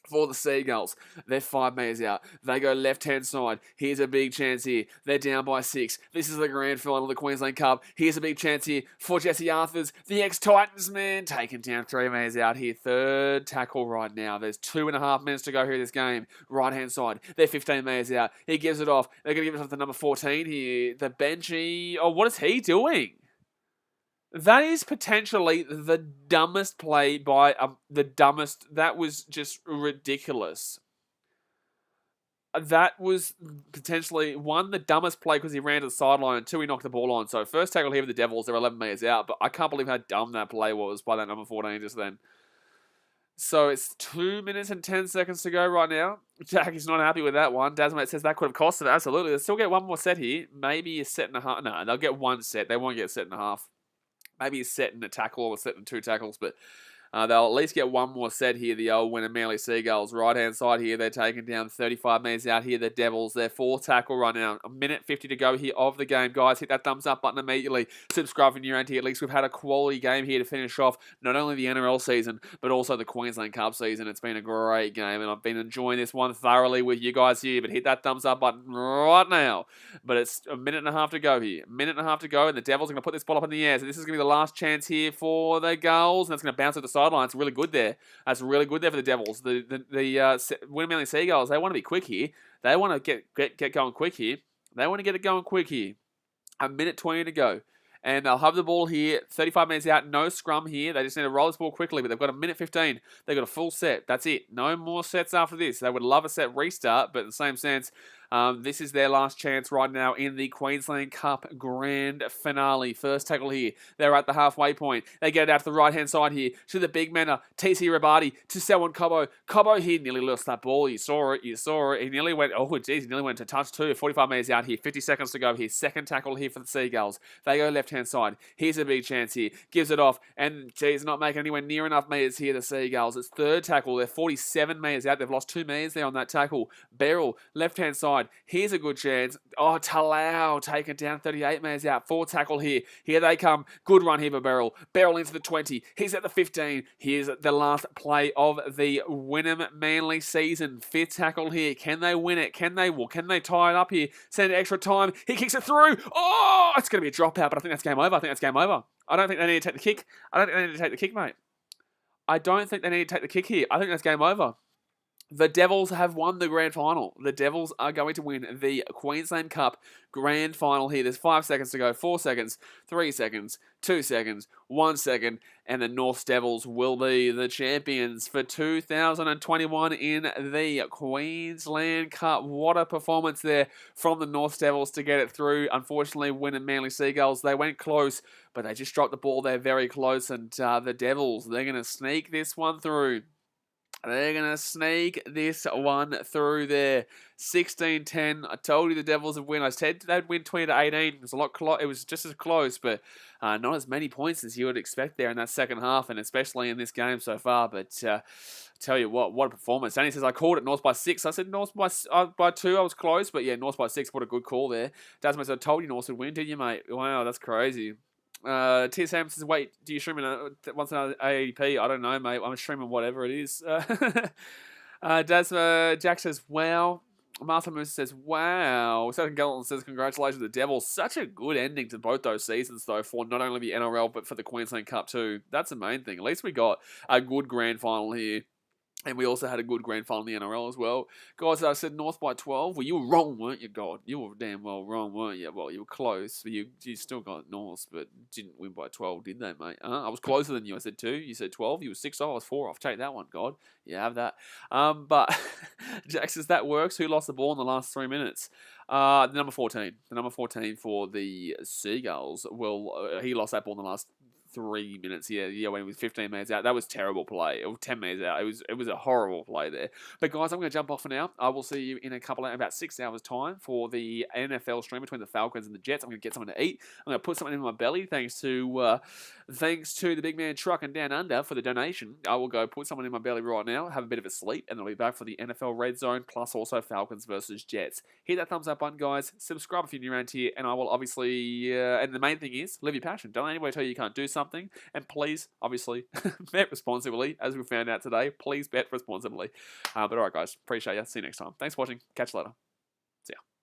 For the Seagulls, they're 5 metres out. They go left-hand side. Here's a big chance here. They're down by 6. This is the grand final of the Queensland Cup. Here's a big chance here for Jesse Arthurs, the ex-Titans man, taken down 3 metres out here. Third tackle right now. There's 2.5 minutes to go here in this game. Right-hand side. They're 15 metres out. He gives it off. They're going to give it off to number 14 here. The Benchy. Oh, what is he doing? That is potentially the dumbest play by the dumbest. That was just ridiculous. That was potentially, 1, the dumbest play because he ran to the sideline, and 2, he knocked the ball on. So first tackle here with the Devils, they're 11 metres out, but I can't believe how dumb that play was by that number 14 just then. So it's 2 minutes and 10 seconds to go right now. Jack is not happy with that one. Dasmate says that could have cost it. Absolutely. They'll still get one more set here. Maybe a set and a half. No, they'll get 1 set. They won't get a set and a half. Maybe a set and a tackle or a set and 2 tackles, but they'll at least get 1 more set here. The old Wynnum Manly Seagulls. Right-hand side here, they're taking down 35 metres out here. The Devils, their 4th tackle run now. 1:50 to go here of the game. Guys, hit that thumbs up button immediately. Subscribe if you're new here. At least we've had a quality game here to finish off not only the NRL season, but also the Queensland Cup season. It's been a great game, and I've been enjoying this one thoroughly with you guys here. But hit that thumbs up button right now. But it's 1.5 minutes to go here. 1.5 minutes to go, and the Devils are going to put this ball up in the air. So this is going to be the last chance here for the Gulls, and it's going to bounce to the sideline. It's really good there. That's really good there for the Devils. The Wynnum Manly Seagulls, they want to be quick here. They want to get going quick here. They want to get it going quick here. 1:20 to go. And they'll have the ball here, 35 minutes out, no scrum here. They just need to roll this ball quickly, but they've got 1:15. They've got a full set. That's it. No more sets after this. They would love a set restart, but in the same sense, this is their last chance right now in the Queensland Cup Grand Finale. First tackle here. They're at the halfway point. They get it out to the right-hand side here to the big man, TC Rabati, to Selwyn Cobbo. Cobbo here nearly lost that ball. You saw it. He nearly went, he nearly went to touch too. 45 metres out here. 50 seconds to go here. Second tackle here for the Seagulls. They go left-hand side. Here's a big chance here. Gives it off, and geez, not making anywhere near enough metres here, the Seagulls. It's third tackle. They're 47 metres out. They've lost 2 metres there on that tackle. Beryl, left-hand side. Here's a good chance. Oh, Talau taken down 38 metres out. 4 tackle here. Here they come. Good run here for Beryl. Beryl into the 20. He's at the 15. Here's the last play of the Wynnum Manly season. 5th tackle here. Can they win it? Can they tie it up here? Send extra time. He kicks it through. Oh, it's going to be a dropout, but I think that's game over. I don't think they need to take the kick. Mate. I don't think they need to take the kick here. I think that's game over. The Devils have won the grand final. The Devils are going to win the Queensland Cup grand final here. There's 5 seconds to go. 4 seconds, 3 seconds, 2 seconds, 1 second, and the North Devils will be the champions for 2021 in the Queensland Cup. What a performance there from the North Devils to get it through. Unfortunately, Wynnum Manly Seagulls, they went close, but they just dropped the ball there very close, and the Devils, they're going to sneak this one through. They're going to sneak this one through there. 16-10. I told you the Devils would win. I said they'd win 20-18. It was a lot close. It was just as close, but not as many points as you would expect there in that second half, and especially in this game so far. But tell you what a performance. Danny says, I called it North by 6. I said North by 2. I was close, but yeah, North by 6. What a good call there. Dasmo said, I told you North would win, didn't you, mate? Wow, that's crazy. T. Sam says, wait, do you stream once another AEP? I don't know, mate. I'm streaming whatever it is. Jack says, wow. Martha Moose says, wow. Second Gallant says, congratulations to the Devils. Such a good ending to both those seasons, though, for not only the NRL, but for the Queensland Cup, too. That's the main thing. At least we got a good grand final here. And we also had a good grand final in the NRL as well. Guys, I said North by 12. Well, you were wrong, weren't you, God? You were damn well wrong, weren't you? Well, you were close. You still got North, but didn't win by 12, did they, mate? I was closer than you. I said 2. You said 12. You were 6 off. I was 4 off. Take that one, God. You have that. But Jack says that works. Who lost the ball in the last 3 minutes? The number 14. The number 14 for the Seagulls. Well, he lost that ball in the last 3 minutes. Yeah, when he was 15 minutes out. That was terrible play. It was 10 minutes out. It was a horrible play there. But guys, I'm going to jump off for now. I will see you in about 6 hours time for the NFL stream between the Falcons and the Jets. I'm going to get something to eat. I'm going to put something in my belly thanks to the big man truck and down under for the donation. I will go put something in my belly right now, have a bit of a sleep, and then I'll be back for the NFL Red Zone plus also Falcons versus Jets. Hit that thumbs up button, guys. Subscribe if you're new around here, and I will obviously and the main thing is live your passion. Don't let anybody tell you can't do something, and please, obviously, bet responsibly, as we found out today. Please bet responsibly. But all right, guys, appreciate you. See you next time. Thanks for watching. Catch you later. See ya.